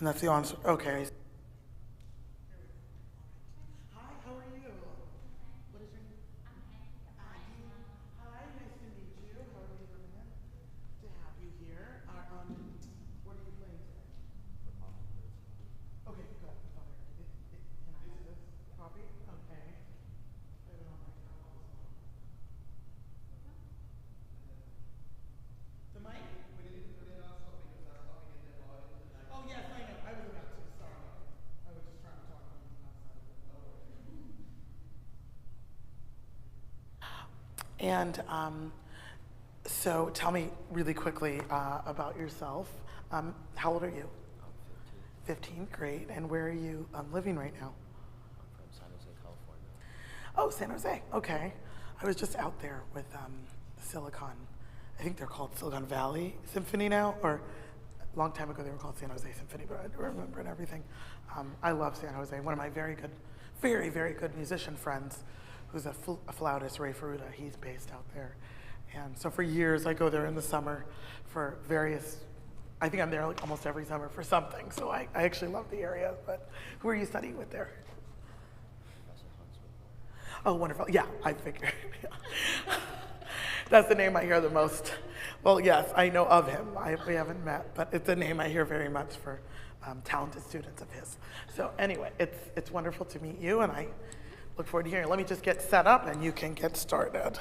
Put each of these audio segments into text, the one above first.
And that's the answer. Okay. Hi, how are you? What is your name? Aggie. Hi, nice to meet you. How are you, Vernon? To have you here. What are you playing today? Okay, good. Father, can I have this copy? Okay. I have it on my tablet as well. The mic? We need to turn it off so because that's talking in the volume tonight. Oh yes, I know. I was about to. Sorry. I was just trying to talk on outside of it. And so tell me really quickly about yourself. How old are you? I'm 15, great. And where are you living right now? from San Jose, California. Oh, San Jose, okay. I was just out there with Silicon, I think they're called Silicon Valley Symphony now, or a long time ago they were called San Jose Symphony, but I don't remember and everything. I love San Jose. One of my very good, very, very good musician friends who's a flautist, Ray Ferruta, he's based out there. And so for years I go there in the summer for various, I think I'm there like almost every summer for something, so I actually love the area. But who are you studying with there? Professor Huntsman. Oh, wonderful. Yeah, I figured. That's the name I hear the most. Well, yes, I know of him. We haven't met, but it's a name I hear very much for talented students of his. So anyway, it's wonderful to meet you, and I look forward to hearing. Let me just get set up, and you can get started. Are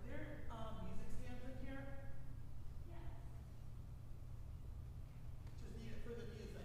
there music stands in here? Just need it for the music.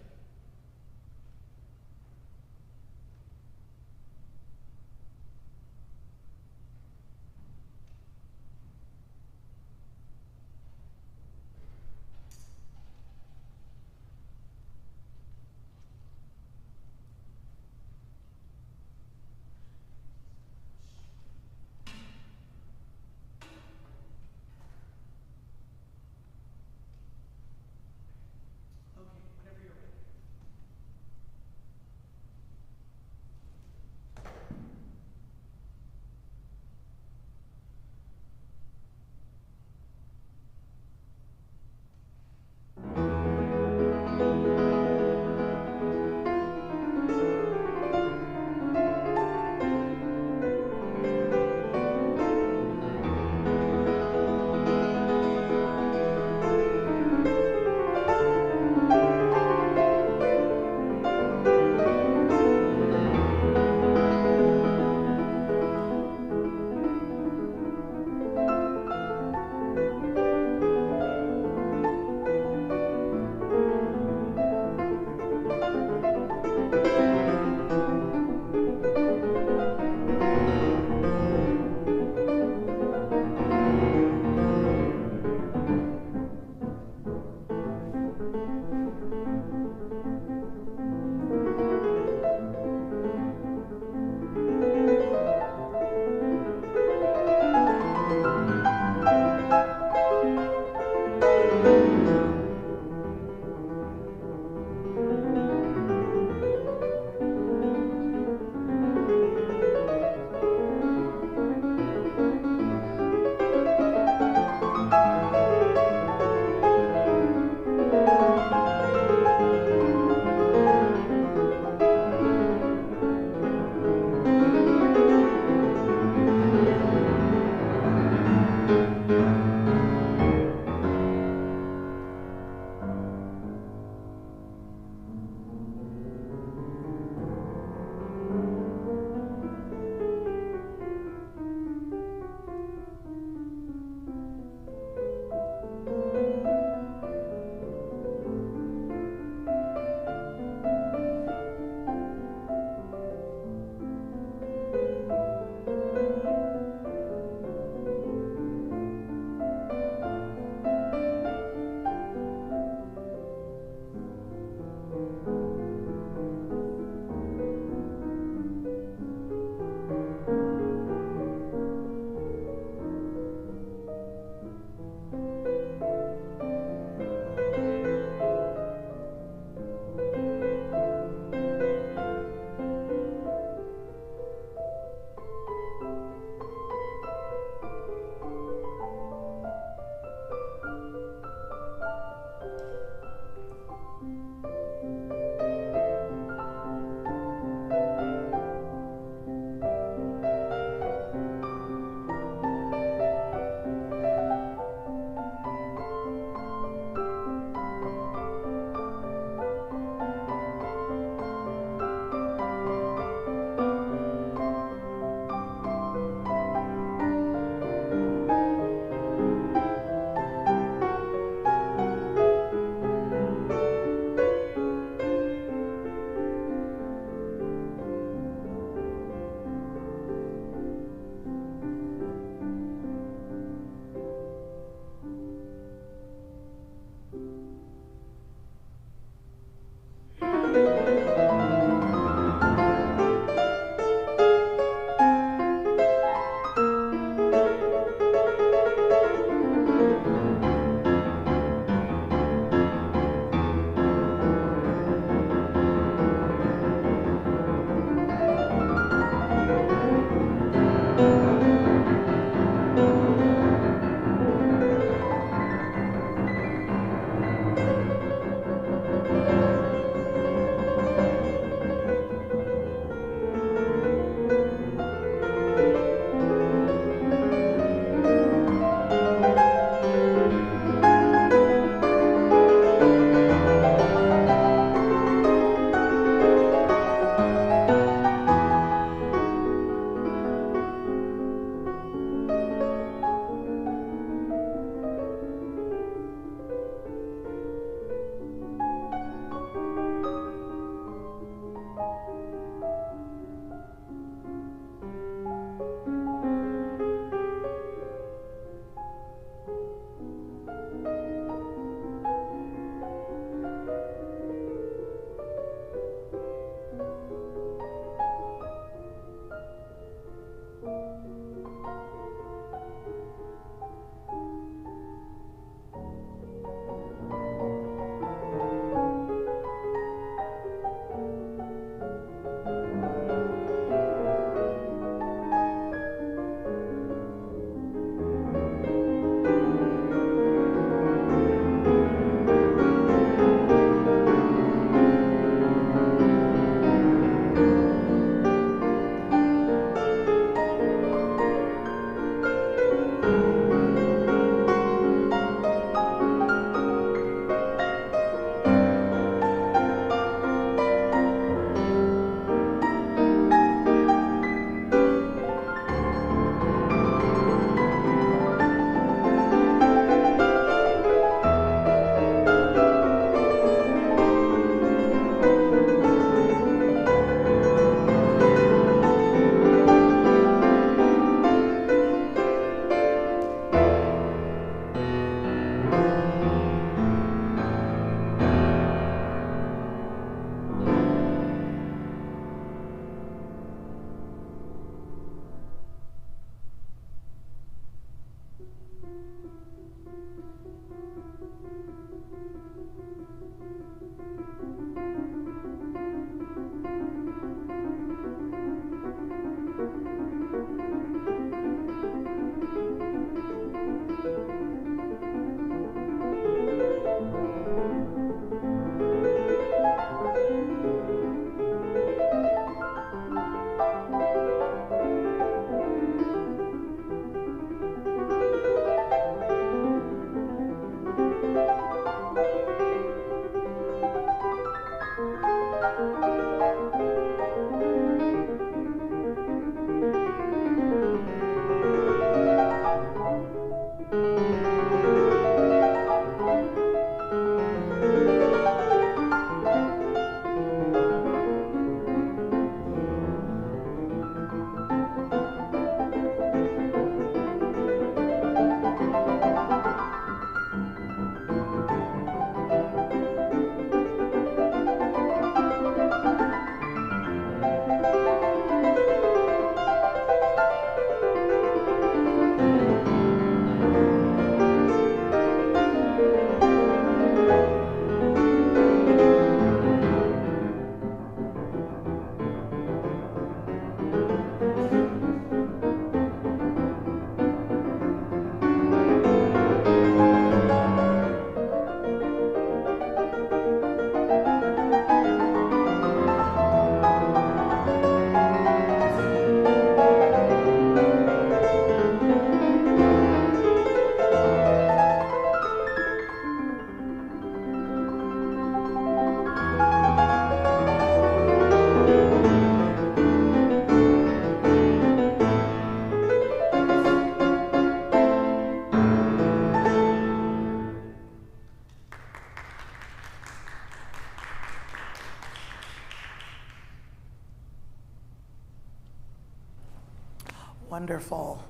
Wonderful.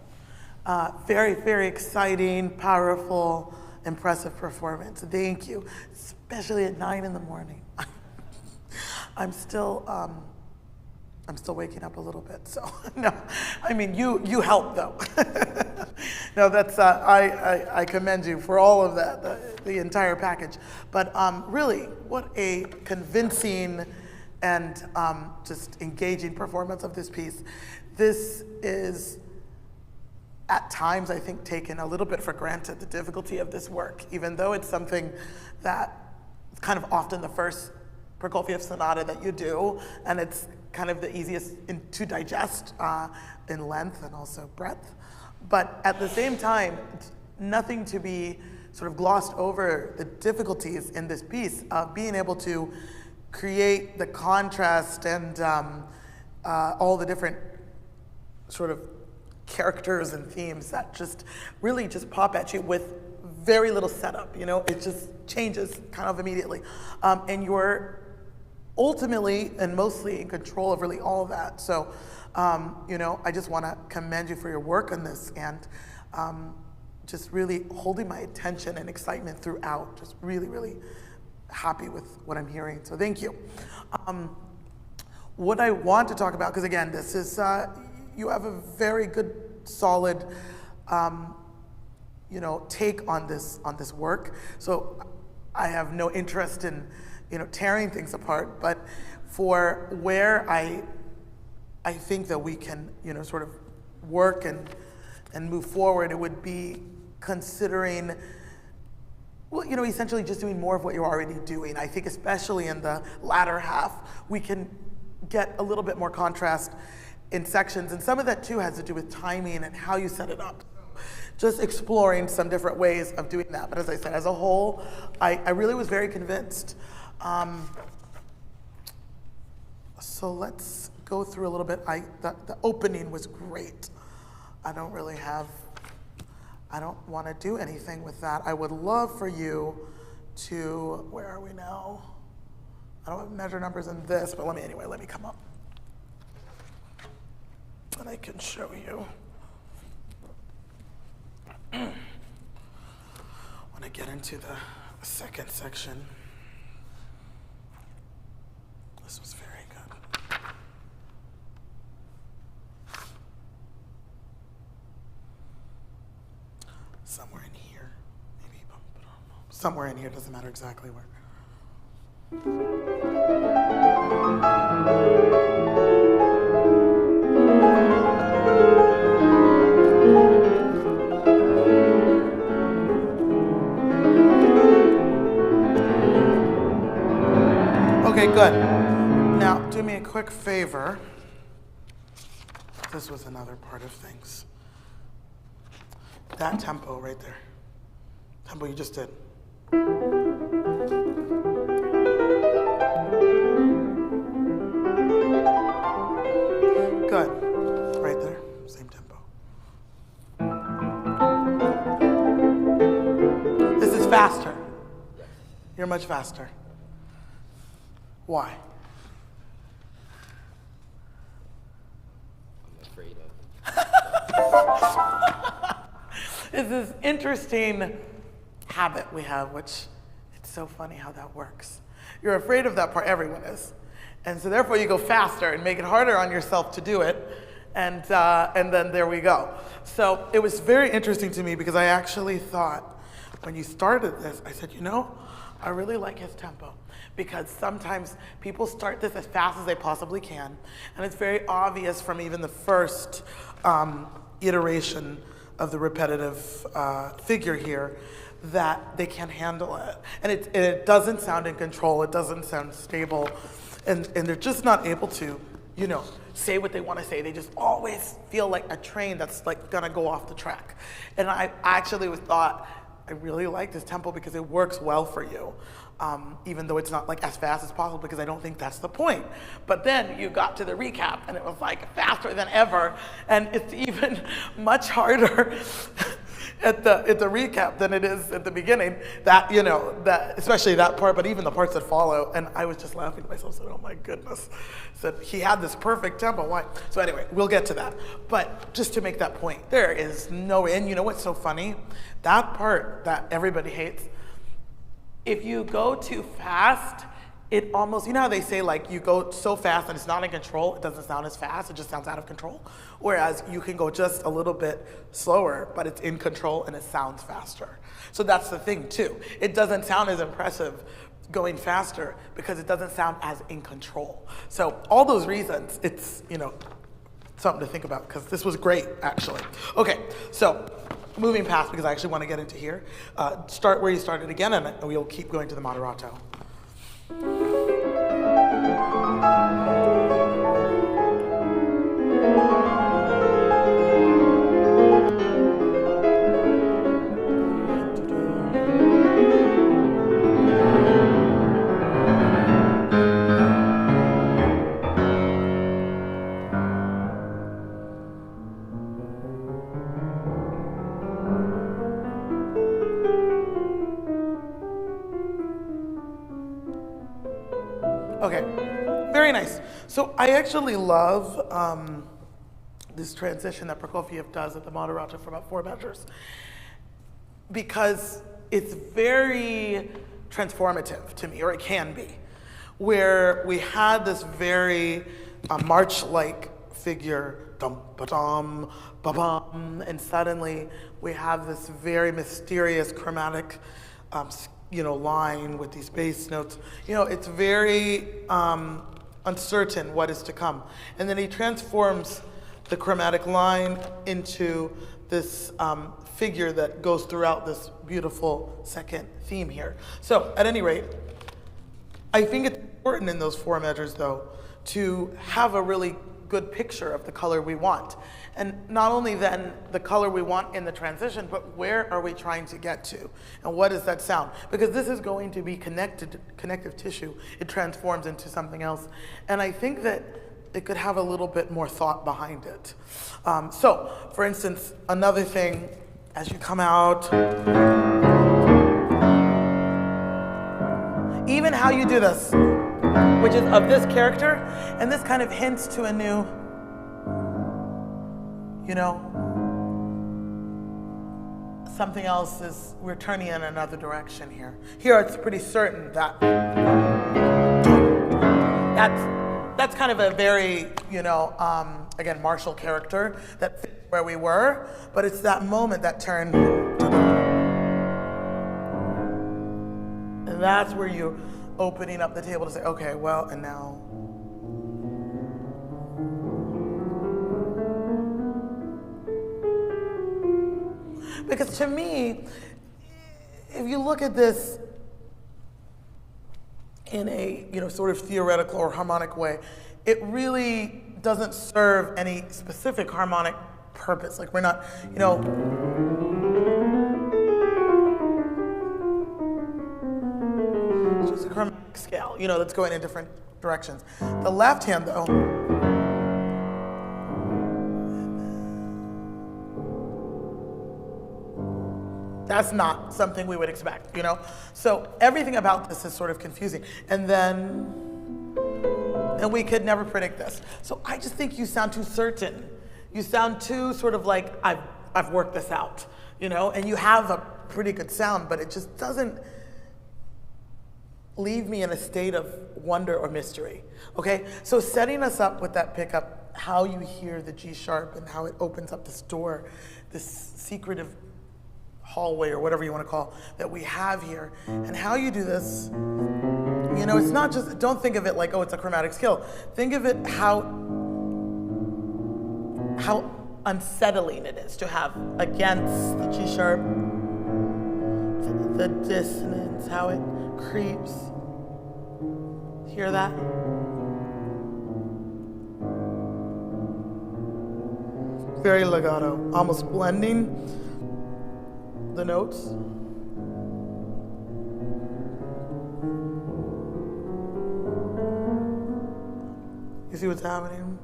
Very, very exciting, powerful, impressive performance. Thank you, especially at 9 in the morning. I'm still waking up a little bit, so no. I mean, you help though. No, that's I commend you for all of that, the entire package. But really, what a convincing and just engaging performance of this piece. This is, at times, I think, taken a little bit for granted, the difficulty of this work, even though it's something that is kind of often the first Prokofiev sonata that you do, and it's kind of the easiest to digest in length and also breadth. But at the same time, it's nothing to be sort of glossed over the difficulties in this piece of being able to create the contrast and all the different sort of characters and themes that just really just pop at you with very little setup, you know, it just changes kind of immediately. And you're ultimately and mostly in control of really all of that. So, you know, I just want to commend you for your work on this and just really holding my attention and excitement throughout. Just really, really happy with what I'm hearing. So thank you. What I want to talk about, because again, this is, you have a very good, solid, you know, take on this work. So I have no interest in, you know, tearing things apart. But for where I think that we can, you know, sort of work and move forward, it would be considering, well, you know, essentially just doing more of what you're already doing. I think especially in the latter half, we can get a little bit more contrast in sections, and some of that too has to do with timing and how you set it up. Just exploring some different ways of doing that. But as I said, as a whole, I really was very convinced. So let's go through a little bit. The opening was great. I don't want to do anything with that. I would love for you to, where are we now? I don't have measure numbers in this, but let me come up. And I can show you. When I get into the second section, this was very good. Somewhere in here, maybe, but I don't know. Somewhere in here, doesn't matter exactly where. Okay, good. Now, do me a quick favor. This was another part of things. That tempo right there. Tempo you just did. Good. Right there. Same tempo. faster. Yes. You're much faster. Why? I'm afraid of. It's this interesting habit we have, which it's so funny how that works. You're afraid of that part, everyone is. And so therefore you go faster and make it harder on yourself to do it. And then there we go. So it was very interesting to me because I actually thought when you started this, I said, I really like his tempo. Because sometimes people start this as fast as they possibly can. And it's very obvious from even the first iteration of the repetitive figure here that they can't handle it. And it doesn't sound in control, it doesn't sound stable, and they're just not able to, say what they want to say. They just always feel like a train that's like gonna go off the track. And I actually thought, I really like this tempo because it works well for you. Even though it's not like as fast as possible, because I don't think that's the point. But then you got to the recap and it was like faster than ever, and it's even much harder at the recap than it is at the beginning. That that especially that part, but even the parts that follow. And I was just laughing to myself, said, "Oh my goodness!" Said he had this perfect tempo. Why? So anyway, we'll get to that. But just to make that point, there is no. And you know what's so funny? That part that everybody hates. If you go too fast, it almost, how they say like you go so fast and it's not in control, it doesn't sound as fast, it just sounds out of control. Whereas you can go just a little bit slower, but it's in control and it sounds faster. So that's the thing too. It doesn't sound as impressive going faster because it doesn't sound as in control. So all those reasons, it's, something to think about because this was great actually. Okay, so moving past, because I actually want to get into here, start where you started again, and we'll keep going to the moderato. Okay, very nice. So I actually love this transition that Prokofiev does at the moderato for about 4 measures because it's very transformative to me, or it can be, where we had this very march-like figure, dum-ba-dum, ba-bum, and suddenly we have this very mysterious chromatic line with these bass notes. It's very uncertain what is to come. And then he transforms the chromatic line into this figure that goes throughout this beautiful second theme here. So at any rate, I think it's important in those 4 measures though to have a really good picture of the color we want. And not only then the color we want in the transition, but where are we trying to get to? And what does that sound? Because this is going to be connective tissue. It transforms into something else. And I think that it could have a little bit more thought behind it. So, for instance, another thing, as you come out, even how you do this, which is of this character, and this kind of hints to a new, something else is, we're turning in another direction here. Here it's pretty certain that that's kind of a very, again, martial character that fits where we were, but it's that moment, that turn. And that's where you're opening up the table to say, okay, well, and now. Because to me, if you look at this in a sort of theoretical or harmonic way, it really doesn't serve any specific harmonic purpose. Like we're not, it's just a harmonic scale, that's going in different directions. The left hand, though, That's not something we would expect, you know? So everything about this is sort of confusing. And we could never predict this. So I just think you sound too certain. You sound too sort of like, I've worked this out, you know? And you have a pretty good sound, but it just doesn't leave me in a state of wonder or mystery, okay? So setting us up with that pickup, how you hear the G sharp and how it opens up this door, this secretive hallway or whatever you want to call that we have here, and how you do this, you know, it's not just, don't think of it like, oh, it's a chromatic skill. Think of it how unsettling it is to have against the G sharp, the dissonance, how it creeps. Hear that? Very legato, almost blending the notes. You see what's happening?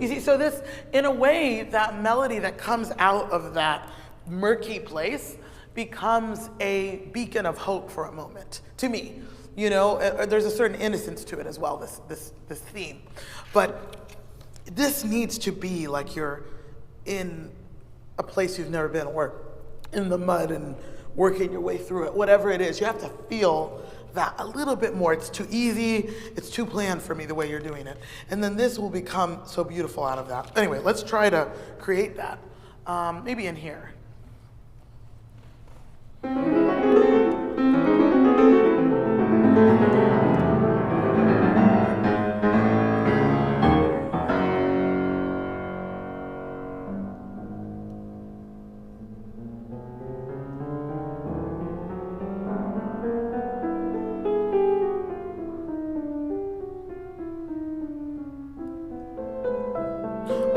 You see, so this, in a way, that melody that comes out of that murky place becomes a beacon of hope for a moment, to me. You know, there's a certain innocence to it as well, this theme. But this needs to be like you're in a place you've never been, or in the mud and working your way through it, whatever it is. You have to feel that a little bit more. It's too easy, it's too planned for me the way you're doing it. And then this will become so beautiful out of that. Anyway, let's try to create that. Maybe in here.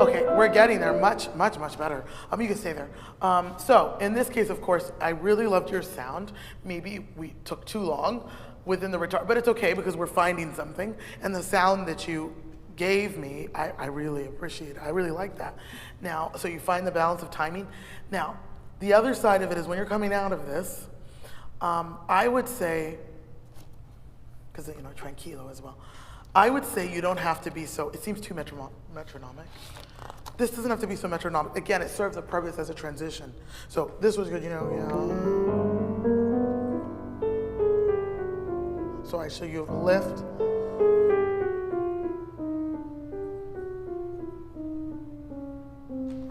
Okay, we're getting there much better. You can stay there. So in this case, of course, I really loved your sound. Maybe we took too long within the retard, but it's okay because we're finding something. And the sound that you gave me, I really appreciate it. I really like that. Now, so you find the balance of timing. Now, the other side of it is when you're coming out of this, I would say, because, you know, tranquilo as well. I would say you don't have to be so, it seems too metronomic. This doesn't have to be so metronomic. Again, it serves a purpose as a transition. So this was good, you know, yeah. So I show you a lift.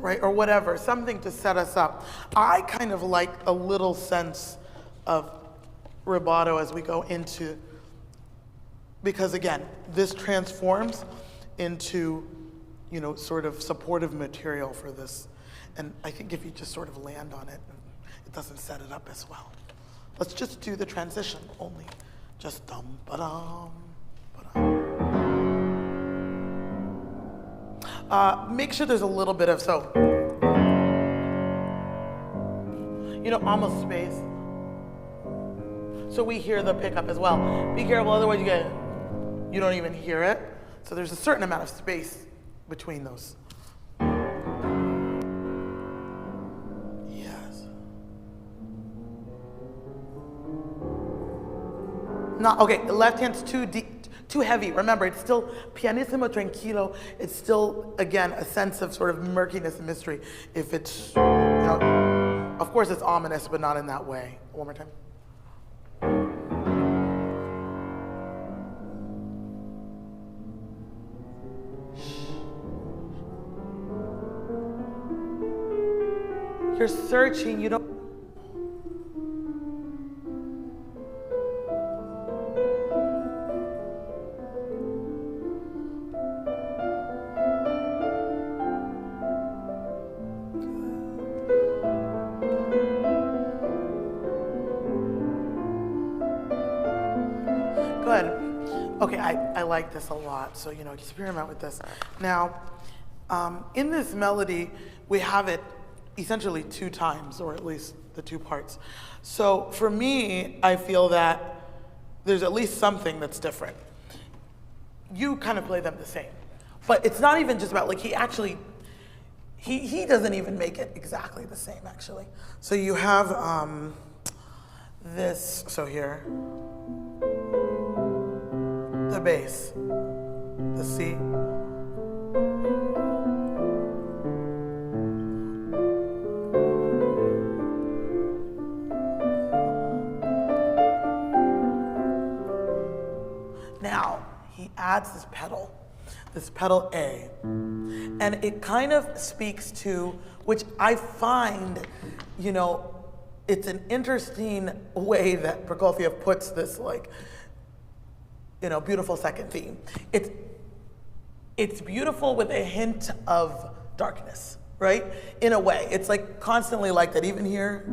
Right, or whatever, something to set us up. I kind of like a little sense of rubato as we go into, because again, this transforms into, you know, sort of supportive material for this. And I think if you just sort of land on it, it doesn't set it up as well. Let's just do the transition only. Just dum ba-dum, ba-dum. Make sure there's a little bit of, so, you know, almost space. So we hear the pickup as well. Be careful, otherwise you don't even hear it. So there's a certain amount of space between those. Yes. Not, okay, the left hand's too deep, too heavy. Remember, it's still pianissimo tranquilo. It's still, again, a sense of sort of murkiness and mystery. If it's, you know, of course it's ominous, but not in that way. One more time. You're searching, you don't. Good. Okay, I like this a lot, so, you know, experiment with this. Now, in this melody, we have it essentially 2 times, or at least the 2 parts. So for me, I feel that there's at least something that's different. You kind of play them the same. But it's not even just about, like, he doesn't even make it exactly the same, actually. So you have this, so here, the bass, the C. Now, he adds this pedal A, and it kind of speaks to, which I find, you know, it's an interesting way that Prokofiev puts this, like, you know, beautiful second theme. It's beautiful with a hint of darkness, right? In a way, it's like constantly like that, even here.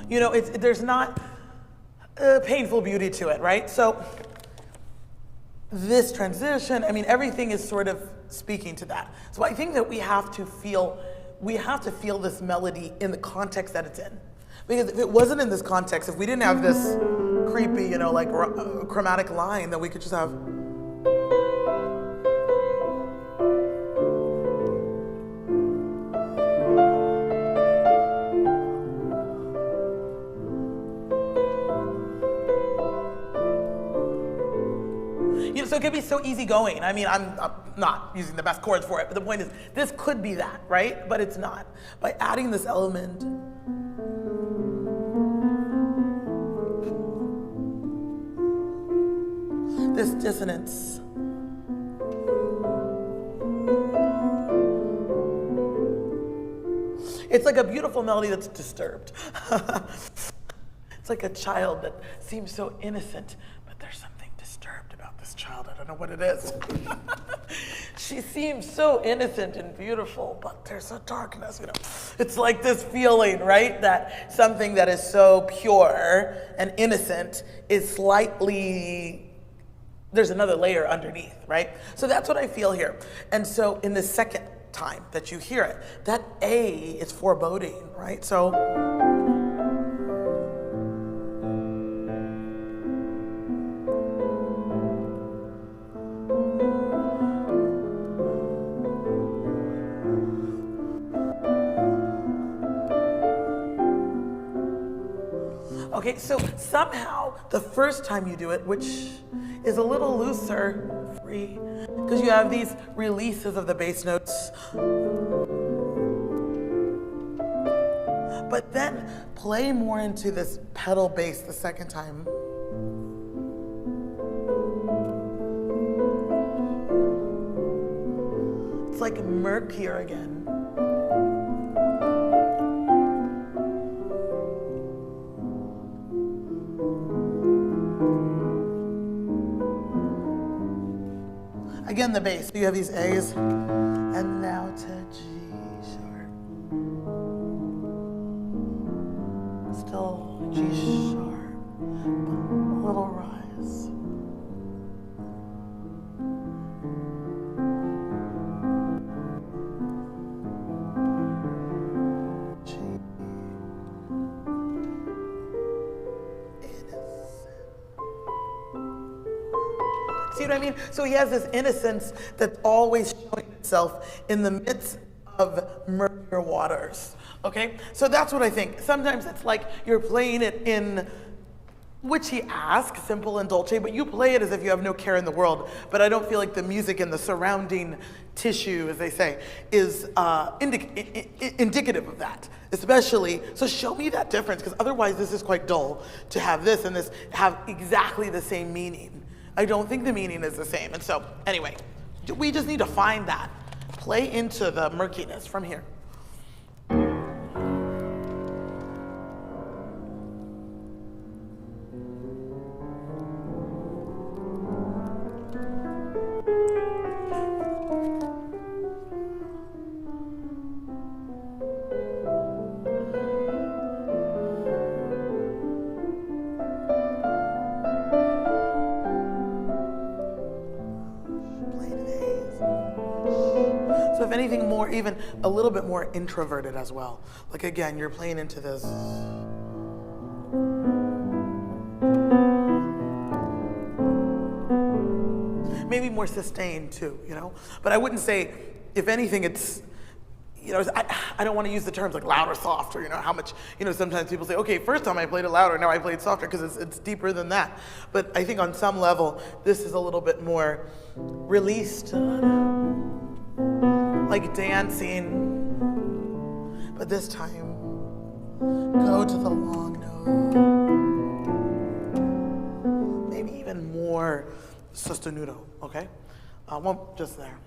You know, there's not a painful beauty to it, right? So this transition, I mean, everything is sort of speaking to that. So I think that we have to feel this melody in the context that it's in. Because if it wasn't in this context, if we didn't have this creepy, you know, like chromatic line, then we could just have. You know, so it could be so easygoing. I mean, I'm not using the best chords for it, but the point is, this could be that, right? But it's not. By adding this element, this dissonance, it's like a beautiful melody that's disturbed. It's like a child that seems so innocent, but there's something disturbed about this child. I don't know what it is. She seems so innocent and beautiful, but there's a darkness, you know. It's like this feeling, right? That something that is so pure and innocent is slightly, there's another layer underneath, right? So that's what I feel here. And so in the second time that you hear it, that A is foreboding, right? So. Okay, so somehow the first time you do it, which is a little looser, free, because you have these releases of the bass notes. But then play more into this pedal bass the second time. It's like murkier again. Again, the bass. So you have these A's, and now to G sharp. Still G sharp, a little rise. G. See what I mean? So he has this innocence that's always showing itself in the midst of murkier waters. Okay? So that's what I think. Sometimes it's like you're playing it in, which he asks, simple and dolce, but you play it as if you have no care in the world. But I don't feel like the music and the surrounding tissue, as they say, is indicative of that. Especially, so show me that difference, because otherwise this is quite dull to have this and this have exactly the same meaning. I don't think the meaning is the same. And so, anyway, we just need to find that. Play into the murkiness from here. So if anything more or even a little bit more introverted as well. Like again, you're playing into this. Maybe more sustained too, you know? But I wouldn't say, if anything, it's, you know, I don't want to use the terms like loud or soft, or, you know, how much, you know, sometimes people say, okay, first time I played it louder, now I played softer, because it's deeper than that. But I think on some level, this is a little bit more released, like dancing, but this time, go to the long note. Maybe even more sostenuto, okay? Won't just there.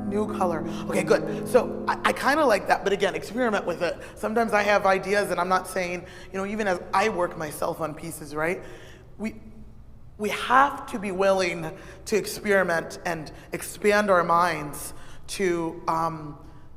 New color. Okay, good. So I kind of like that, but again, experiment with it. Sometimes I have ideas, and I'm not saying, you know, even as I work myself on pieces, right? We have to be willing to experiment and expand our minds to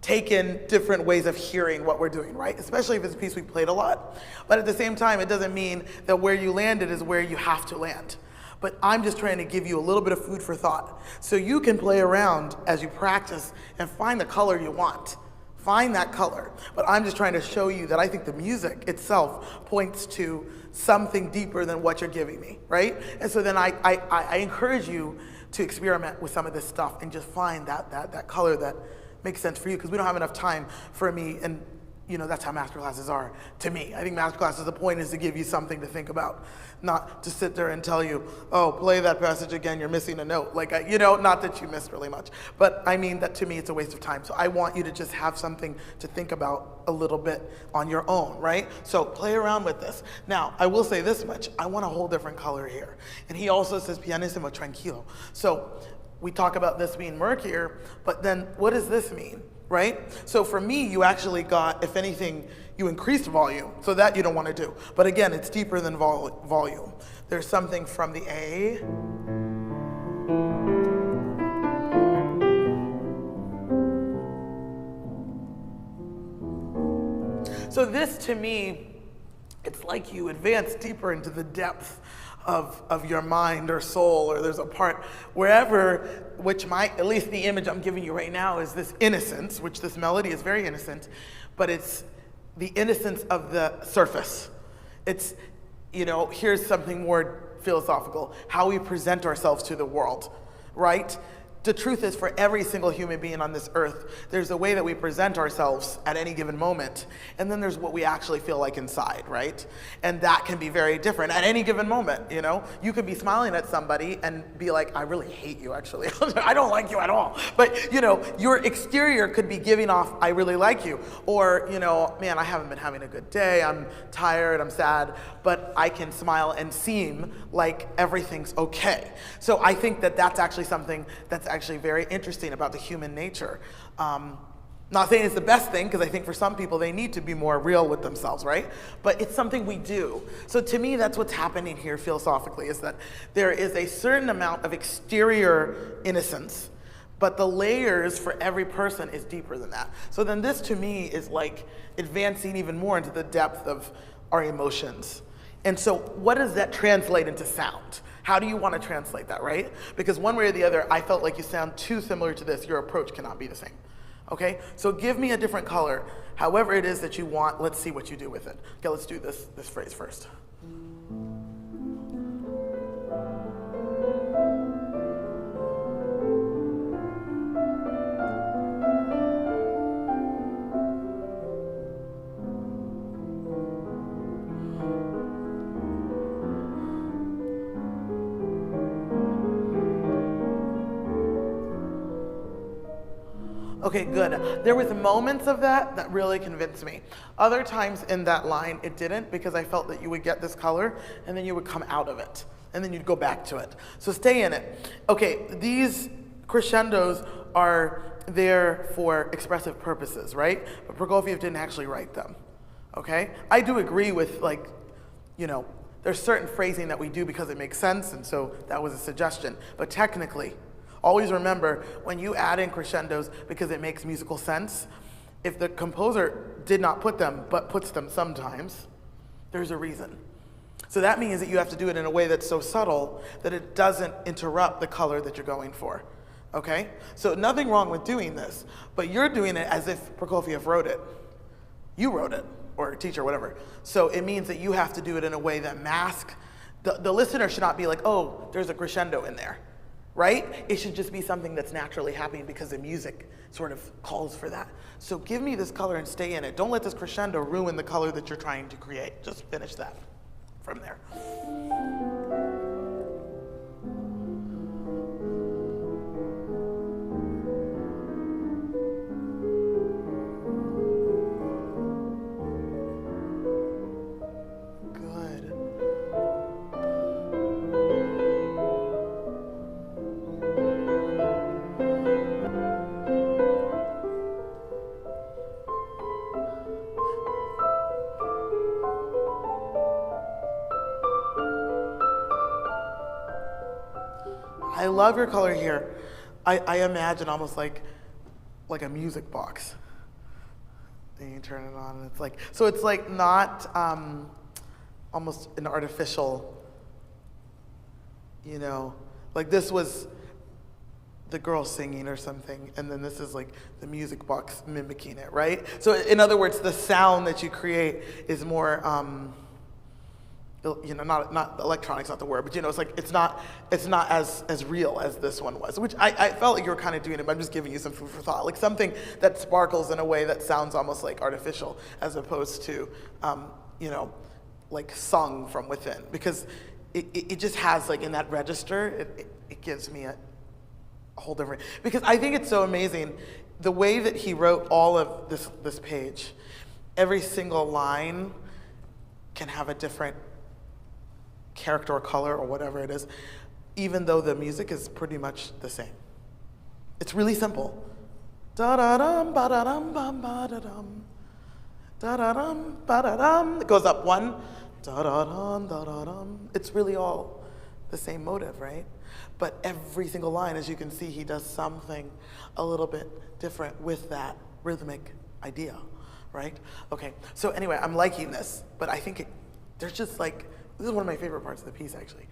take in different ways of hearing what we're doing, right? Especially if it's a piece we've played a lot. But at the same time, it doesn't mean that where you landed is where you have to land. But I'm just trying to give you a little bit of food for thought. So you can play around as you practice and find the color you want. Find that color. But I'm just trying to show you that I think the music itself points to something deeper than what you're giving me, right? And so then I encourage you to experiment with some of this stuff and just find that color that makes sense for you, because we don't have enough time for me, and you know, that's how masterclasses are to me. I think masterclasses, the point is to give you something to think about, not to sit there and tell you, oh, play that passage again, you're missing a note. Like, you know, not that you missed really much, but I mean that to me it's a waste of time. So I want you to just have something to think about a little bit on your own, right? So play around with this. Now, I will say this much, I want a whole different color here. And he also says pianissimo tranquilo. So we talk about this being murkier, but then what does this mean? Right? So for me, you actually got, if anything, you increased volume. So that you don't want to do. But again, it's deeper than volume. There's something from the A. So this, to me, it's like you advance deeper into the depth of your mind or soul, or there's a part wherever, which at least the image I'm giving you right now is this innocence, which this melody is very innocent, but it's the innocence of the surface. It's, you know, here's something more philosophical, how we present ourselves to the world, right? The truth is, for every single human being on this earth, there's a way that we present ourselves at any given moment, and then there's what we actually feel like inside, right? And that can be very different at any given moment, you know? You could be smiling at somebody and be like, I really hate you, actually. I don't like you at all. But, you know, your exterior could be giving off, I really like you. Or, you know, man, I haven't been having a good day, I'm tired, I'm sad, but I can smile and seem like everything's okay. So I think that that's actually something that's actually very interesting about the human nature. Not saying it's the best thing, because I think for some people they need to be more real with themselves, right? But it's something we do. So to me, that's what's happening here philosophically, is that there is a certain amount of exterior innocence, but the layers for every person is deeper than that. So then this to me is like advancing even more into the depth of our emotions. And so what does that translate into sound? How do you want to translate that, right? Because one way or the other, I felt like you sound too similar to this. Your approach cannot be the same. Okay? So give me a different color. However it is that you want, let's see what you do with it. Okay, let's do this phrase first. Okay, good. There was moments of that really convinced me. Other times in that line, it didn't, because I felt that you would get this color, and then you would come out of it, and then you'd go back to it. So stay in it. Okay, these crescendos are there for expressive purposes, right? But Prokofiev didn't actually write them, okay? I do agree with, like, you know, There's certain phrasing that we do because it makes sense, and so that was a suggestion. But technically, always remember, when you add in crescendos because it makes musical sense, if the composer did not put them, but puts them sometimes, there's a reason. So that means that you have to do it in a way that's so subtle that it doesn't interrupt the color that you're going for, okay? So nothing wrong with doing this, but you're doing it as if Prokofiev wrote it. You wrote it, or a teacher, whatever. So it means that you have to do it in a way that masks, the listener should not be like, oh, there's a crescendo in there, right? It should just be something that's naturally happening because the music sort of calls for that. So give me this color and stay in it. Don't let this crescendo ruin the color that you're trying to create. Just finish that from there. I love your color here. I imagine almost like a music box. And you turn it on and it's like, so it's like not almost an artificial, you know, like this was the girl singing or something, and then this is like the music box mimicking it, right? So in other words, the sound that you create is more, you know, not electronics, not the word, but you know, it's like it's not as real as this one was, which I felt like you were kind of doing it, but I'm just giving you some food for thought, like something that sparkles in a way that sounds almost like artificial, as opposed to, you know, like sung from within, because it just has like in that register, it gives me a whole different, because I think it's so amazing the way that he wrote all of this page. Every single line can have a different character or color or whatever it is, even though the music is pretty much the same. It's really simple. Da-da-dum, ba-da-dum, bum, ba-da-dum. Da-da-dum, ba-da-dum. It goes up one. Da-da-dum, da-da-dum. It's really all the same motive, right? But every single line, as you can see, he does something a little bit different with that rhythmic idea, right? Okay, so anyway, I'm liking this, but I think there's just like, this is one of my favorite parts of the piece, actually.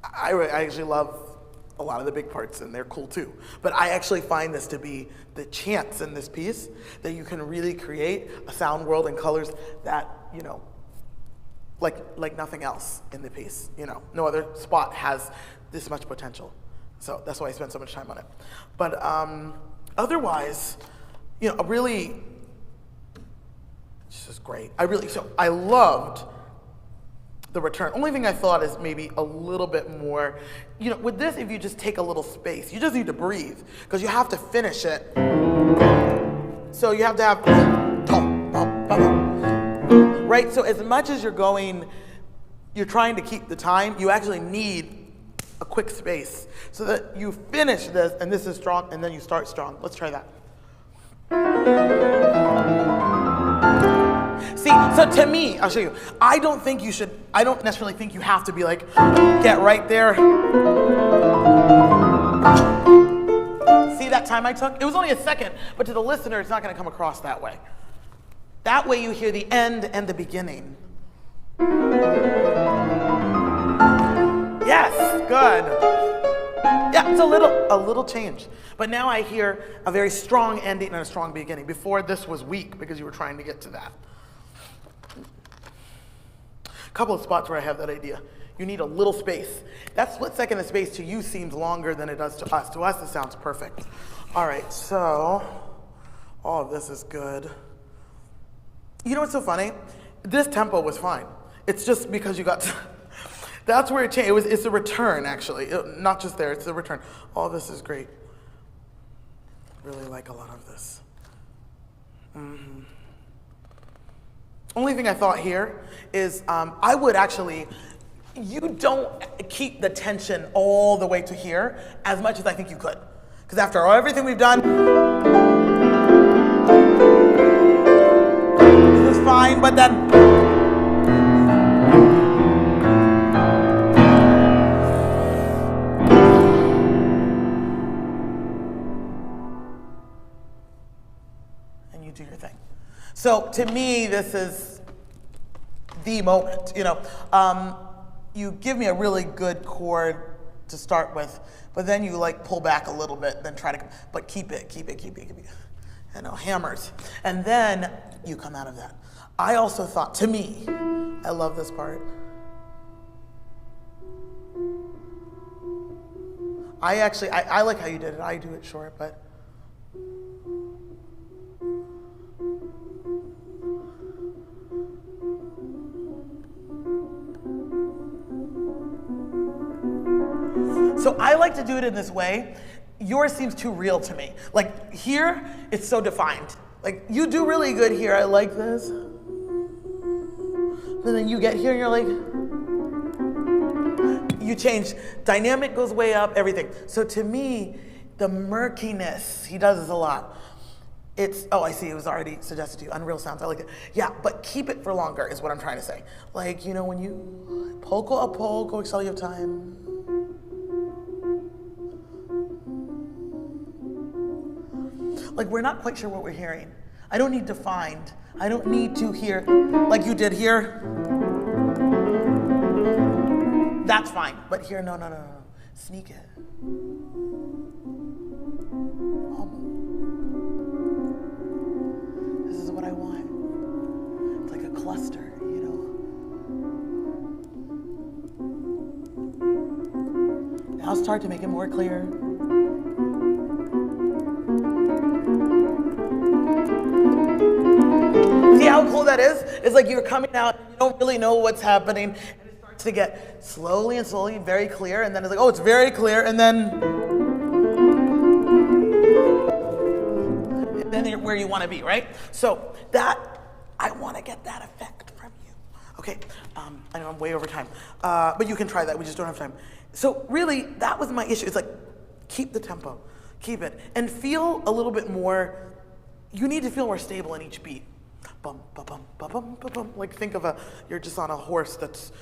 I actually love a lot of the big parts, and they're cool too. But I actually find this to be the chance in this piece that you can really create a sound world and colors that, you know, like nothing else in the piece. You know, no other spot has this much potential. So that's why I spent so much time on it. But otherwise, you know, really, this is great. I loved the return. Only thing I thought is maybe a little bit more, you know, with this, if you just take a little space, you just need to breathe, because you have to finish it. So you have to have, right? So as much as you're trying to keep the time, you actually need a quick space so that you finish this, and this is strong, and then you start strong. Let's try that. See, so to me, I'll show you, I don't necessarily think you have to be like, get right there. See that time I took? It was only a second, but to the listener, it's not going to come across that way. That way you hear the end and the beginning. Yes, good. Yeah, it's a little change. But now I hear a very strong ending and a strong beginning. Before, this was weak because you were trying to get to that. A couple of spots where I have that idea. You need a little space. That split second of space to you seems longer than it does to us. To us, it sounds perfect. All right, so all of this is good. You know what's so funny? This tempo was fine. It's just because you got to, that's where it changed. It's a return, actually. Not just there, it's a return. All of this is great. Really like a lot of this. Mm-hmm. Only thing I thought here is I would actually, you don't keep the tension all the way to here as much as I think you could. Because after everything we've done, this is fine, but then, So to me, this is the moment, you give me a really good chord to start with, but then you like pull back a little bit, then try to, but keep it. Hammers. And then you come out of that. I also thought, to me, I love this part. I like how you did it. I do it short, but. So I like to do it in this way. Yours seems too real to me. Like here, it's so defined. Like you do really good here. I like this. But then you get here and you're like, you change. Dynamic goes way up, everything. So to me, the murkiness, he does this a lot. I see, it was already suggested to you. Unreal sounds, I like it. Yeah, but keep it for longer is what I'm trying to say. Like, when you poco a poco, excel your time. Like we're not quite sure what we're hearing. I don't need to find. I don't need to hear like you did here. That's fine. But here, no. Sneak it. This is what I want. It's like a cluster, Now start to make it more clear. See how cool that is? It's like you're coming out, and you don't really know what's happening, and it starts to get slowly very clear, and then it's like, oh, it's very clear, and then you're where you want to be, right? So I want to get that effect from you. Okay, I know I'm way over time, but you can try that. We just don't have time. So really, that was my issue. It's like, keep the tempo, keep it, and feel a little bit more. You need to feel more stable in each beat. Bum, ba, bum, ba, bum, ba, bum. Like think of you're just on a horse that's,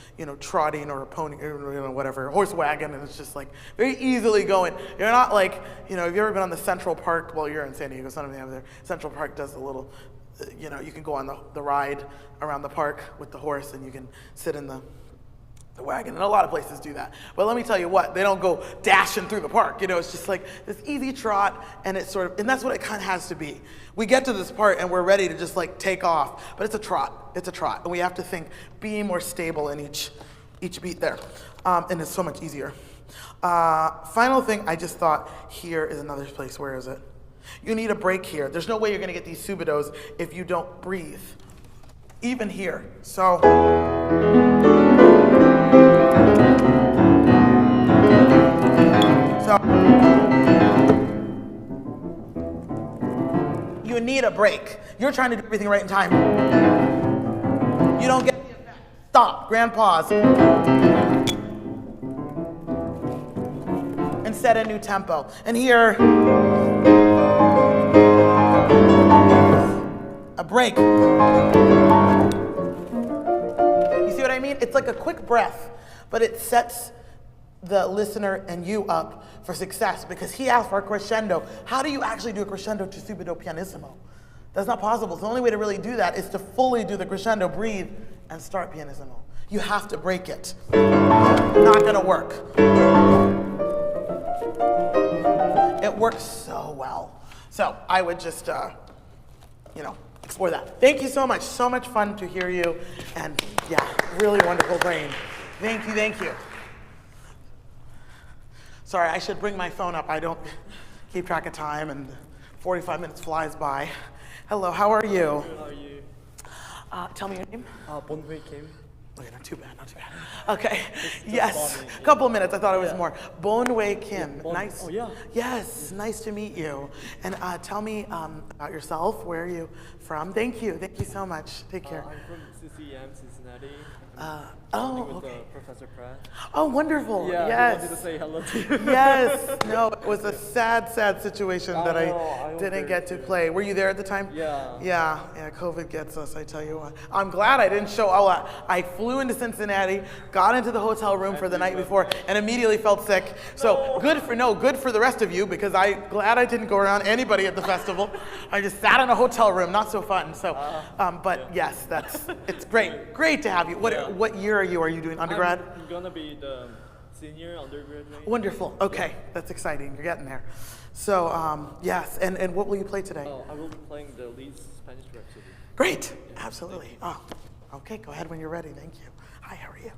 trotting, or a pony, or whatever, horse wagon, and it's just like very easily going. You're not like, have you ever been on the Central Park? Well, you're in San Diego, some of them have there. Central Park does a little, you can go on the ride around the park with the horse, and you can sit in the wagon, and a lot of places do that. But let me tell you what, they don't go dashing through the park. It's just like this easy trot, and it's and that's what it kind of has to be. We get to this part and we're ready to just like take off, but it's a trot. It's a trot, and we have to think, be more stable in each beat there, and it's so much easier. Final thing, I just thought here is another place. Where is it? You need a break here. There's no way you're going to get these subidos if you don't breathe, even here. So. You need a break. You're trying to do everything right in time. You don't get the effect. Stop. Grand pause. And set a new tempo. And here, a break. You see what I mean? It's like a quick breath, but it sets the listener and you up for success, because he asked for a crescendo. How do you actually do a crescendo to subido pianissimo? That's not possible. So the only way to really do that is to fully do the crescendo, breathe, and start pianissimo. You have to break it. Not gonna work. It works so well. So I would just, explore that. Thank you so much. So much fun to hear you. And yeah, really wonderful brain. Thank you. Sorry, I should bring my phone up. I don't keep track of time, and 45 minutes flies by. Hello, how are you? Good, how are you? Tell me your name. Bonwei Kim. Okay, not too bad. Okay, yes, a couple of minutes. I thought it was more. Bonwei Kim, nice. Oh, yeah. Yes, nice to meet you. And tell me about yourself. Where are you from? Thank you so much. Take care. I'm from CCM, Cincinnati. Oh, with okay. Professor Pratt. Oh, wonderful. Yeah, yes. I wanted to say hello to you. Yes. No, it was a sad situation that I hope didn't they're get to good. play. Were you there at the time? Yeah. Yeah, COVID gets us, I tell you what. I'm glad I didn't show. Oh, I flew flew into Cincinnati, got into the hotel room for the night before, and immediately felt sick. So good for the rest of you, because I'm glad I didn't go around anybody at the festival. I just sat in a hotel room, not so fun. So, but yes, it's great to have you. What year are you? Are you doing undergrad? I'm gonna be the senior undergraduate. Wonderful. Okay, that's exciting. You're getting there. So yes, and what will you play today? I will be playing the lead Spanish Rhapsody. Great, absolutely. Oh, okay, go ahead when you're ready. Thank you. Hi, how are you?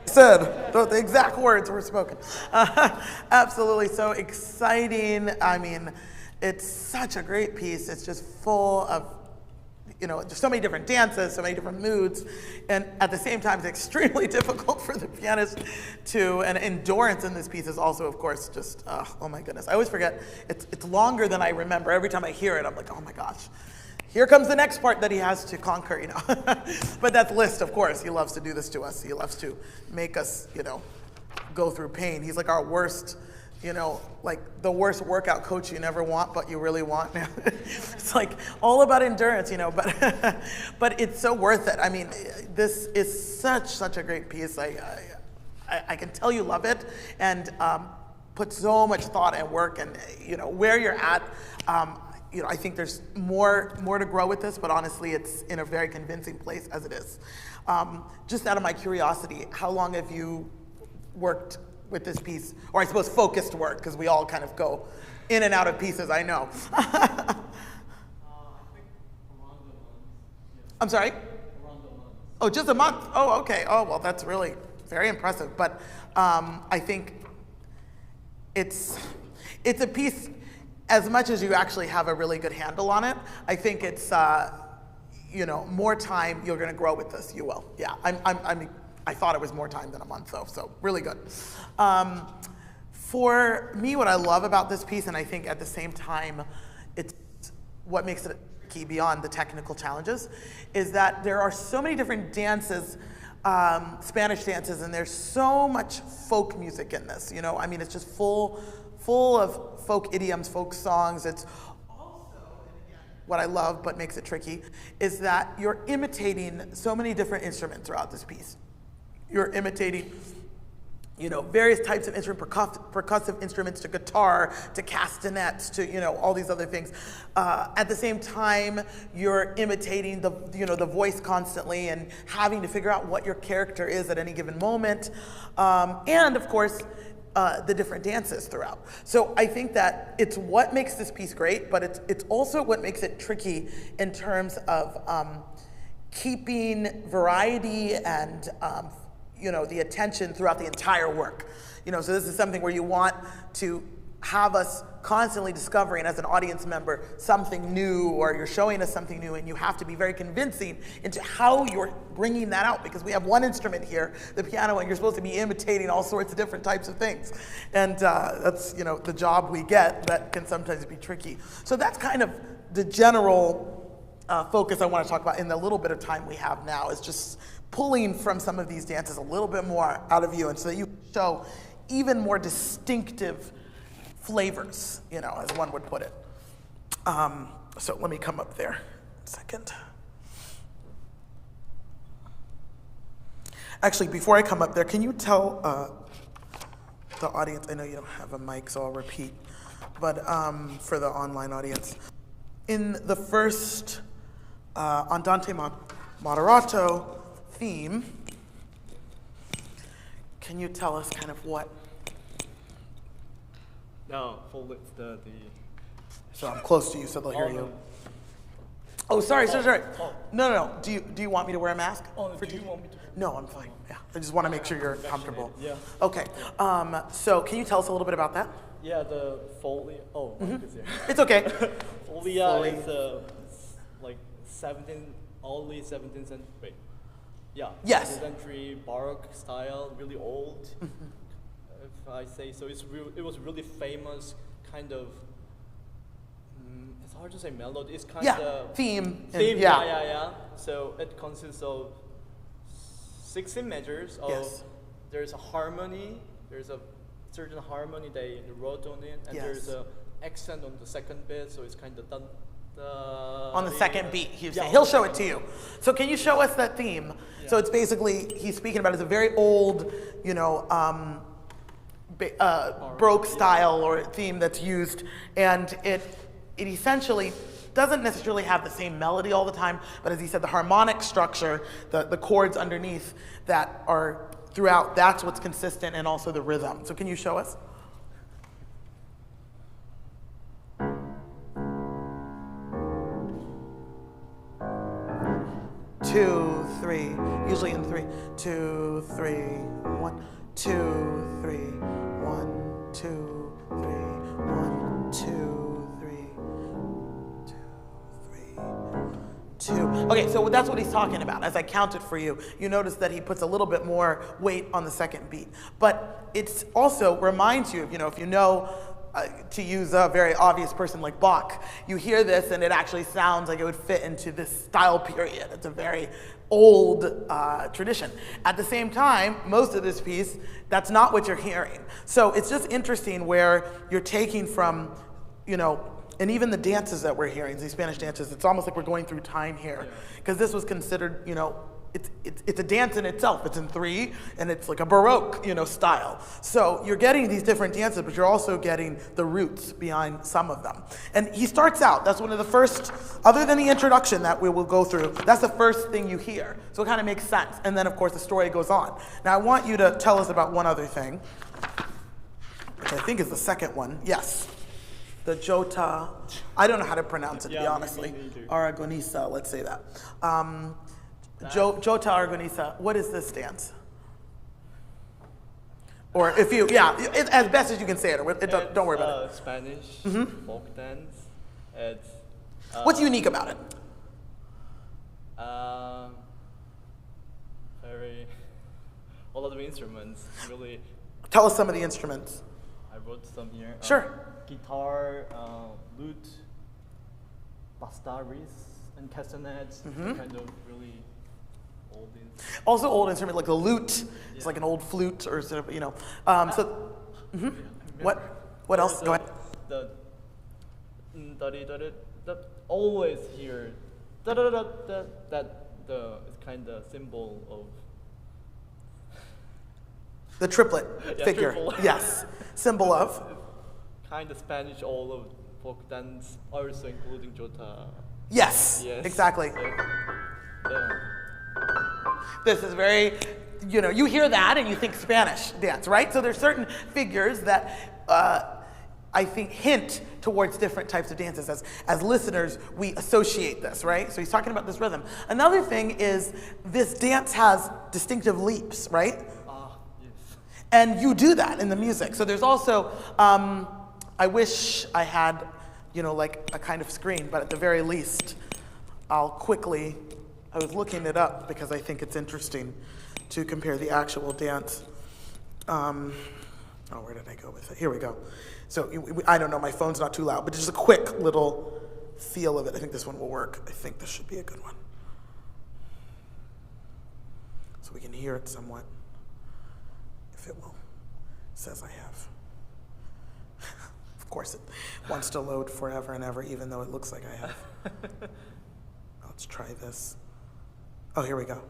Said the exact words were spoken. Absolutely, so exciting. I mean, it's such a great piece. It's just full of, there's so many different dances, so many different moods, and at the same time, it's extremely difficult for the pianist and endurance in this piece is also, of course, just, oh my goodness. I always forget, it's longer than I remember. Every time I hear it, I'm like, oh my gosh. Here comes the next part that he has to conquer, But that's Liszt, of course. He loves to do this to us. He loves to make us, go through pain. He's like our worst, like the worst workout coach you never want, but you really want. It's like all about endurance, but it's so worth it. I mean, this is such a great piece. I can tell you love it, and put so much thought and work, and where you're at. I think there's more to grow with this, but honestly, it's in a very convincing place as it is. Just out of my curiosity, how long have you worked with this piece? Or I suppose focused work, because we all kind of go in and out of pieces, I know. I think around a month. Yeah. I'm sorry? Around a month. Oh, just a month? Oh, okay. Oh, well, that's really very impressive. But I think it's a piece. As much as you actually have a really good handle on it, I think it's, more time, you're going to grow with this. You will. Yeah. I thought it was more time than a month, though, so really good. For me, what I love about this piece, and I think at the same time, it's what makes it tricky beyond the technical challenges, is that there are so many different dances, Spanish dances, and there's so much folk music in this. I mean, it's just full of folk idioms, folk songs. It's also, and again, what I love but makes it tricky, is that you're imitating so many different instruments throughout this piece. You're imitating, various types of percussive instruments, to guitar, to castanets, to, all these other things. At the same time, you're imitating the voice constantly and having to figure out what your character is at any given moment. And of course, the different dances throughout. So I think that it's what makes this piece great, but it's also what makes it tricky in terms of keeping variety and the attention throughout the entire work. So this is something where you want to have us constantly discovering as an audience member something new, or you're showing us something new, and you have to be very convincing into how you're bringing that out, because we have one instrument here, the piano, and you're supposed to be imitating all sorts of different types of things. And that's the job we get that can sometimes be tricky. So that's kind of the general focus I want to talk about in the little bit of time we have now is just pulling from some of these dances a little bit more out of you, and so that you show even more distinctive flavors, you know, as one would put it. So let me come up there a second. Actually, before I come up there, can you tell the audience, I know you don't have a mic, so I'll repeat, but for the online audience, in the first Andante Moderato theme, can you tell us kind of what? No, for the So I'm close to you, so they'll hear Oh, you. no. Oh, sorry. Oh. No. Do you want me to wear a mask? Oh, for do you teaching? want me to? No, I'm fine. Yeah, I just want to make sure you're comfortable. Yeah. Okay. So can you tell us a little bit about that? Yeah, the folia. Oh, is there? It's okay. Folia is like 17th century. Wait. Yeah. Yes. 17th century Baroque style, really old. If I say so, it was really famous kind of. It's hard to say melody. It's kind of theme. theme. And, Yeah. So it consists of 16 measures. Yes. There's a harmony. There's a certain harmony they wrote on it, and Yes. there's a accent on the second bit. So it's kind of done. On the second beat, Yeah, he'll show it to you. So can you show us that theme? So it's basically, he's speaking about, it's a very old, you know, Baroque style or theme that's used, and it essentially doesn't necessarily have the same melody all the time, but as he said, the harmonic structure, the chords underneath that are throughout, that's what's consistent, and also the rhythm. So can you show us? Two, three, usually in three. 2, 3, 1, 2, 3, 1, 2, 3, 1, 2, 3, 2, 3, 2. Okay, so that's what he's talking about. As I count it for you, you notice that he puts a little bit more weight on the second beat. But it also reminds you, if you know, to use a very obvious person like Bach, you hear this and it actually sounds like it would fit into this style period. It's a very old tradition. At the same time, most of this piece, that's not what you're hearing. So it's just interesting where you're taking from, and even the dances that we're hearing, these Spanish dances, it's almost like we're going through time here. Because this was considered, it's a dance in itself. It's in 3, and it's like a Baroque, style. So you're getting these different dances, but you're also getting the roots behind some of them. And he starts out, that's one of the first, other than the introduction that we will go through, that's the first thing you hear. So it kind of makes sense. And then, of course, the story goes on. Now, I want you to tell us about one other thing, which I think is the second one. Yes. The Jota, I don't know how to pronounce it, to be honestly. Aragonesa, let's say that. Jota Aragonesa, what is this dance? Or if you, as best as you can say it, don't worry about it. Spanish folk dance. It's, what's unique about it? A lot of instruments, really. Tell us some of the instruments. I wrote some here. Sure. Guitar, lute, bastaris, and castanets, kind of really old instruments. Also old instrument, like the lute. It's like an old flute or sort of, What else? Go ahead. The always hear that is kind of symbol of The triplet figure. triple. Yes. Symbol of. kind of Spanish all of folk dance, also including Jota. Yes. Exactly. This is very, you hear that and you think Spanish dance, right? So there's certain figures that I think hint towards different types of dances. As listeners, we associate this, right? So he's talking about this rhythm. Another thing is this dance has distinctive leaps, right? Yes. And you do that in the music. So there's also, I wish I had, like a kind of screen, but at the very least, I was looking it up because I think it's interesting to compare the actual dance. Where did I go with it? Here we go. So I don't know, my phone's not too loud, but just a quick little feel of it. I think this one will work. I think this should be a good one. So we can hear it somewhat, if it will. It says I have. Of course, it wants to load forever and ever, even though it looks like I have. Let's try this. Oh, here we go.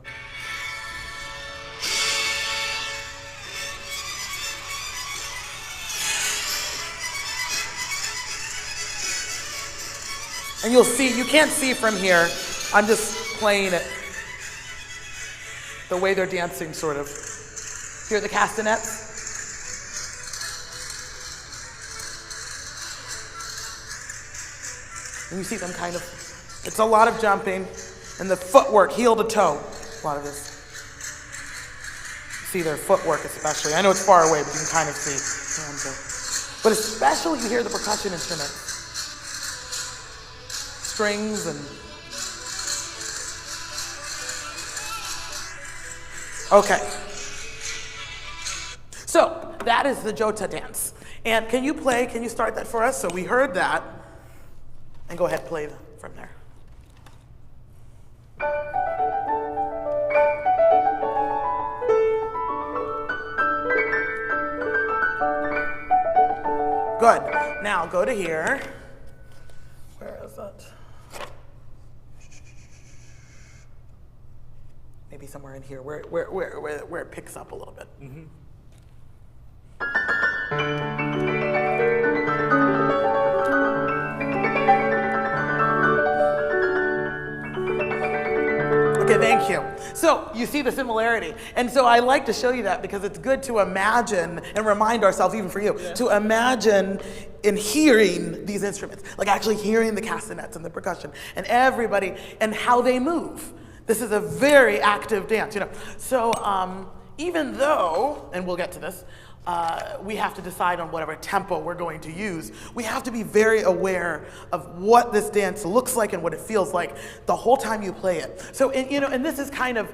And you'll see, you can't see from here. I'm just playing it the way they're dancing, sort of. Hear the castanets? And you see them kind of, it's a lot of jumping, and the footwork, heel to toe, a lot of this. See their footwork especially. I know it's far away, but you can kind of see. But especially you hear the percussion instruments. Strings and... Okay. So, that is the Jota dance. And can you start that for us? So we heard that. And go ahead, play from there. Good. Now go to here. Where is it? Maybe somewhere in here, where it picks up a little bit. Mm-hmm. Okay, thank you. So you see the similarity. And so I like to show you that because it's good to imagine and remind ourselves, even for you, to imagine in hearing these instruments, like actually hearing the castanets and the percussion and everybody and how they move. This is a very active dance, you know. So even though, and we'll get to this, we have to decide on whatever tempo we're going to use, we have to be very aware of what this dance looks like and what it feels like the whole time you play it. So, and this is kind of,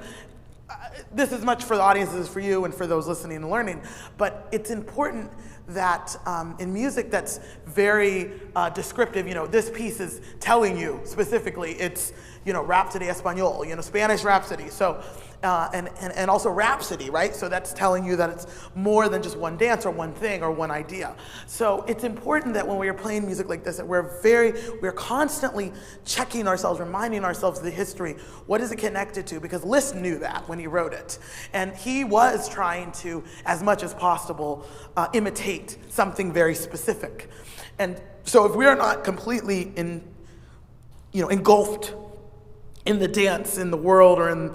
this is much for the audiences as for you and for those listening and learning, but it's important that in music that's very descriptive, this piece is telling you specifically, it's, Rhapsody Español, Spanish Rhapsody. So, and also Rhapsody, right? So that's telling you that it's more than just one dance or one thing or one idea. So it's important that when we are playing music like this, that we're constantly checking ourselves, reminding ourselves of the history. What is it connected to? Because Liszt knew that when he wrote it. And he was trying to, as much as possible, imitate something very specific. And so if we are not completely engulfed in the dance, in the world, or in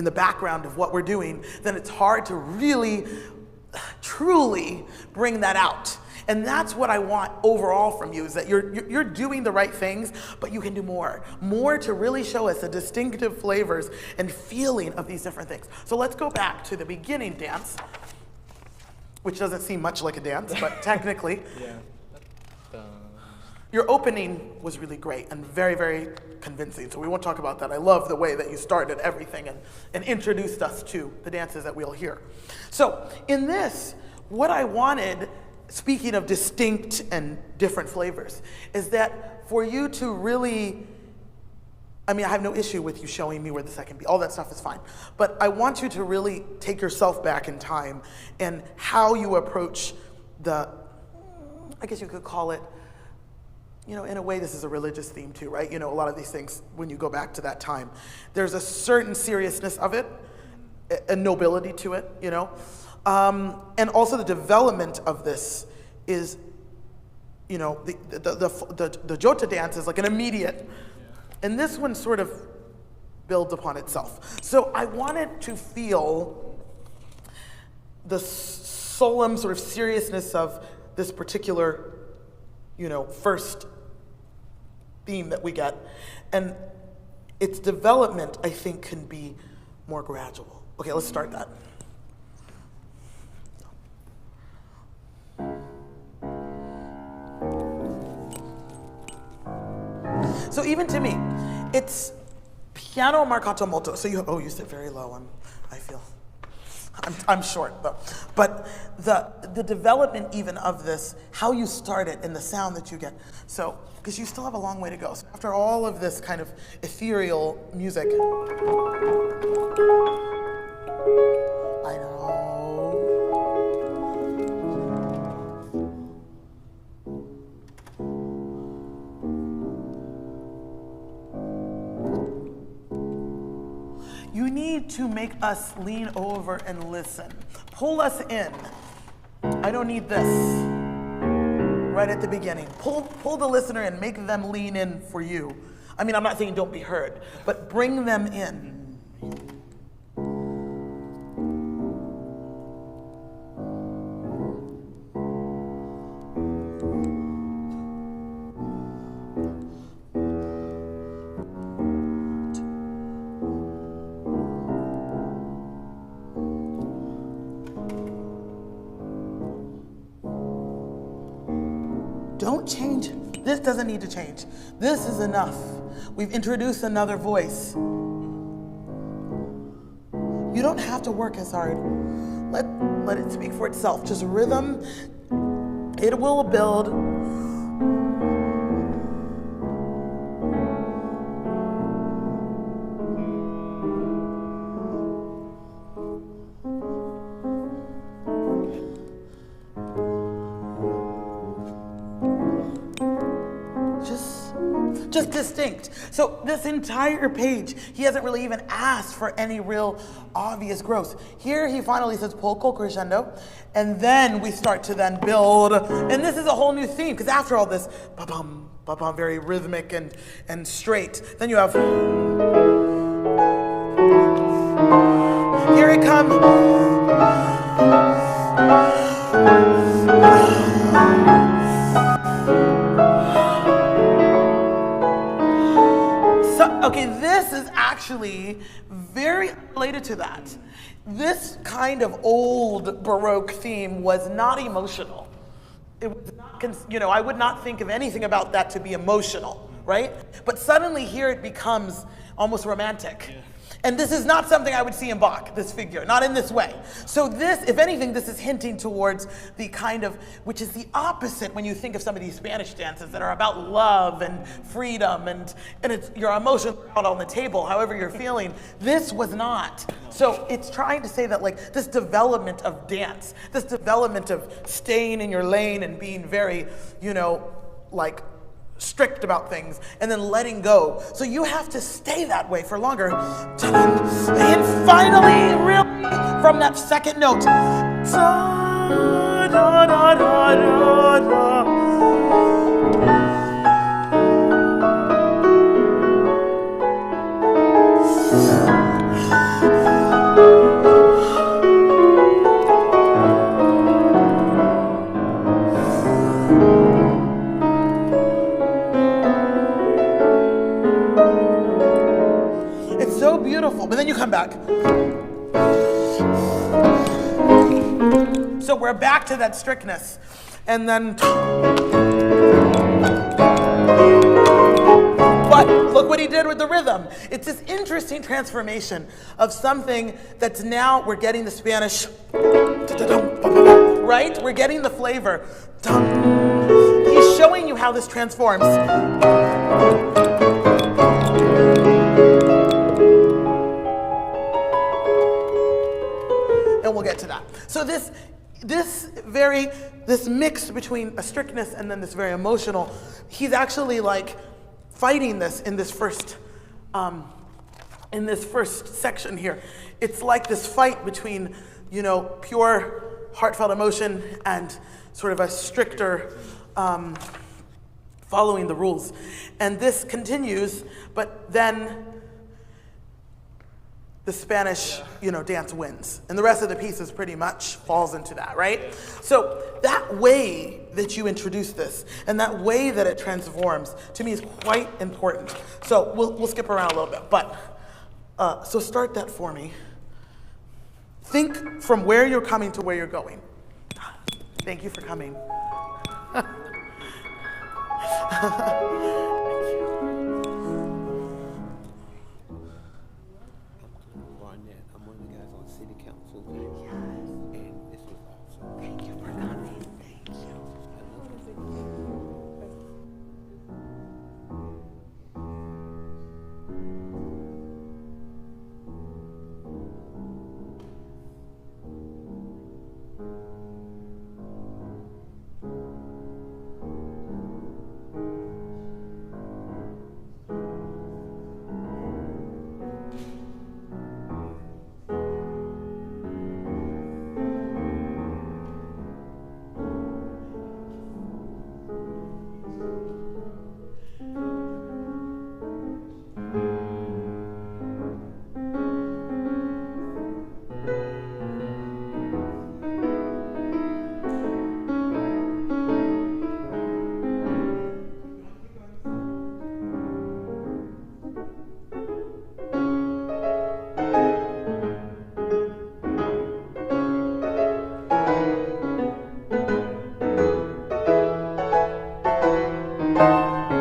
the background of what we're doing, then it's hard to really, truly bring that out. And that's what I want overall from you, is that you're doing the right things, but you can do more. More to really show us the distinctive flavors and feeling of these different things. So let's go back to the beginning dance, which doesn't seem much like a dance, but technically. Yeah. Your opening was really great and very, very convincing, so we won't talk about that. I love the way that you started everything and introduced us to the dances that we'll hear. So in this, what I wanted, speaking of distinct and different flavors, is that for you to really, I have no issue with you showing me where the second beat, all that stuff is fine, but I want you to really take yourself back in time and how you approach I guess you could call it, in a way, this is a religious theme too, right? A lot of these things, when you go back to that time, there's a certain seriousness of it, a nobility to it, and also the development of this is, the Jota dance is like an immediate, and this one sort of builds upon itself. So I wanted to feel the solemn sort of seriousness of this particular, first theme that we get, and its development, I think, can be more gradual. Okay, let's start that. So even to me, it's piano marcato molto. So you said very low. I feel I'm short though. But the development even of this, how you start it and the sound that you get. So, because you still have a long way to go. So after all of this kind of ethereal music, I know. You need to make us lean over and listen. Pull us in. I don't need this right at the beginning. Pull the listener in, make them lean in for you. I mean, I'm not saying don't be heard, but bring them in. Don't change. This doesn't need to change. This is enough. We've introduced another voice. You don't have to work as hard. Let it speak for itself. Just rhythm. It will build. Just distinct. So this entire page, he hasn't really even asked for any real obvious growth. Here he finally says poco crescendo, and then we start to then build, and this is a whole new theme, because after all this, ba-bum, ba-bum, very rhythmic and straight, then you have, here it comes. Okay, this is actually very related to that. This kind of old Baroque theme was not emotional. It was not, I would not think of anything about that to be emotional, right? But suddenly here it becomes almost romantic. Yeah. And this is not something I would see in Bach, this figure, not in this way. So this, if anything, this is hinting towards the kind of, which is the opposite when you think of some of these Spanish dances that are about love and freedom and it's your emotions out on the table, however you're feeling. This was not. So it's trying to say that like this development of dance, this development of staying in your lane and being very, like strict about things and then letting go. So you have to stay that way for longer. And finally, really, from that second note. But then you come back. So we're back to that strictness. And then, but look what he did with the rhythm. It's this interesting transformation of something that's now, we're getting the Spanish, right? We're getting the flavor. He's showing you how this transforms. And we'll get to that. So this mix between a strictness and then this very emotional, he's actually like fighting this in this first section here. It's like this fight between, pure heartfelt emotion and sort of a stricter following the rules. And this continues, but then the Spanish, dance wins. And the rest of the pieces pretty much falls into that, right? So that way that you introduce this and that way that it transforms, to me, is quite important. So we'll skip around a little bit, but so start that for me. Think from where you're coming to where you're going. Thank you for coming. I'm one of the guys on city council. Good.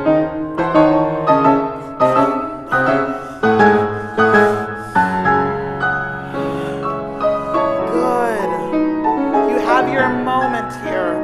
You have your moment here.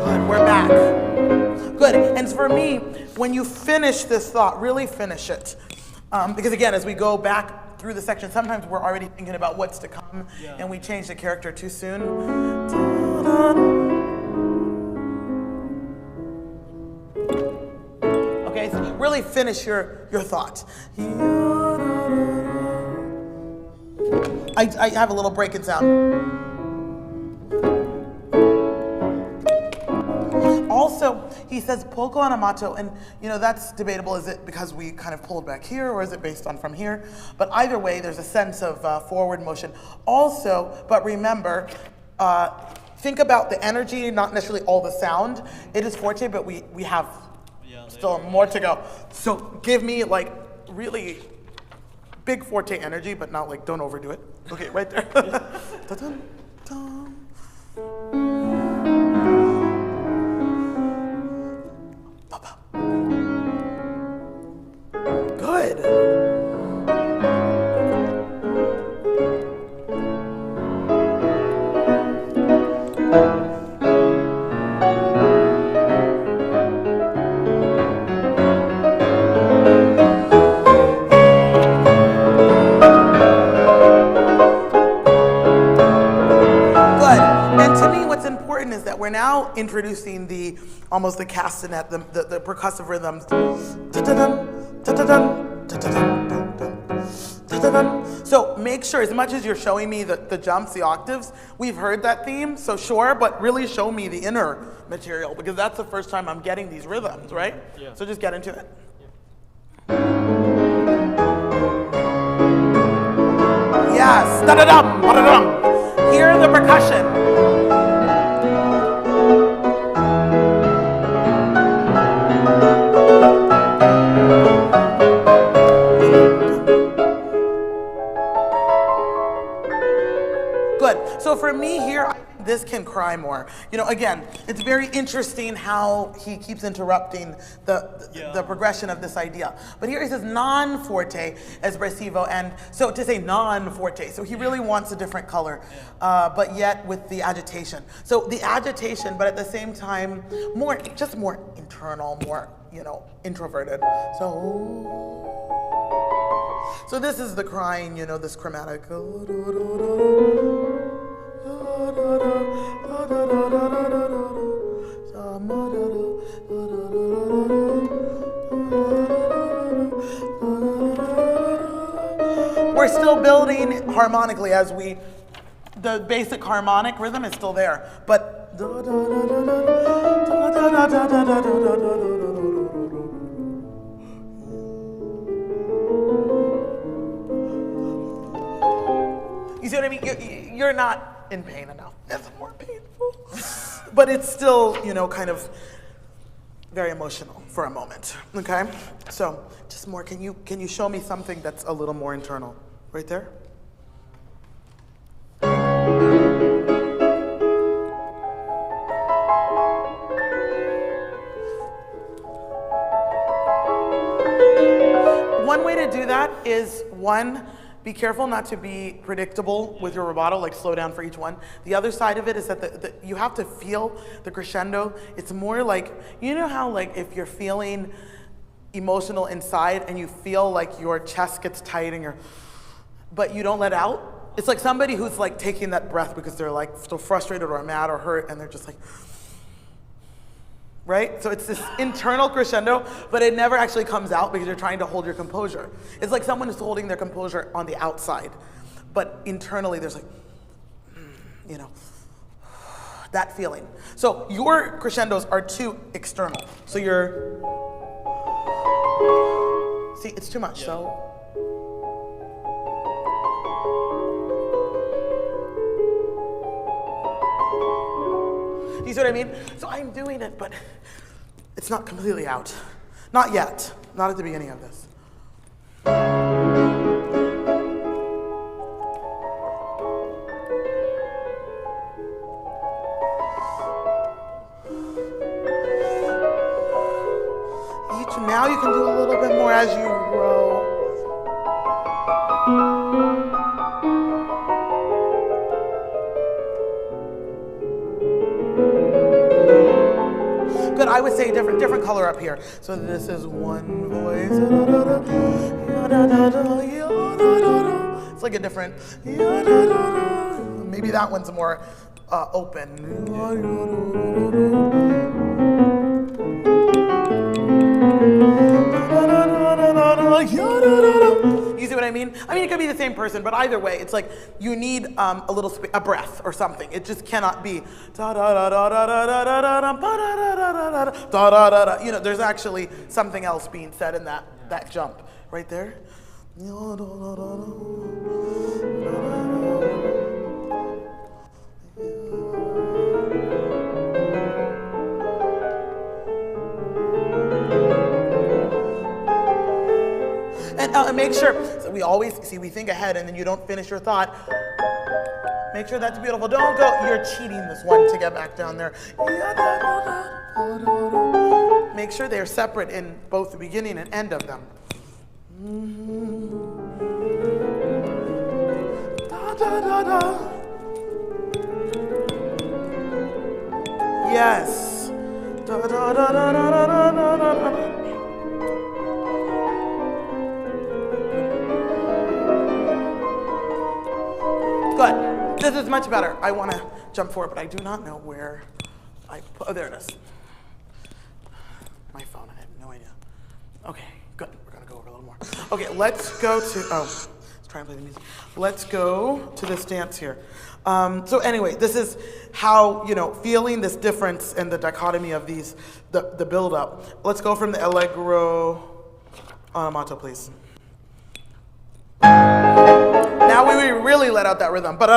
Good, we're back. Good, and for me, when you finish this thought, really finish it. Because again, as we go back through the section, sometimes we're already thinking about what's to come, and we change the character too soon. Okay, so really finish your thought. I have a little break in sound. Also, he says poco anamato, and that's debatable. Is it because we kind of pulled back here, or is it based on from here? But either way, there's a sense of forward motion. Also, but remember, think about the energy, not necessarily all the sound. It is forte, but we have still more to go. So give me like really big forte energy, but not like don't overdo it. Okay, right there. Dun, dun. Good. Is that we're now introducing almost the castanet, the percussive rhythms. So make sure, as much as you're showing me the jumps, the octaves, we've heard that theme, so sure, but really show me the inner material, because that's the first time I'm getting these rhythms, right? Yeah. So just get into it. Yes, da-da-dum, ba-da-dum. Hear the percussion. Good. So for me here, I think this can cry more. Again, it's very interesting how he keeps interrupting the progression of this idea. But here he says non-forte espressivo, and so to say non-forte. So he really wants a different color, but yet with the agitation. So the agitation, but at the same time, more internal, more, introverted. So this is the crying, this chromatic. We're still building harmonically the basic harmonic rhythm is still there, but you see what I mean? You're not in pain enough. That's more painful. But it's still, kind of very emotional for a moment. Okay? So just more, can you show me something that's a little more internal? Right there? One way to do that is, be careful not to be predictable with your rubato, like slow down for each one. The other side of it is that you have to feel the crescendo. It's more like, how like if you're feeling emotional inside and you feel like your chest gets tight but you don't let out? It's like somebody who's like taking that breath because they're like so frustrated or mad or hurt, and they're just like, right? So it's this internal crescendo, but it never actually comes out because you're trying to hold your composure. It's like someone is holding their composure on the outside, but internally there's like, that feeling. So your crescendos are too external. So you're, see, it's too much. So. You see what I mean? So I'm doing it, but it's not completely out. Not yet. Not at the beginning of this. Now you can do a little bit more as you grow. Good, I would say different color up here. So this is one voice. It's like a different. Maybe that one's more open. You see what I mean? I mean, it could be the same person, but either way, it's like you need a little a breath or something. It just cannot be da da da da da da da da da da da da da da. You know, there's actually something else being said in that jump right there. And make sure, so we always, see, we think ahead and then you don't finish your thought. Make sure that's beautiful. Don't go, you're cheating this one to get back down there. Make sure they're separate in both the beginning and end of them. Da, da, da, da. Yes. Da, da, da, da, da, da, da, da. Good. This is much better. I want to jump forward, but I do not know where I put. Oh, there it is. My phone. I have no idea. Okay, good. We're going to go over a little more. Okay, let's go to. Oh, let's try and play the music. Let's go to this dance here. So anyway, this is how, you know, feeling this difference and the dichotomy of these, the build up. Let's go from the Allegro Onomato, please. Now we really let out that rhythm. Good.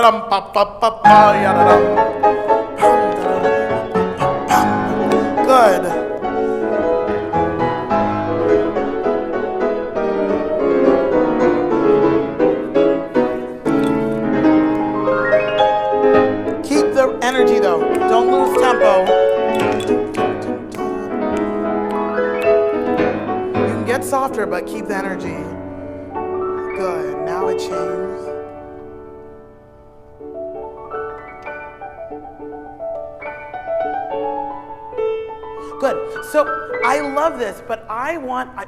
Keep the energy though. Don't lose tempo. You can get softer, but keep the energy. Good. Now it changes. Good. So I love this, but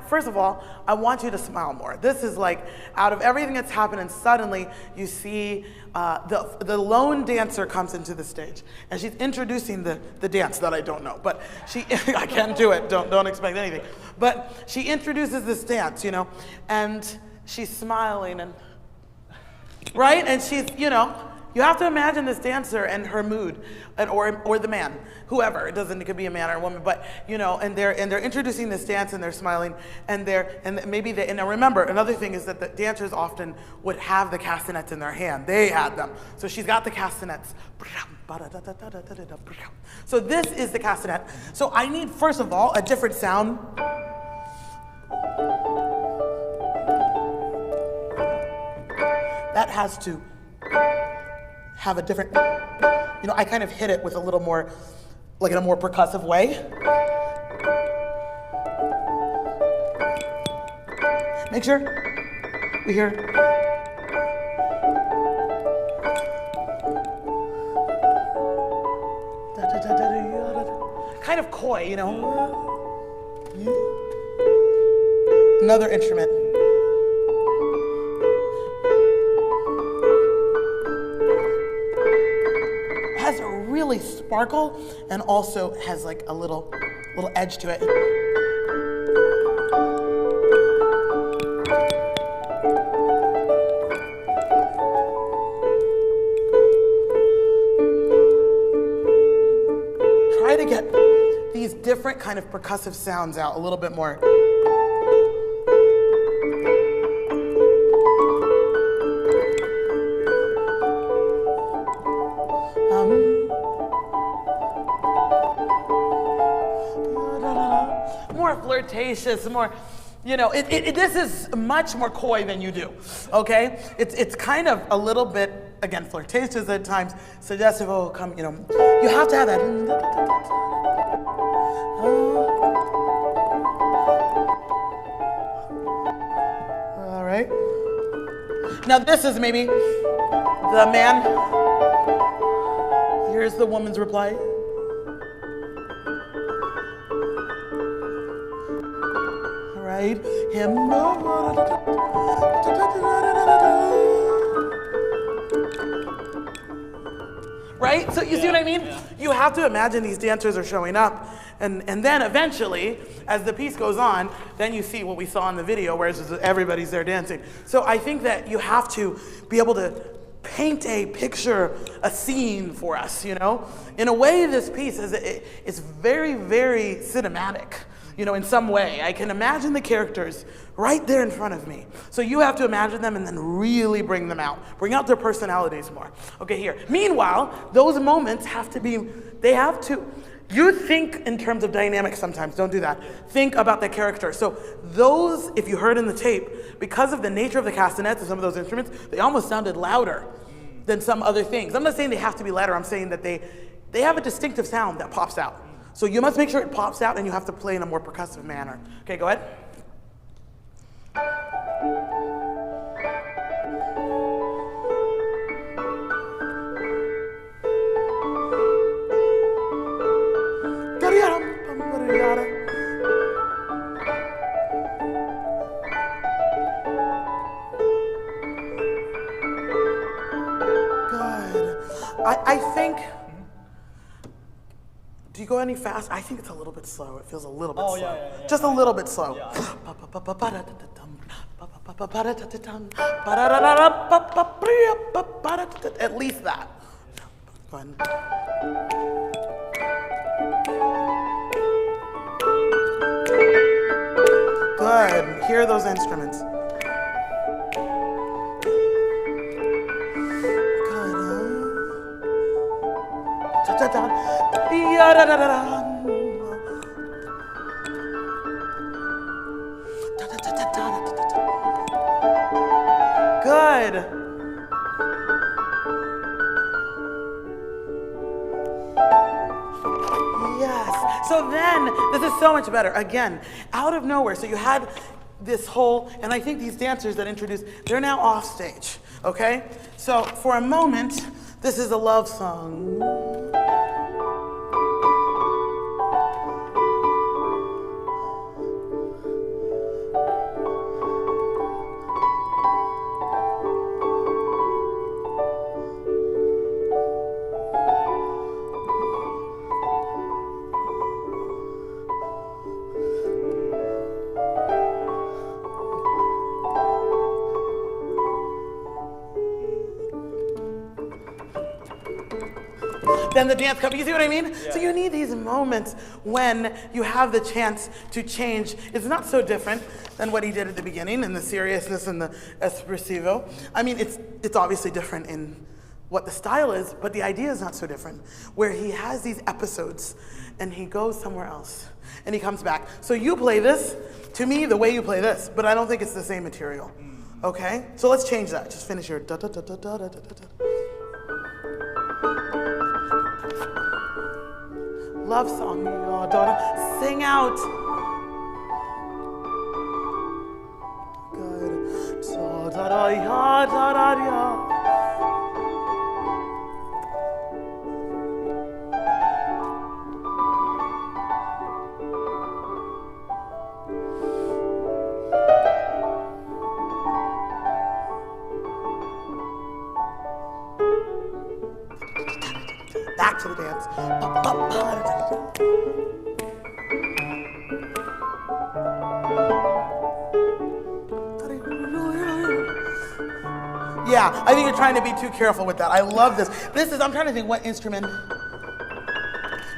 first of all, I want you to smile more. This is like, out of everything that's happened, and suddenly you see the lone dancer comes into the stage, and she's introducing the dance that I don't know, but I can't do it. Don't expect anything. But she introduces this dance, you know, and she's smiling and right, and she's, you know. You have to imagine this dancer and her mood, or the man, whoever. It could be a man or a woman, but you know, and they're introducing this dance and they're smiling, and now remember, another thing is that the dancers often would have the castanets in their hand. They had them, so she's got the castanets. So this is the castanet. So I need, first of all, a different sound. That has to have a different, you know, I kind of hit it with a little more, like in a more percussive way. Make sure we hear. Kind of coy, you know. Another instrument. Has a really sparkle and also has like a little edge to it. different kind of percussive sounds out a little bit more. More flirtatious, more, you know, this is much more coy than you do, okay? It's kind of a little bit, again, flirtatious at times, suggestive, oh, come, you know, you have to have that. All right. Now this is maybe the man. Here's the woman's reply. Right? Him. Right? So you see what I mean? Yeah. You have to imagine these dancers are showing up, and then eventually, as the piece goes on, then you see what we saw in the video, where everybody's there dancing. So I think that you have to be able to paint a picture, a scene for us, you know? In a way, this piece is very, very cinematic. You know, in some way. I can imagine the characters right there in front of me. So you have to imagine them and then really bring them out. Bring out their personalities more. Okay, here. Meanwhile, those moments have to be, you think in terms of dynamics sometimes, don't do that. Think about the character. So those, if you heard in the tape, because of the nature of the castanets and some of those instruments, they almost sounded louder than some other things. I'm not saying they have to be louder, I'm saying that they have a distinctive sound that pops out. So you must make sure it pops out and you have to play in a more percussive manner. Okay, go ahead. Good. I think, do you go any fast? I think it's a little bit slow. It feels a little bit slow. Yeah. Just a little bit slow. Yeah. At least that. Go ahead. Good. Hear those instruments. Good. Yes. So then, this is so much better. Again, out of nowhere. So you had this whole, and I think these dancers that introduced, they're now off stage. Okay? So for a moment, this is a love song. Then the dance comes, you see what I mean? Yeah. So you need these moments when you have the chance to change. It's not so different than what he did at the beginning and the seriousness and the espressivo. I mean, it's obviously different in what the style is, but the idea is not so different, where he has these episodes and he goes somewhere else and he comes back. So you play this, to me, the way you play this, but I don't think it's the same material. Okay? So let's change that. Just finish your da da da da da da da da. Love song, your daughter. Sing out. Good. Da da da ya da da ya. Back to the dance. Yeah, I think you're trying to be too careful with that. I love this. I'm trying to think what instrument.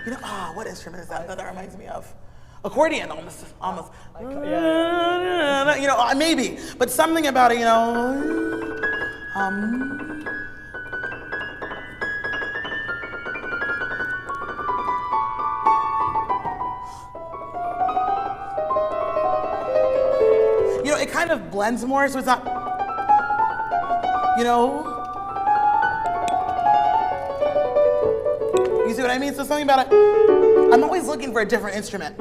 You know, what instrument is that that reminds me of? Accordion, almost. Yeah. You know, maybe, but something about it, you know. You know, it kind of blends more, so it's not, you know. You see what I mean? So something about it, I'm always looking for a different instrument.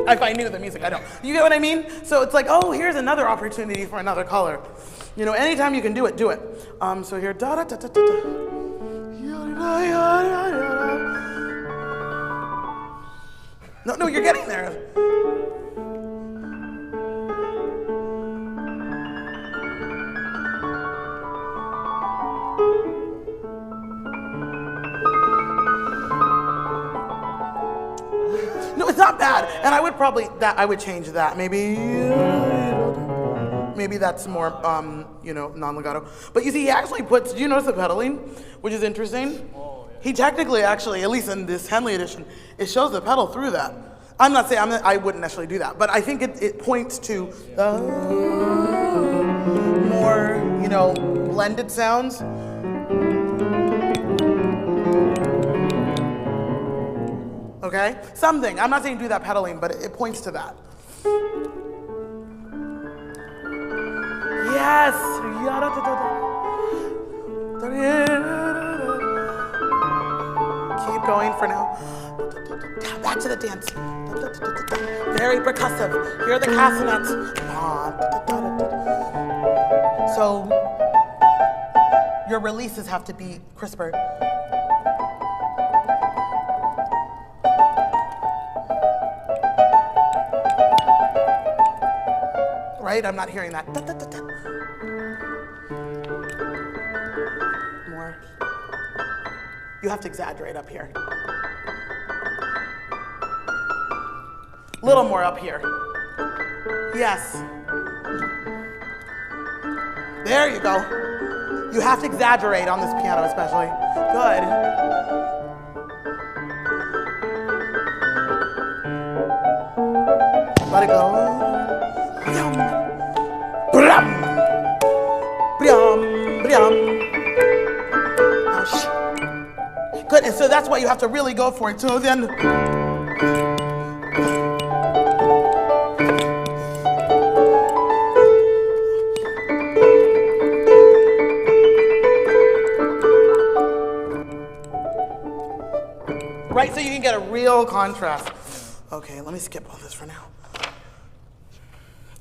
If I knew the music, I don't. You get what I mean? So it's like, oh, here's another opportunity for another color. You know, anytime you can do it, do it. So here, da da da da da da. No, you're getting there. No, it's not bad. And I would probably, I would change that. Maybe that's more, you know, non-legato. But you see, he actually puts, do you notice the pedaling? Which is interesting. He technically, actually, at least in this Henley edition, it shows the pedal through that. I'm not saying, I wouldn't necessarily do that, but I think it points to more, you know, blended sounds. Okay? Something. I'm not saying do that pedaling, but it points to that. Yes! Keep going for now. Back to the dance. Very percussive. Here are the castanets. So your releases have to be crisper. Right? I'm not hearing that. More. You have to exaggerate up here. A little more up here. Yes. There you go. You have to exaggerate on this piano especially. Good. Let it go. Brum. Brum. Brum. Good, and so that's why you have to really go for it. So then, right, so you can get a real contrast. Okay, let me skip all this for now.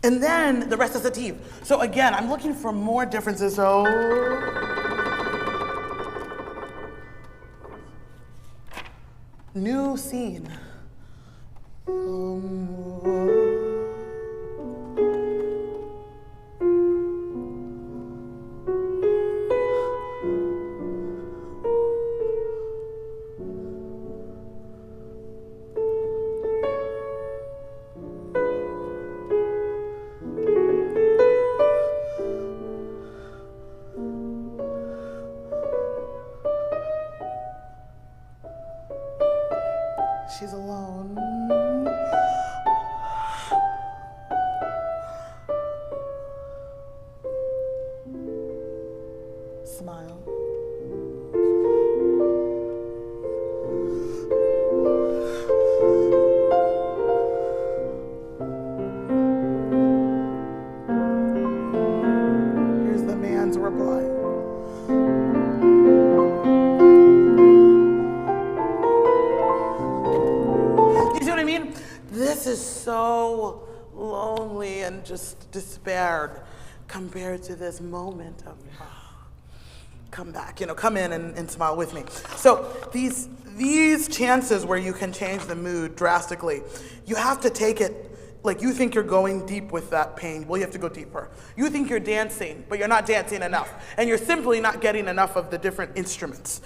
And then the recitative. So again, I'm looking for more differences, so. New scene. She's alone. Smile. Here's the man's reply. This is so lonely and just despaired compared to this moment of come back, you know, come in and smile with me. So these chances where you can change the mood drastically, you have to take it like you think you're going deep with that pain. Well, you have to go deeper. You think you're dancing, but you're not dancing enough. And you're simply not getting enough of the different instruments.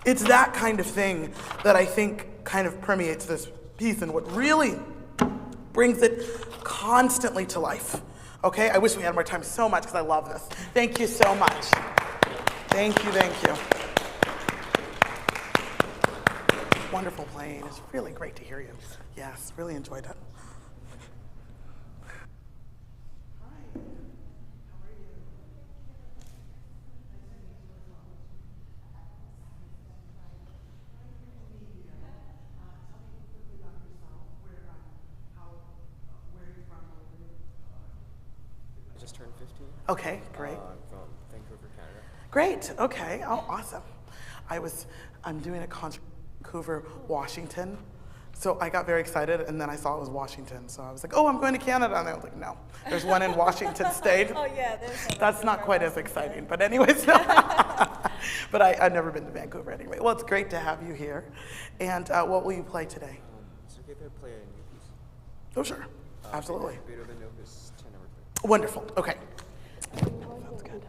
It's that kind of thing that I think kind of permeates this piece and what really brings it constantly to life. Okay, I wish we had more time so much because I love this. Thank you so much. Thank you, thank you. Wonderful playing. It's really great to hear you. Yes, really enjoyed it. I just turned 15. Okay, great. I'm from Vancouver, Canada. Great, okay, oh, awesome. I'm doing a concert in Vancouver, Washington. So I got very excited and then I saw it was Washington. So I was like, oh, I'm going to Canada. And I was like, no, there's one in Washington State. Oh yeah, there's one. That's not quite as exciting, but anyways. But I've never been to Vancouver anyway. Well, it's great to have you here. And what will you play today? Is it okay if I play a new piece? Oh, sure, absolutely. Beethoven Opus 10 number 3. Wonderful, okay. Sounds good.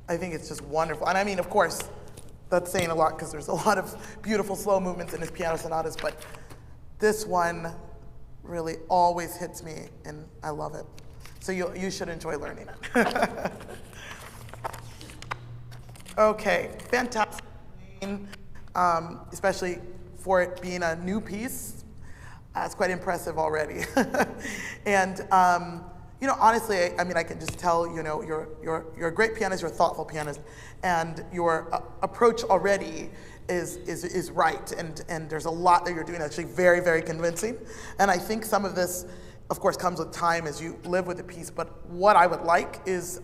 I think it's just wonderful. And I mean, of course, that's saying a lot because there's a lot of beautiful slow movements in his piano sonatas, but this one really always hits me, and I love it. So you should enjoy learning it. Okay, fantastic. Especially for it being a new piece. It's quite impressive already. And you know, honestly, I mean, I can just tell, you know, you're a great pianist, you're a thoughtful pianist, and your approach already is right, and there's a lot that you're doing actually very, very convincing. And I think some of this, of course, comes with time as you live with the piece, but what I would like is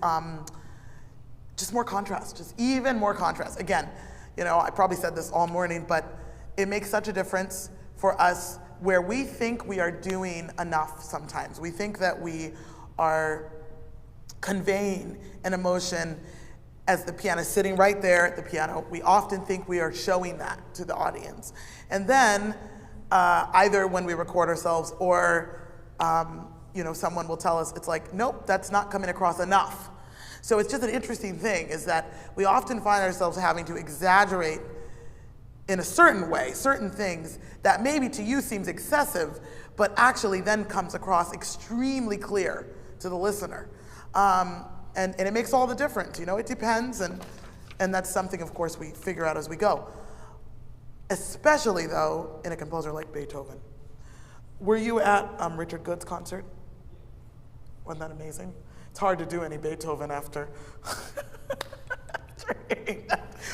just more contrast, just even more contrast. Again, you know, I probably said this all morning, but it makes such a difference for us where we think we are doing enough sometimes. We think that we are conveying an emotion as the pianist sitting right there at the piano. We often think we are showing that to the audience. And then either when we record ourselves or you know, someone will tell us, it's like, nope, that's not coming across enough. So it's just an interesting thing is that we often find ourselves having to exaggerate in a certain way, certain things that maybe to you seems excessive, but actually then comes across extremely clear to the listener. And it makes all the difference, you know, it depends, and that's something, of course, we figure out as we go. Especially, though, in a composer like Beethoven. Were you at Richard Good's concert? Wasn't that amazing? It's hard to do any Beethoven after.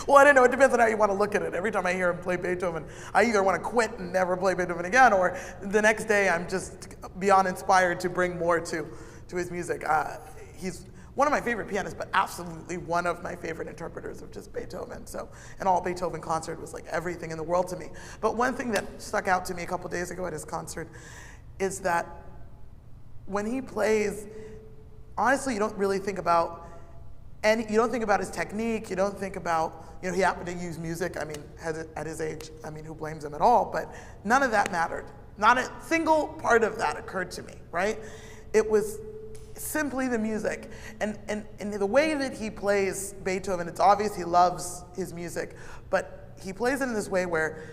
Well, I don't know, it depends on how you want to look at it. Every time I hear him play Beethoven, I either want to quit and never play Beethoven again, or the next day I'm just beyond inspired to bring more to his music. He's one of my favorite pianists, but absolutely one of my favorite interpreters of just Beethoven. So an all Beethoven concert was like everything in the world to me. But one thing that stuck out to me a couple days ago at his concert is that when he plays, honestly, you don't really think about you don't think about his technique, you don't think about, you know, he happened to use music, I mean, at his age, I mean, who blames him at all, but none of that mattered. Not a single part of that occurred to me, right? It was simply the music. And the way that he plays Beethoven, it's obvious he loves his music, but he plays it in this way where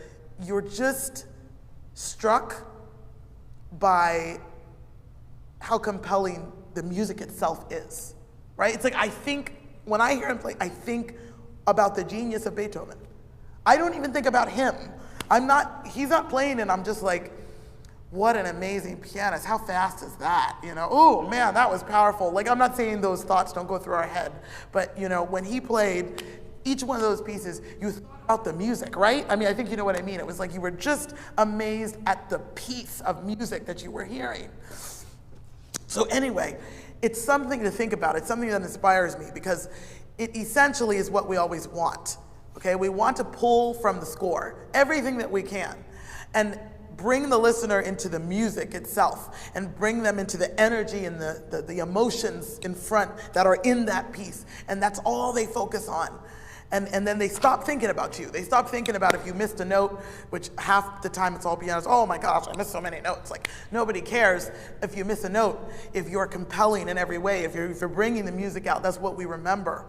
you're just struck by how compelling the music itself is, right? It's like, I think, when I hear him play, I think about the genius of Beethoven. I don't even think about him. he's not playing and I'm just like, what an amazing pianist. How fast is that? You know, oh man, that was powerful. Like, I'm not saying those thoughts don't go through our head, but you know, when he played each one of those pieces, you thought about the music, right? I mean, I think you know what I mean. It was like you were just amazed at the piece of music that you were hearing. So anyway, it's something to think about. It's something that inspires me because it essentially is what we always want. Okay, we want to pull from the score everything that we can and bring the listener into the music itself and bring them into the energy and the emotions in front that are in that piece. And that's all they focus on. And then they stop thinking about you. They stop thinking about if you missed a note, which half the time it's all pianos. Oh my gosh, I missed so many notes. Like, nobody cares if you miss a note, if you're compelling in every way, if you're bringing the music out, that's what we remember.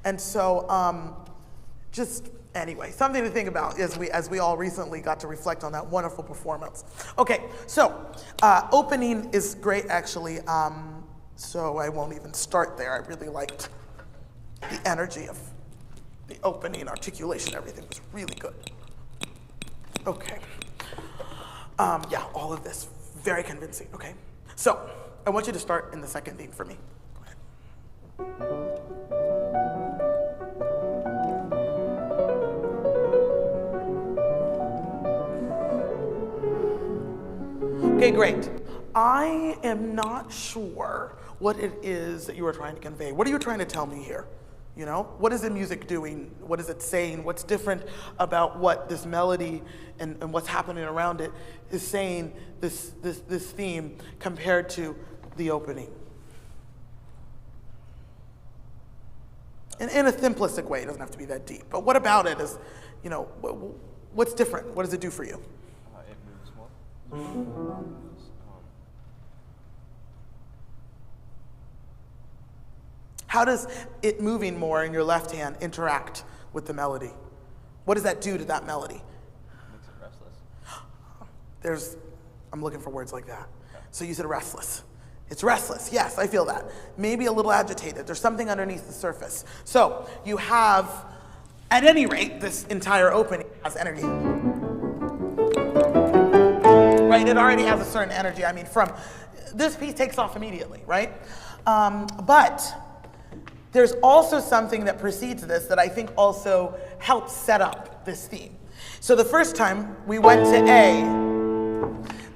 And so, just anyway, something to think about as we all recently got to reflect on that wonderful performance. Okay, so opening is great actually. So I won't even start there. I really liked the energy of the opening, articulation, everything was really good. Okay. Yeah, all of this, very convincing, okay? So, I want you to start in the second theme for me. Go ahead. Okay, great. I am not sure what it is that you are trying to convey. What are you trying to tell me here? You know, what is the music doing? What is it saying? What's different about what this melody and what's happening around it is saying, this theme, compared to the opening? In a simplistic way, it doesn't have to be that deep. But what about it is, you know, what's different? What does it do for you? It moves more. How does it moving more in your left hand interact with the melody? What does that do to that melody? Makes it restless. I'm looking for words like that. So you said restless. It's restless, yes, I feel that. Maybe a little agitated. There's something underneath the surface. So you have, at any rate, this entire opening has energy. Right, it already has a certain energy. I mean, this piece takes off immediately, right? But there's also something that precedes this that I think also helps set up this theme. So the first time we went to A.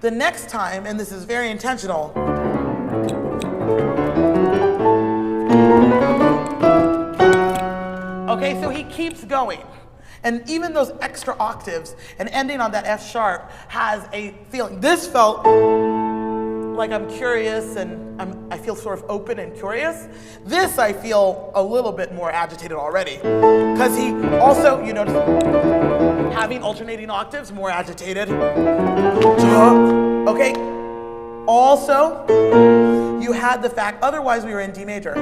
The next time, and this is very intentional, okay, so he keeps going. And even those extra octaves and ending on that F sharp has a feeling. This felt like I'm curious and I feel sort of open and curious. This I feel a little bit more agitated already. Because he also, you notice, having alternating octaves, more agitated. Okay, also, you had the fact, otherwise we were in D major.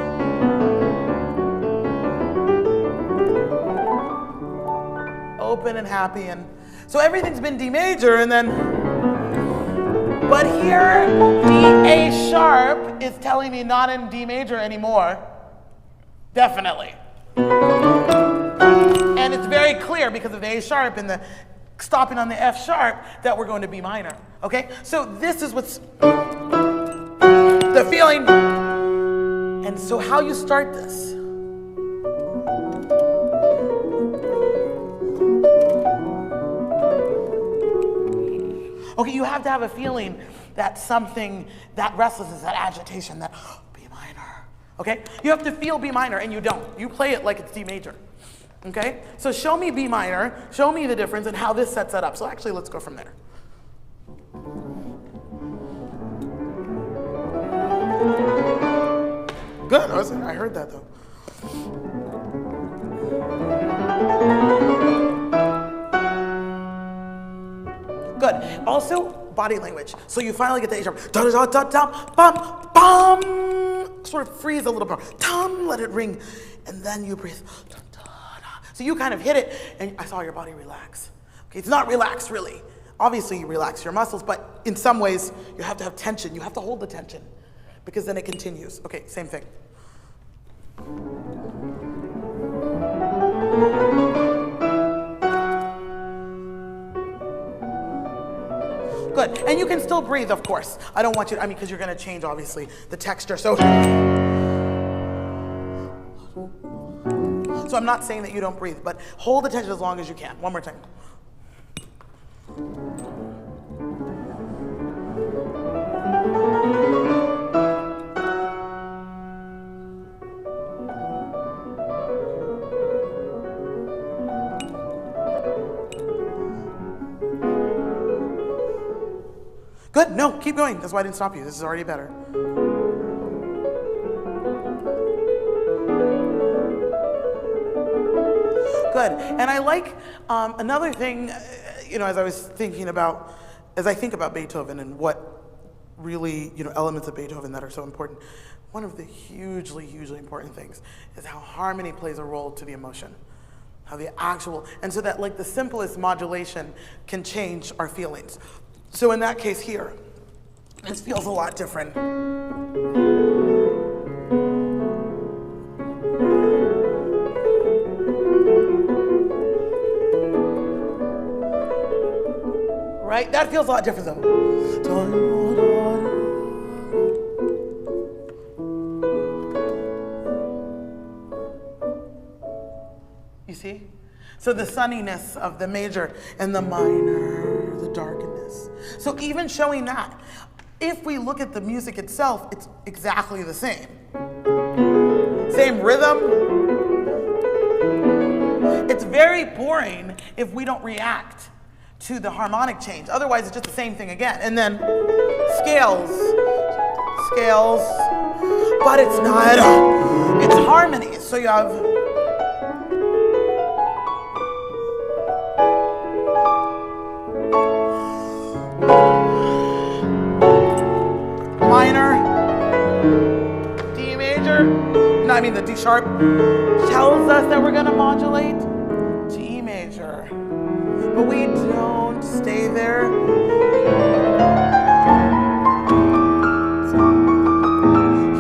Open and happy, and so everything's been D major, and then, but here, the A sharp is telling me not in D major anymore. Definitely. And it's very clear because of the A sharp and the stopping on the F sharp that we're going to B minor. Okay? So this is what's the feeling. And so how you start this. Okay, you have to have a feeling that something, that restlessness, that agitation, that B minor. Okay? You have to feel B minor, and you don't. You play it like it's D major. Okay? So show me B minor, show me the difference, and how this sets that up. So actually, let's go from there. Good, I heard that though. Good. Also, body language. So you finally get the A sharp. Da da da da bum bum. Sort of freeze a little bit. Tum, let it ring, and then you breathe. Da, da, da. So you kind of hit it, and I saw your body relax. Okay, it's not relaxed really. Obviously, you relax your muscles, but in some ways, you have to have tension. You have to hold the tension, because then it continues. Okay, same thing. Good. And you can still breathe, of course. I don't want you to, because you're going to change, obviously, the texture. So I'm not saying that you don't breathe, but hold the tension as long as you can. One more time. Good. No, keep going. That's why I didn't stop you. This is already better. Good. And I like another thing, as I was thinking about, as I think about Beethoven and what really, elements of Beethoven that are so important, one of the hugely, hugely important things is how harmony plays a role to the emotion. How the actual, and so that like the simplest modulation can change our feelings. So in that case here, this feels a lot different. Right? That feels a lot different though. You see? So the sunniness of the major and the minor, the darkness. So even showing that, if we look at the music itself, it's exactly the same. Same rhythm. It's very boring if we don't react to the harmonic change. Otherwise, it's just the same thing again. And then scales, but it's not, it's harmonies. So you have minor, D major, the D sharp, tells us that we're gonna modulate to E major, but we don't stay there.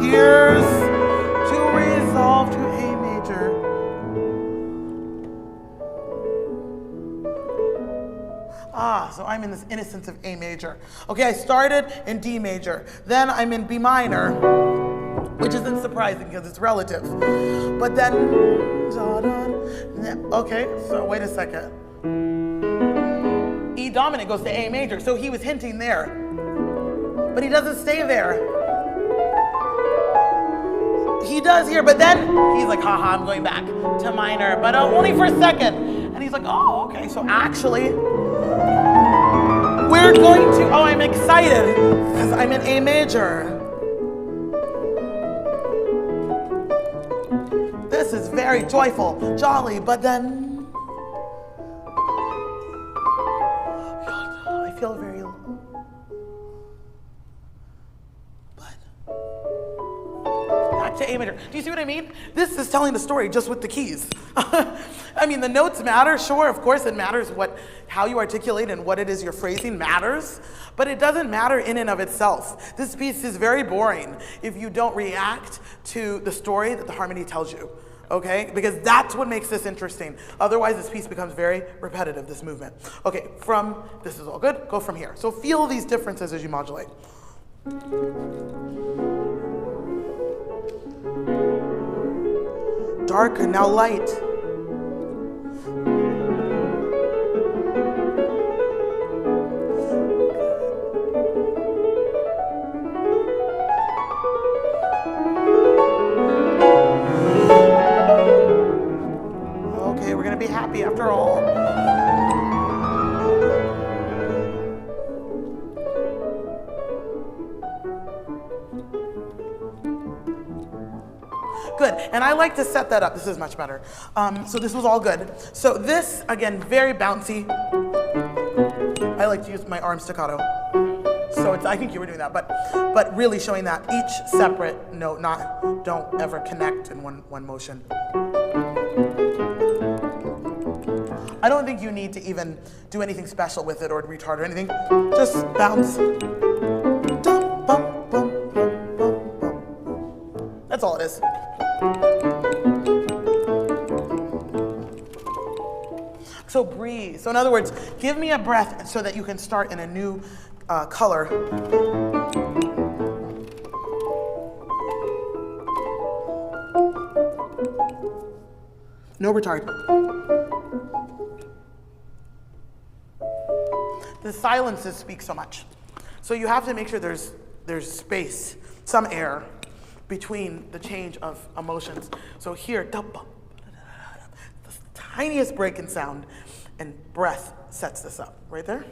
Here's to resolve to A major. So I'm in this innocence of A major. Okay, I started in D major. Then I'm in B minor, which isn't surprising because it's relative. But then, okay, so wait a second. E dominant goes to A major, so he was hinting there. But he doesn't stay there. He does here, but then he's like, haha, I'm going back to minor, but only for a second. And he's like, oh, okay, so actually, we're going to, I'm excited because I'm in A major. This is very joyful, jolly, but then I feel very low. But back to A major. Do you see what I mean? This is telling the story just with the keys. The notes matter, sure, of course it matters how you articulate and what it is you're phrasing matters, but it doesn't matter in and of itself. This piece is very boring if you don't react to the story that the harmony tells you, okay? Because that's what makes this interesting. Otherwise, this piece becomes very repetitive, this movement. Okay, this is all good, go from here. So feel these differences as you modulate. Darker, now light. Okay, we're gonna be happy after all. Good, and I like to set that up. This is much better. So this was all good. So this, again, very bouncy. I like to use my arm staccato. So I think you were doing that, but really showing that each separate note, don't ever connect in one motion. I don't think you need to even do anything special with it or retard or anything. Just bounce. Dum, bum, bum, bum, bum, bum. That's all it is. So breathe. So in other words, give me a breath so that you can start in a new color. No retard. The silences speak so much. So you have to make sure there's space, some air, between the change of emotions. So here, the tiniest break in sound and breath sets this up. Right there.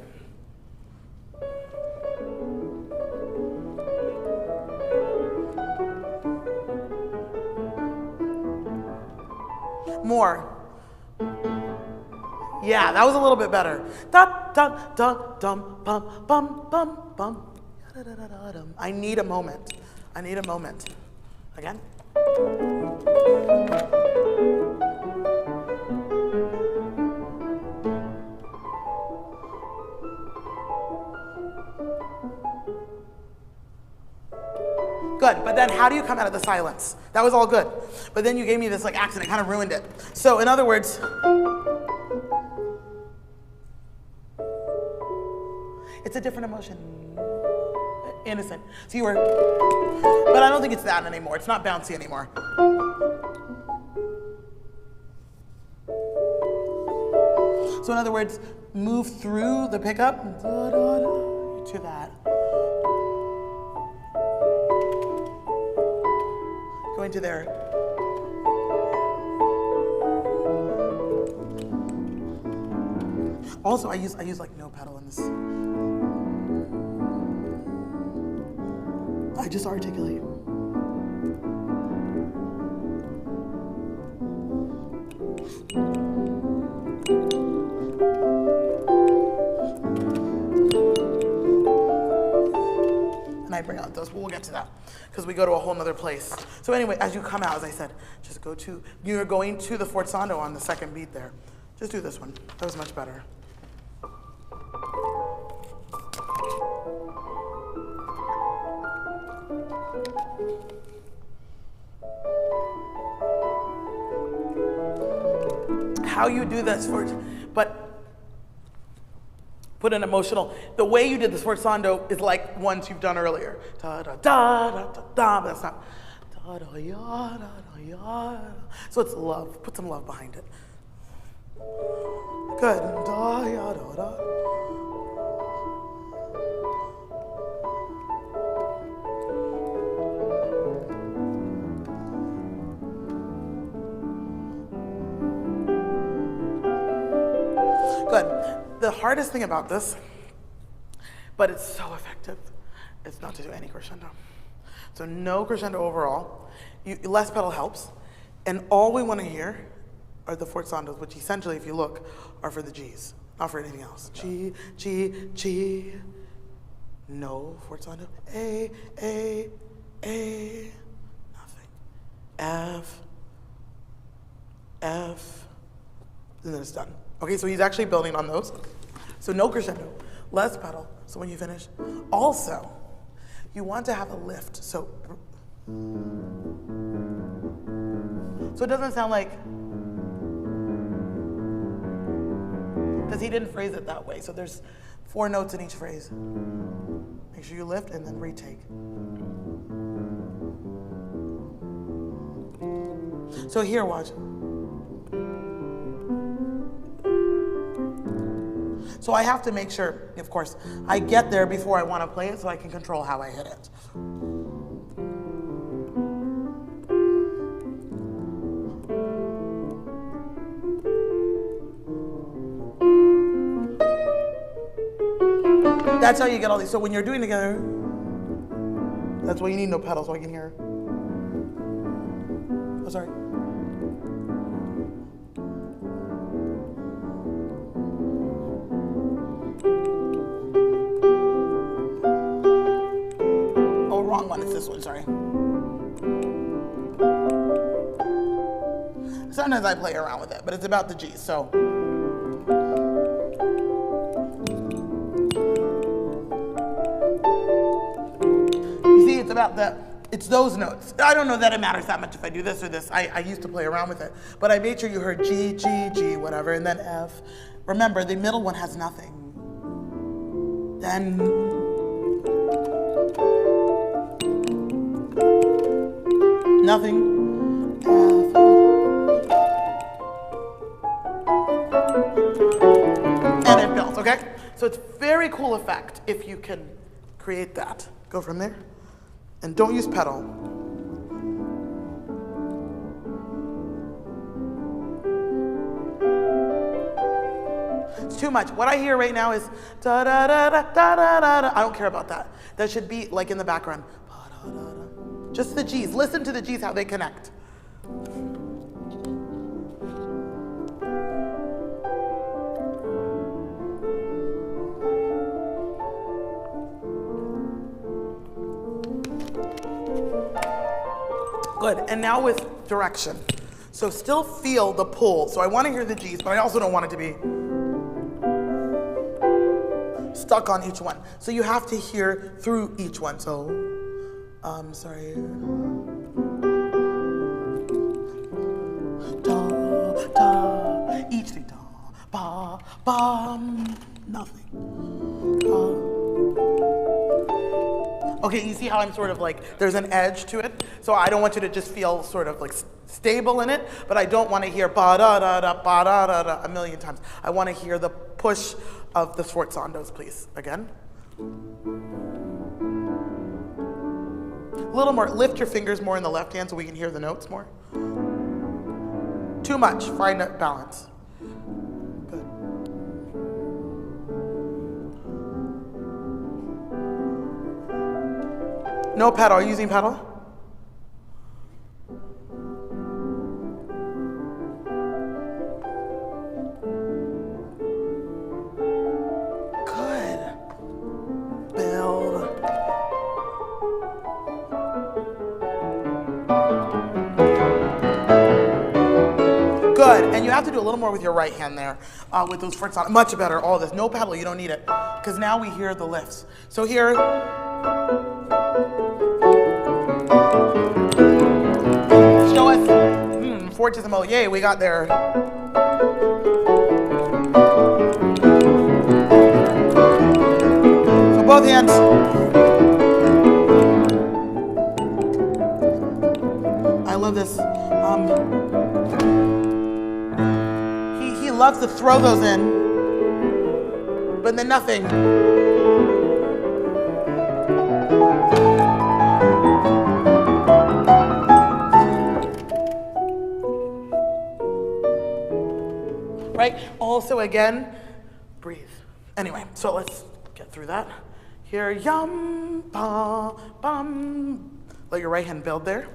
More. Yeah, that was a little bit better. Da da da dum bum bum bum bum. Da, da, da, da, dum. I need a moment. I need a moment. Again. Good, but then how do you come out of the silence? That was all good. But then you gave me this like accent, it kind of ruined it. So in other words, it's a different emotion. Innocent. So you were, but I don't think it's that anymore. It's not bouncy anymore. So in other words, move through the pickup to that. Going to there. Also, I use like no pedal in this. I just articulate. And I bring out those, we'll get to that, because we go to a whole nother place. So anyway, as you come out, as I said, just go to, you're going to the forzando on the second beat there. Just do this one, that was much better. How you do this, but put an emotional, the way you did the sforzando is like ones you've done earlier. Da da da da da da, but that's not. Da da ya da da ya. So it's love, put some love behind it. Good. Da ya da da. Good. The hardest thing about this, but it's so effective, is not to do any crescendo. So no crescendo overall. Less pedal helps. And all we want to hear are the forzandos, which essentially, if you look, are for the G's, not for anything else. G, G, G. No forzando. A, nothing. F, F, and then it's done. Okay, so he's actually building on those. So no crescendo, less pedal. So when you finish, also, you want to have a lift. So it doesn't sound like, because he didn't phrase it that way. So there's 4 notes in each phrase. Make sure you lift and then retake. So here, watch. So I have to make sure, of course, I get there before I want to play it so I can control how I hit it. That's how you get all these. So when you're doing it together, that's why you need no pedal so I can hear. Oh, sorry. Wrong one, it's this one, sorry. Sometimes I play around with it, but it's about the G's, so. You see, it's about it's those notes. I don't know that it matters that much if I do this or this. I used to play around with it, but I made sure you heard G, G, G, whatever, and then F. Remember, the middle one has nothing. Then Nothing. And it builds, okay? So it's very cool effect if you can create that. Go from there. And don't use pedal. It's too much. What I hear right now is da da da da da da da da. I don't care about that. That should be like in the background. Just the G's. Listen to the G's, how they connect. Good, and now with direction. So still feel the pull. So I want to hear the G's, but I also don't want it to be stuck on each one. So you have to hear through each one. So, sorry. Da, da, each thing, da, ba, ba, nothing. Okay, you see how I'm sort of like, there's an edge to it? So I don't want you to just feel sort of like stable in it, but I don't want to hear ba-da-da-da, a million times. I want to hear the push of the sforzandos, please. Again. A little more, lift your fingers more in the left hand so we can hear the notes more. Too much, find a balance. Good. No pedal, are you using pedal? Good. Build. Good, and you have to do a little more with your right hand there, with those sforzandos. Much better, all this. No pedal, you don't need it, because now we hear the lifts. So here, show us, fortissimo, yay, we got there. So both hands. I love this. He loves to throw those in, but then nothing. Right? Also, again, breathe. Anyway, so let's get through that. Here, yum, ba, bum. Let your right hand build there.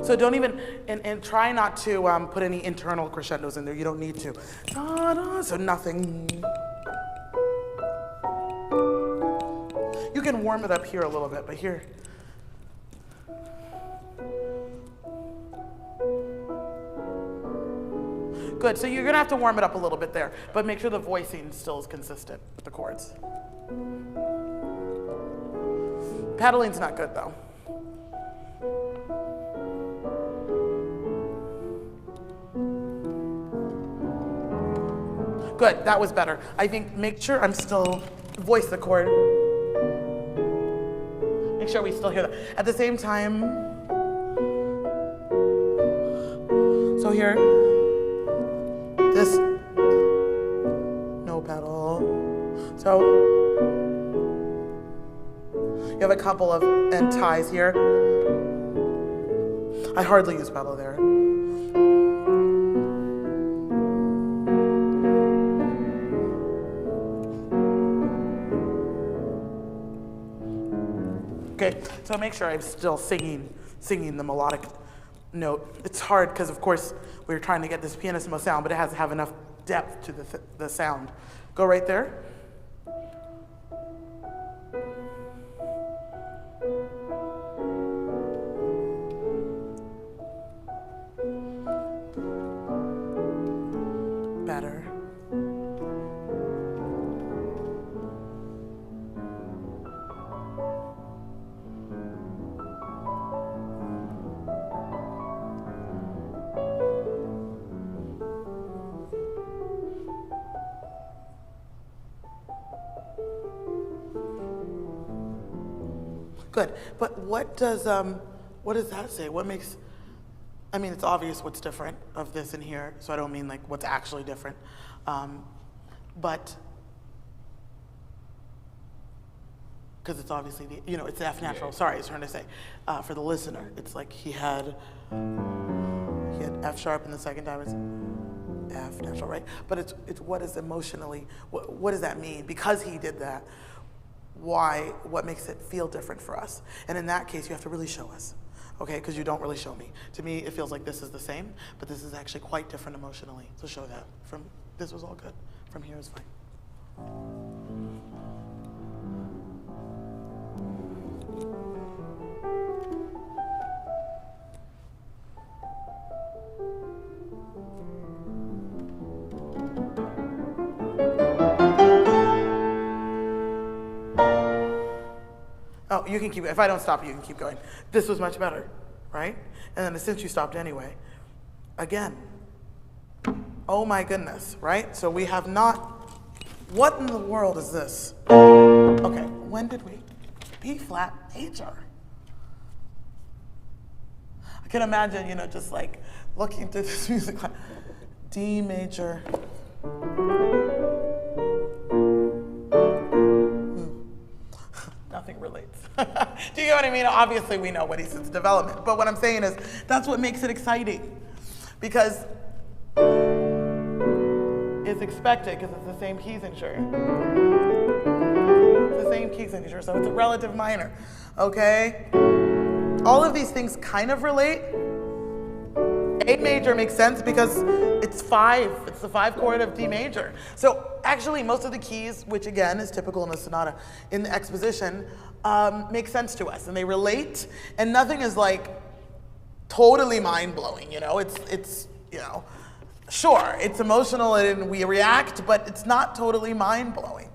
So don't even, and try not to put any internal crescendos in there. You don't need to. So nothing. You can warm it up here a little bit, but here. Good, so you're gonna have to warm it up a little bit there, but make sure the voicing still is consistent with the chords. Paddling's not good though. Good, that was better. I think, make sure I'm still, voice the chord. Make sure we still hear that. At the same time, so here, this, no pedal. So, you have a couple of end ties here. I hardly use pedal there. Okay, so make sure I'm still singing the melodic note. It's hard because, of course, we're trying to get this pianissimo sound, but it has to have enough depth to the sound. Go right there. Better. Good. But what does that say? What makes, I mean, it's obvious what's different of this and here, so I don't mean like what's actually different. But, because it's obviously, it's the F natural. Sorry, I was trying to say, for the listener, it's like he had F sharp and the second time it's F natural, right? But it's what is emotionally, what does that mean? Because he did that, what makes it feel different for us? And in that case, you have to really show us, okay? Because you don't really show me. To me, it feels like this is the same, but this is actually quite different emotionally. So show that. This was all good. From here is fine. Oh, you can keep, if I don't stop you can keep going. This was much better, right? And then since you stopped anyway, again, oh my goodness, right? So we have not, what in the world is this? Okay, when did we? B flat major. I can imagine, just like looking through this music, like D major. Nothing relates. Do you know what I mean? Obviously we know what he says development, but what I'm saying is that's what makes it exciting. Because it's expected, because it's the same key signature. It's the same key signature, so it's a relative minor, okay? All of these things kind of relate. A major makes sense because it's 5. It's the 5 chord of D major. So actually most of the keys, which again is typical in a sonata, in the exposition, make sense to us and they relate, and nothing is like totally mind-blowing, it's sure, it's emotional and we react, but it's not totally mind-blowing.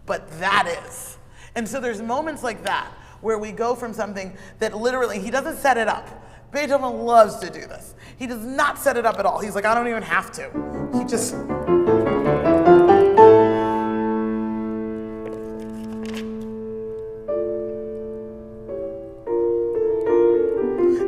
But that is. And so there's moments like that where we go from something that literally, he doesn't set it up. Beethoven loves to do this. He does not set it up at all. He's like, I don't even have to. He just...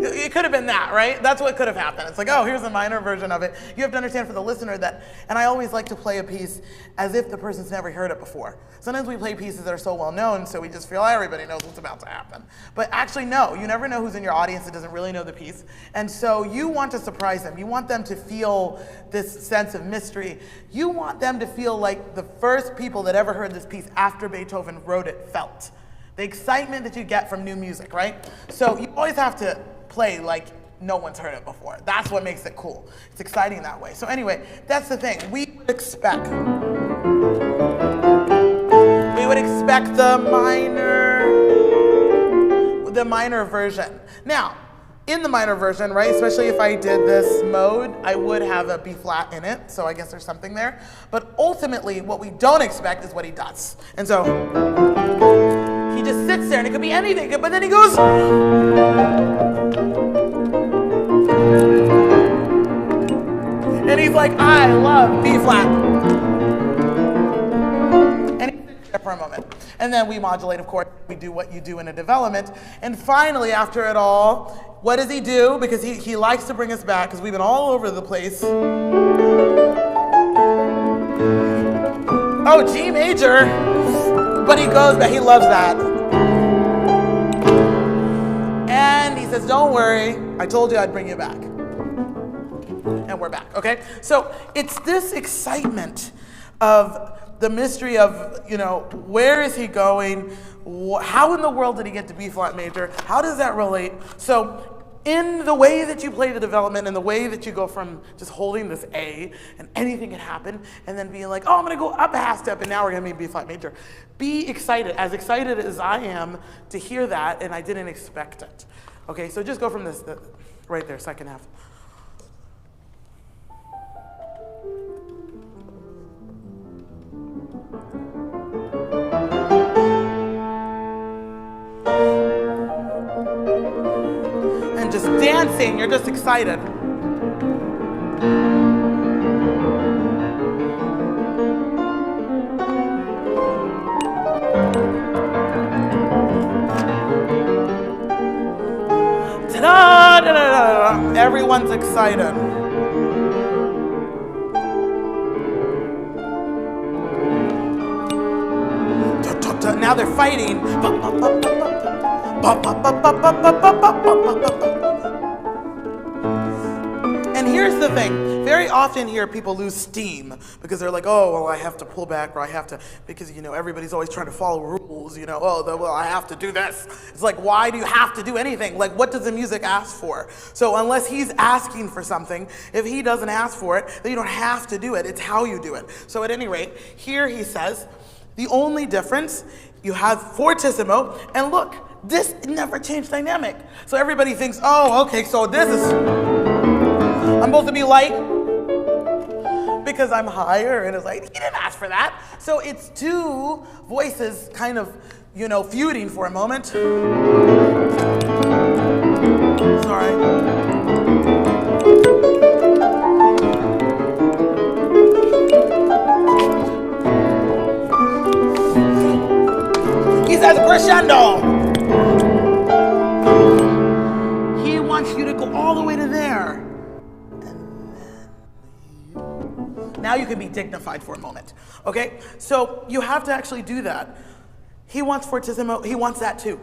It could have been that, right? That's what could have happened. It's like, oh, here's a minor version of it. You have to understand for the listener that, and I always like to play a piece as if the person's never heard it before. Sometimes we play pieces that are so well known, so we just feel everybody knows what's about to happen. But actually, no, you never know who's in your audience that doesn't really know the piece. And so you want to surprise them. You want them to feel this sense of mystery. You want them to feel like the first people that ever heard this piece after Beethoven wrote it felt. The excitement that you get from new music, right? So you always have to play like no one's heard it before. That's what makes it cool. It's exciting that way. So anyway, that's the thing. We would expect the minor version. Now, in the minor version, right, especially if I did this mode, I would have a B flat in it, so I guess there's something there. But ultimately, what we don't expect is what he does. And so, he just sits there, and it could be anything, but then he goes... And he's like, I love B flat. And he sits there for a moment. And then we modulate, of course, we do what you do in a development. And finally, after it all, what does he do? Because he likes to bring us back, because we've been all over the place. Oh, G major. But he goes back, he loves that. And he says, don't worry, I told you I'd bring you back. And we're back, okay? So it's this excitement of the mystery of, where is he going? How in the world did he get to B flat major? How does that relate? So in the way that you play the development and the way that you go from just holding this A and anything can happen and then being like, oh, I'm gonna go up a half step and now we're gonna be B flat major. Be excited as I am to hear that, and I didn't expect it. Okay, so just go from this, right there, second half. And just dancing, you're just excited. Everyone's excited. Now they're fighting. And here's the thing. Very often here people lose steam because they're like, oh, well, I have to pull back, or I have to, because, you know, everybody's always trying to follow rules, you know, oh, well, I have to do this. It's like, why do you have to do anything? Like, what does the music ask for? So unless he's asking for something, if he doesn't ask for it, then you don't have to do it. It's how you do it. So at any rate, here he says, the only difference, you have fortissimo, and look, this never changed dynamic. So everybody thinks, oh, okay, so this is, I'm supposed to be light because I'm higher, and it's like, he didn't ask for that. So it's two voices kind of, you know, feuding for a moment. Sorry. He says crescendo. He wants you to go all the way to there. Now you can be dignified for a moment, okay? So you have to actually do that. He wants fortissimo, he wants that too.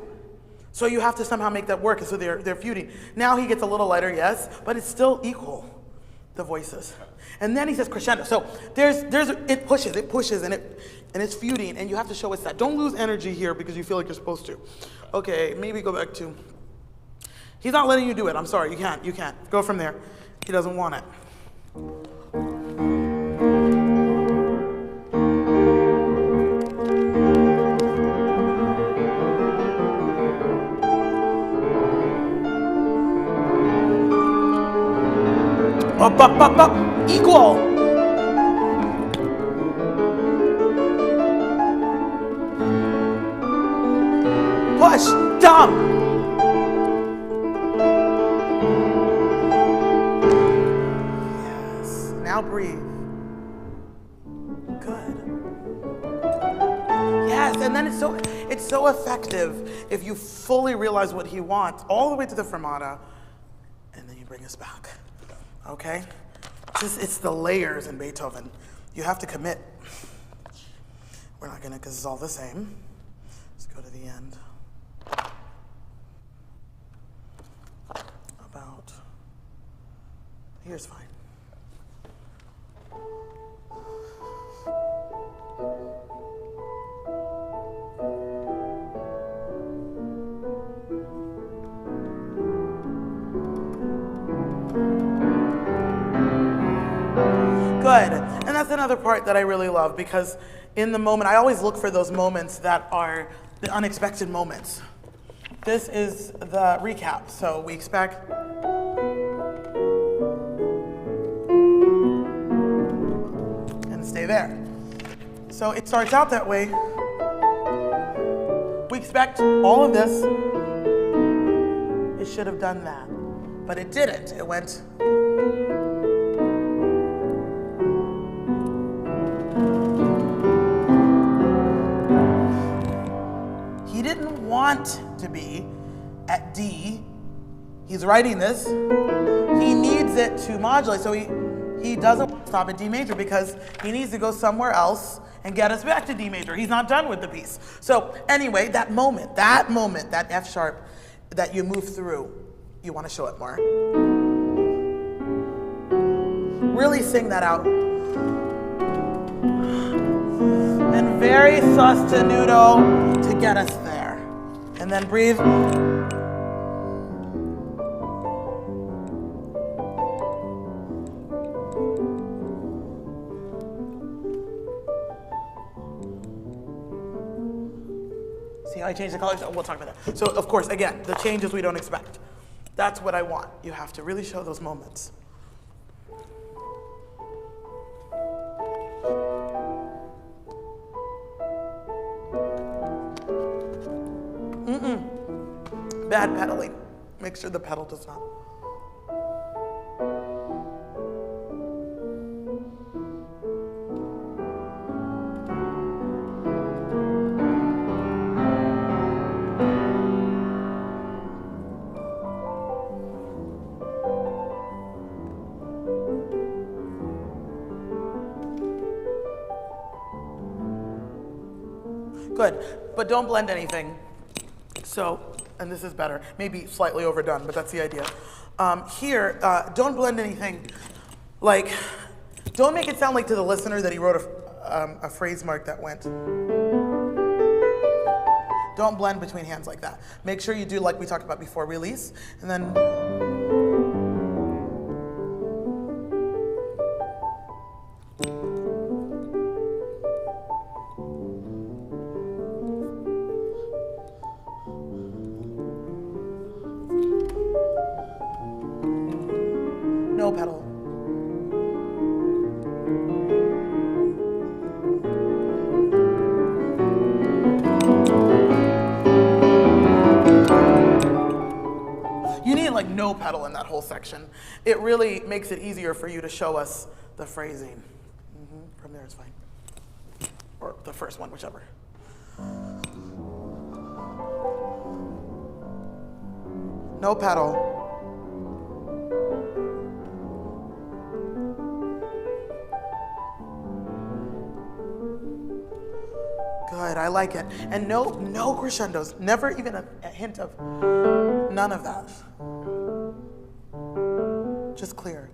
So you have to somehow make that work, and so they're feuding. Now he gets a little lighter, yes, but it's still equal, the voices. And then he says crescendo. So it pushes, and it's feuding, and you have to show it's that. Don't lose energy here because you feel like you're supposed to. Okay, maybe go back to, he's not letting you do it, I'm sorry, you can't. Go from there. He doesn't want it. Up, equal. Push, dump. Yes, now breathe. Good. Yes, and then it's so effective if you fully realize what he wants, all the way to the fermata, and then you bring us back. Okay? It's the layers in Beethoven. You have to commit. We're not gonna, because it's all the same. Let's go to the end. About, here's fine. Good. And that's another part that I really love, because in the moment, I always look for those moments that are the unexpected moments. This is the recap. So we expect, and stay there. So it starts out that way. We expect all of this. It should have done that, but it didn't. It went. Want to be at D. He's writing this. He needs it to modulate, so he doesn't want to stop at D major because he needs to go somewhere else and get us back to D major. He's not done with the piece. So anyway, that moment, that F sharp that you move through, you want to show it more. Really sing that out. And very sostenuto to get us there. And then breathe. See how I changed the colors? Oh, we'll talk about that. So, of course, again, the changes we don't expect. That's what I want. You have to really show those moments. Bad pedaling. Make sure the pedal does not. Good, but don't blend anything. So, and this is better, maybe slightly overdone, but that's the idea. Here, don't blend anything. Like, don't make it sound like to the listener that he wrote a phrase mark that went. Don't blend between hands like that. Make sure you do like we talked about before, release, and then. No pedal. You need like no pedal in that whole section. It really makes it easier for you to show us the phrasing. From there is fine. Or the first one, whichever. No pedal. Good, I like it. And no crescendos, never even a hint of none of that. Just clear.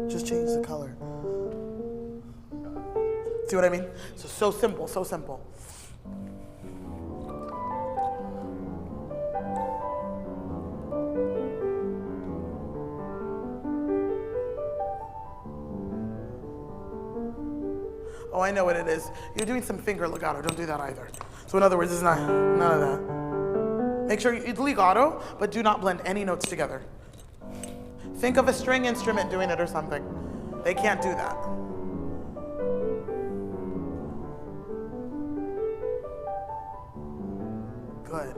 Just change the color. See what I mean? So simple, so simple. Oh, I know what it is. You're doing some finger legato. Don't do that either. So in other words, it's not none of that. Make sure you legato, but do not blend any notes together. Think of a string instrument doing it or something. They can't do that. Good.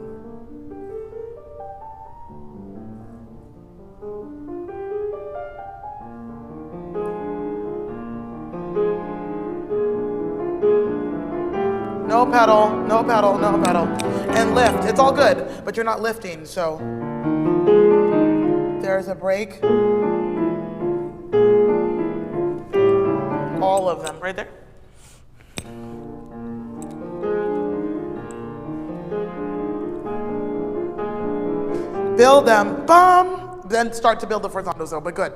No pedal, no pedal, no pedal. And lift, it's all good, but you're not lifting, so. There's a break. All of them, right there. Build them, bum. Then start to build the forzandos though, but good.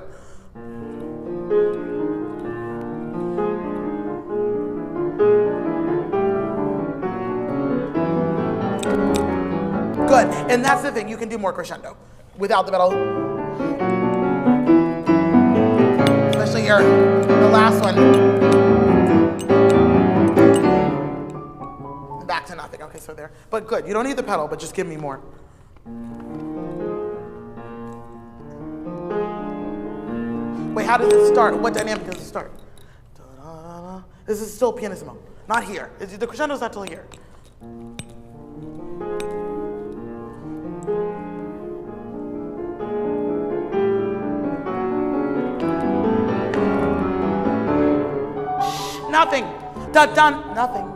Good, and that's the thing, you can do more crescendo without the pedal. Especially the last one. Back to nothing, okay, so there. But good, you don't need the pedal, but just give me more. Wait, how does it start? What dynamic does it start? Da-da-da-da. This is still pianissimo, not here. The crescendo's not till here. Nothing. Done. Nothing.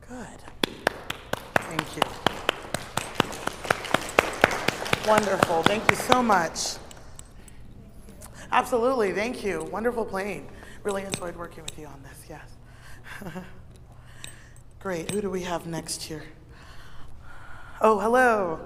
Good. Thank you. Wonderful. Thank you so much. Absolutely. Thank you. Wonderful playing. Really enjoyed working with you on this. Yes. Great. Who do we have next here? Oh, hello.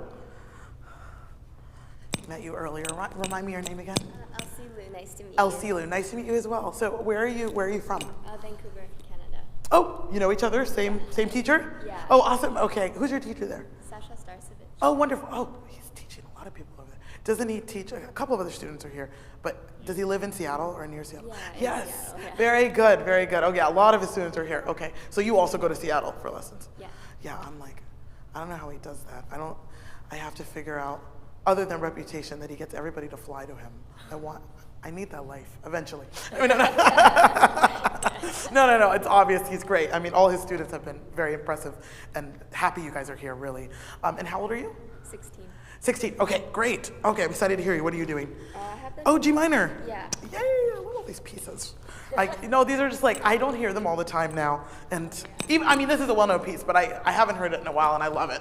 Met you earlier. Remind me your name again. Elsie Lou. Nice to meet you. Elsie Lou. Nice to meet you as well. So where are you from? Vancouver, Canada. Oh, you know each other? Same teacher? Yeah. Oh, awesome. Okay. Who's your teacher there? Sasha Starcevich. Oh, wonderful. Oh, he's teaching a lot of people over there. Doesn't he teach? A couple of other students are here, but does he live in Seattle or near Seattle? Yeah, Yes. Seattle, yeah. Very good, very good. Oh yeah, a lot of his students are here. Okay, so you also go to Seattle for lessons? Yeah. Yeah, I'm like, I don't know how he does that. I have to figure out, other than reputation, that he gets everybody to fly to him. I need that life eventually. No, no, it's obvious he's great. I mean, all his students have been very impressive and happy you guys are here, really. And how old are you? 16. 16. Okay, great. Okay, I'm excited to hear you. What are you doing? I have the Oh, G minor. Yeah. Yay, I love all these pieces. These are just like, I don't hear them all the time now. And even, I mean, this is a well-known piece, but I haven't heard it in a while and I love it.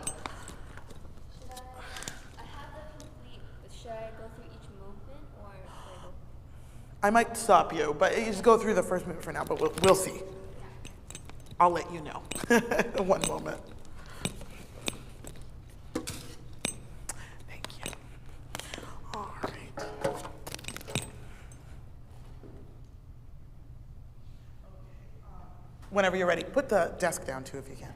I have the complete. Should I go through each movement or wait? I might stop you, but you just go through the first movement for now, but we'll see. I'll let you know. One moment. Thank you. All right. Whenever you're ready, put the desk down too if you can.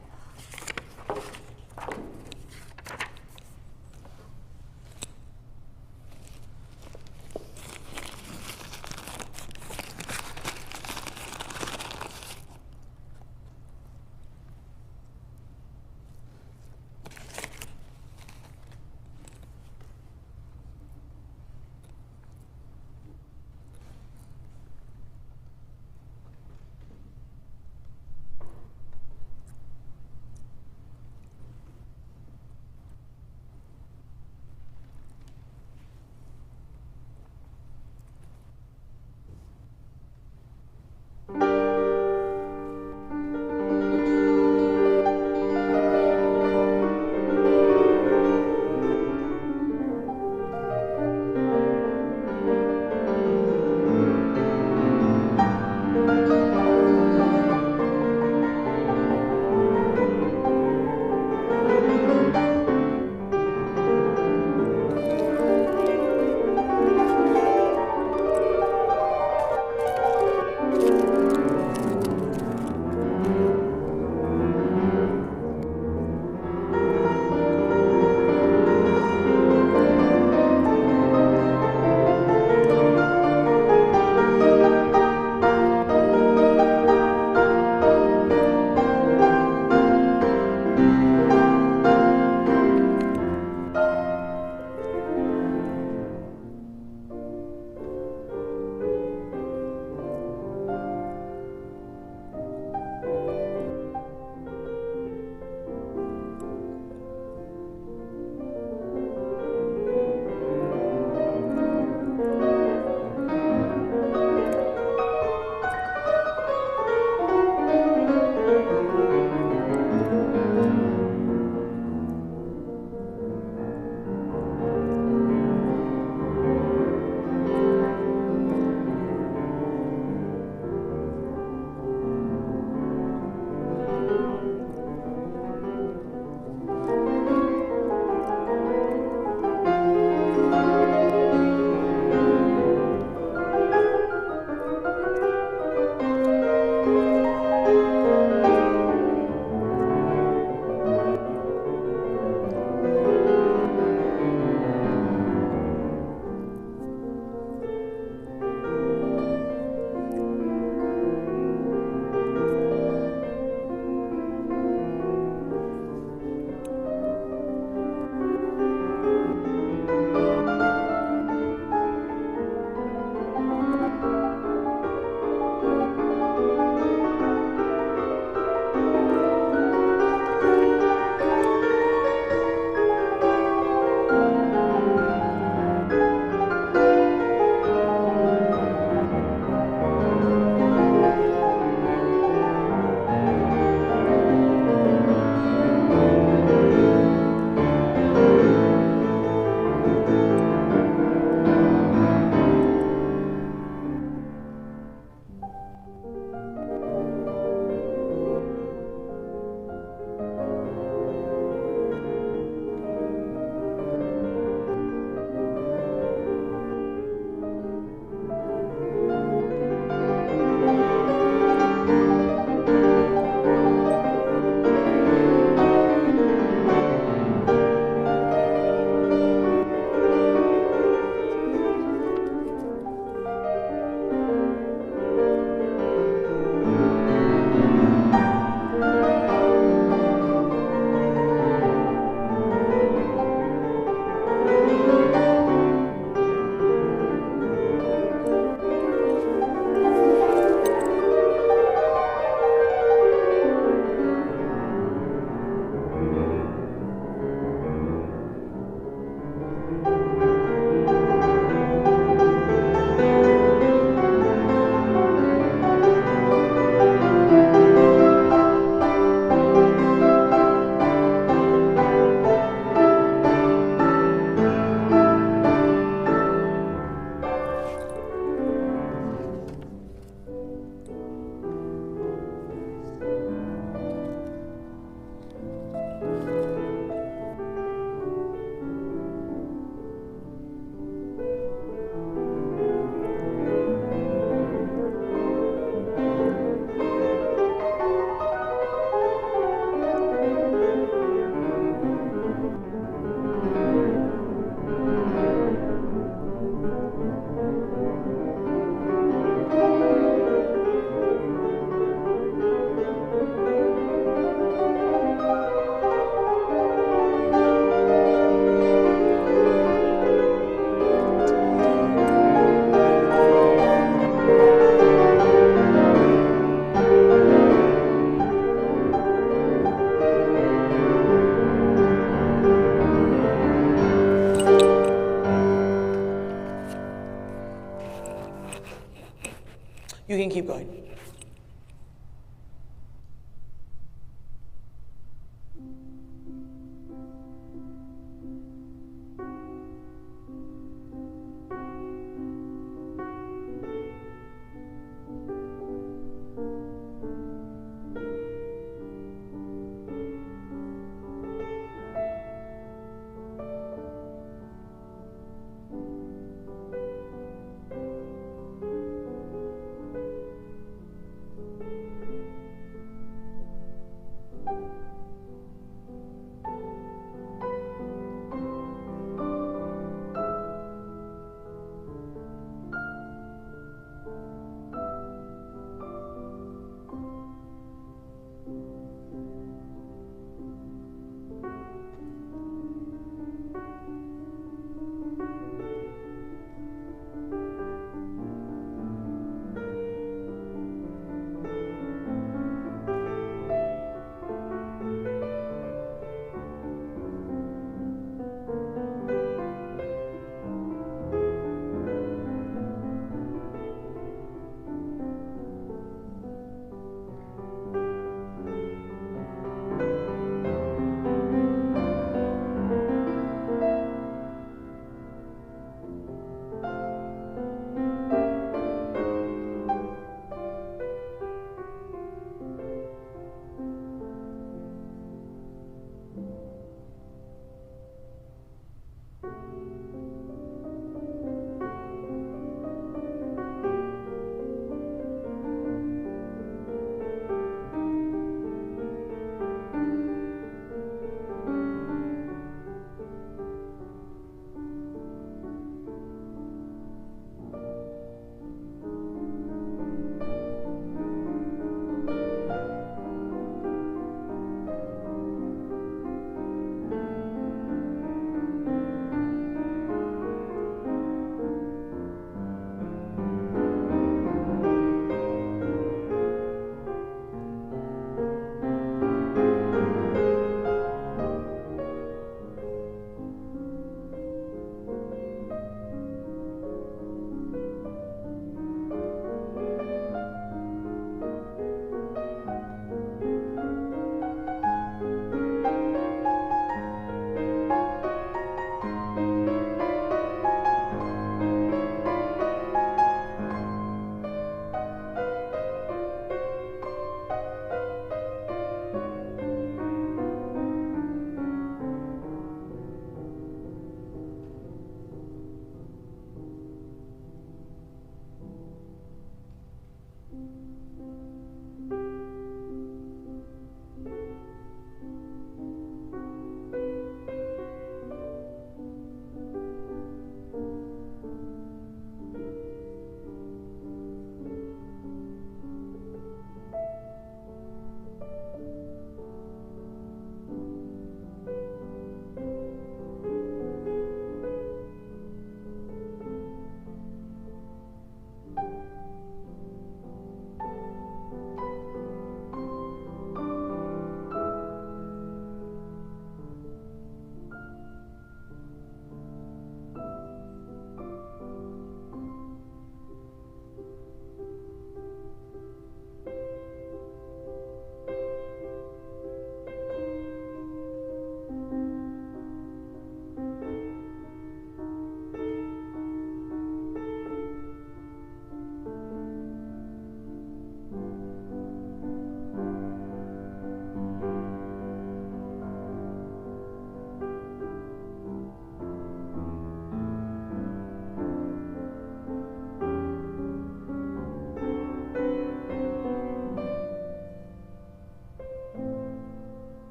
You can keep going.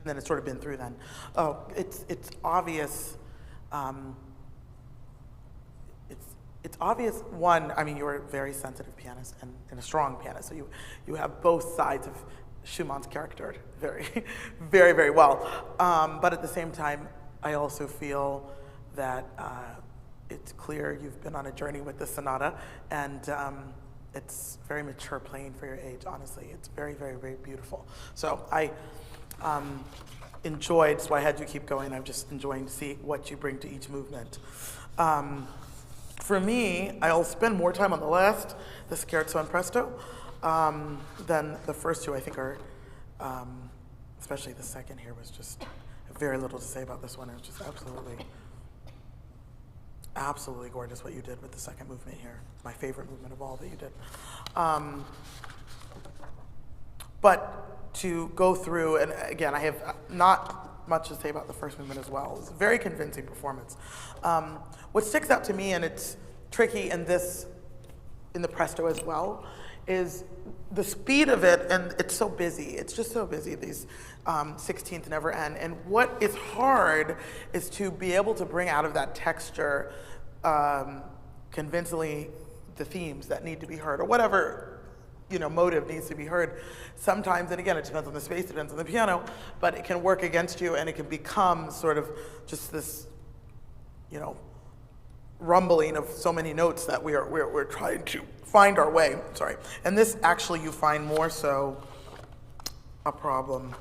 then it's sort of been through then. Oh, it's obvious. It's obvious. One, I mean, you're a very sensitive pianist and a strong pianist, so you have both sides of Schumann's character very, very, very well. But at the same time, I also feel that it's clear you've been on a journey with the sonata, and it's very mature playing for your age, honestly. It's very, very, very beautiful. So I enjoyed, so I had you keep going. I'm just enjoying to see what you bring to each movement. For me, I'll spend more time on the scherzo and presto, than the first two. I think are, especially the second here was just very little to say about this one. It was just absolutely gorgeous what you did with the second movement here. My favorite movement of all that you did. But to go through, and again, I have not much to say about the first movement as well. It's a very convincing performance. What sticks out to me, and it's tricky in the presto as well, is the speed of it, and it's so busy. It's just so busy, these 16th never end. And what is hard is to be able to bring out of that texture convincingly the themes that need to be heard, or whatever motive needs to be heard. Sometimes, and again, it depends on the space, depends on the piano, but it can work against you, and it can become sort of just this, rumbling of so many notes that we're trying to find our way. Sorry, and this actually you find more so a problem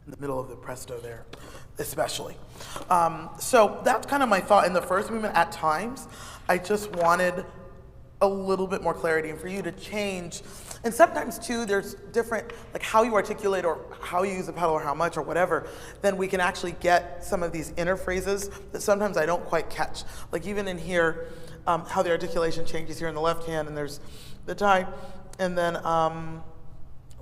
in the middle of the presto there, especially. So that's kind of my thought in the first movement. At times, I just wanted a little bit more clarity, and for you to change. And sometimes too, there's different, like how you articulate or how you use the pedal or how much or whatever, then we can actually get some of these inner phrases that sometimes I don't quite catch. Like even in here, how the articulation changes here in the left hand, and there's the tie, and then,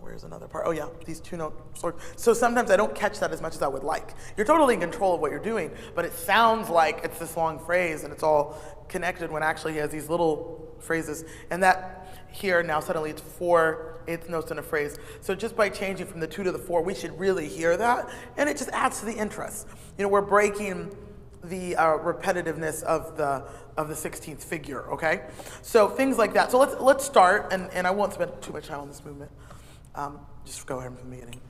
where's another part? Oh yeah, these two notes. So sometimes I don't catch that as much as I would like. You're totally in control of what you're doing, but it sounds like it's this long phrase and it's all connected when actually he has these little phrases. And that here now suddenly it's 4 eighth notes in a phrase. So just by changing from the 2 to the 4, we should really hear that, and it just adds to the interest. We're breaking the repetitiveness of the 16th figure. Okay, so things like that. So let's start, and I won't spend too much time on this movement. Just go ahead from the beginning.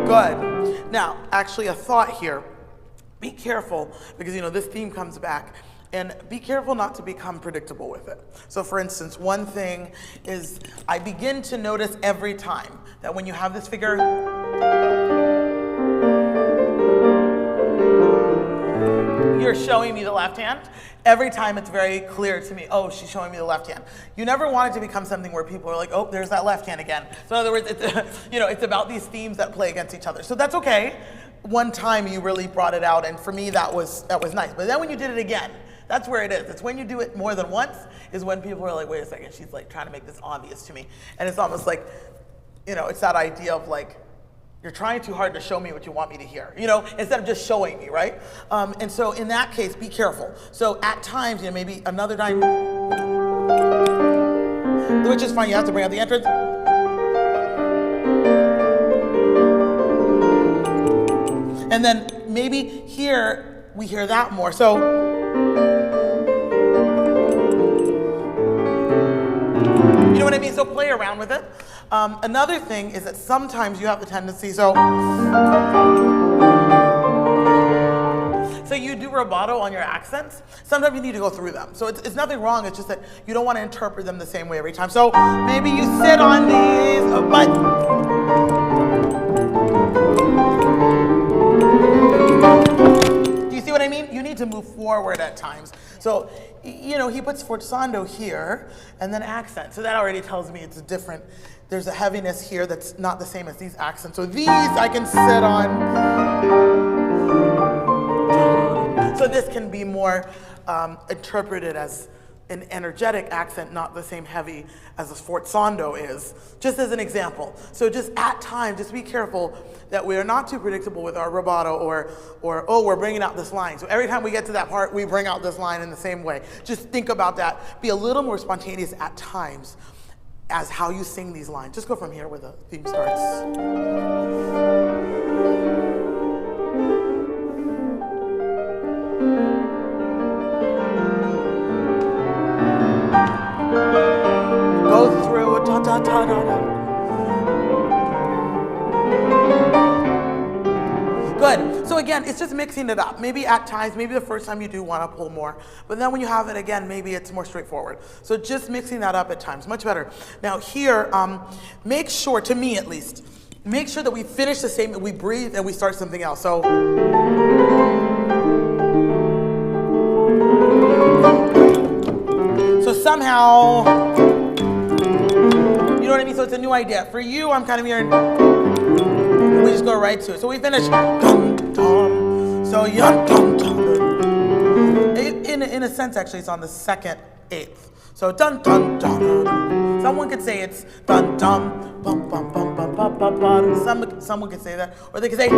Good. Now, actually a thought here. Be careful, because this theme comes back. And be careful not to become predictable with it. So for instance, one thing is I begin to notice every time that when you have this figure, you're showing me the left hand. Every time it's very clear to me, oh, she's showing me the left hand. You never want it to become something where people are like, oh, there's that left hand again. So in other words, it's, it's about these themes that play against each other. So that's okay. One time you really brought it out, and for me that was nice. But then when you did it again, that's where it is. It's when you do it more than once is when people are like, wait a second, she's like trying to make this obvious to me. And it's almost like, it's that idea of like, you're trying too hard to show me what you want me to hear, instead of just showing me, right? And so in that case, be careful. So at times, maybe another time, which is fine, you have to bring out the entrance. And then maybe here, we hear that more. So, you know what I mean? So play around with it. Another thing is that sometimes you have the tendency, so you do rubato on your accents. Sometimes you need to go through them. So it's nothing wrong, it's just that you don't want to interpret them the same way every time. So maybe you sit on these, do you see what I mean? You need to move forward at times. So, he puts forzando here and then accent. So that already tells me it's a different, there's a heaviness here that's not the same as these accents. So these I can sit on. So this can be more interpreted as an energetic accent, not the same heavy as a sforzando is, just as an example. So just at times, just be careful that we are not too predictable with our rubato or oh, we're bringing out this line. So every time we get to that part, we bring out this line in the same way. Just think about that. Be a little more spontaneous at times as how you sing these lines. Just go from here where the theme starts. Go through da da da da da. Good. So again, it's just mixing it up. Maybe at times, maybe the first time you do want to pull more, but then when you have it again, maybe it's more straightforward. So just mixing that up at times, much better. Now here, make sure, to me at least, make sure that we finish the statement, we breathe, and we start something else. So. So somehow, you know what I mean? So it's a new idea. For you, I'm kind of hearing, we just go right to it. So we finish, dum, dum. So yum, dum, dum. In a sense, actually, it's on the second eighth. So dun, dun, dun. Someone could say it's dun, dum, bum, bum, bum, bum, bum, bum, bum. Someone could say that. Or they could say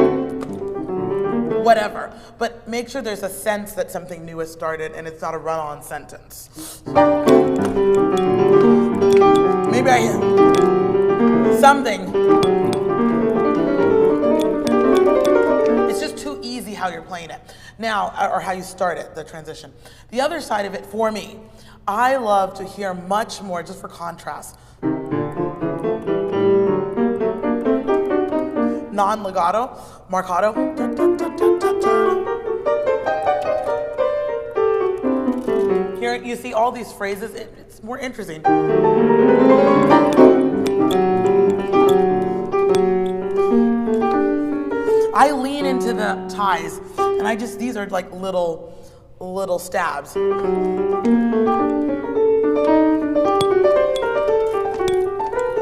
whatever. But make sure there's a sense that something new has started and it's not a run-on sentence. Maybe I hear something. It's just too easy how you're playing it. Now, or how you start it, the transition. The other side of it, for me, I love to hear much more, just for contrast, non-legato, marcato. Here you see all these phrases, it's more interesting. I lean into the ties, and these are like little stabs.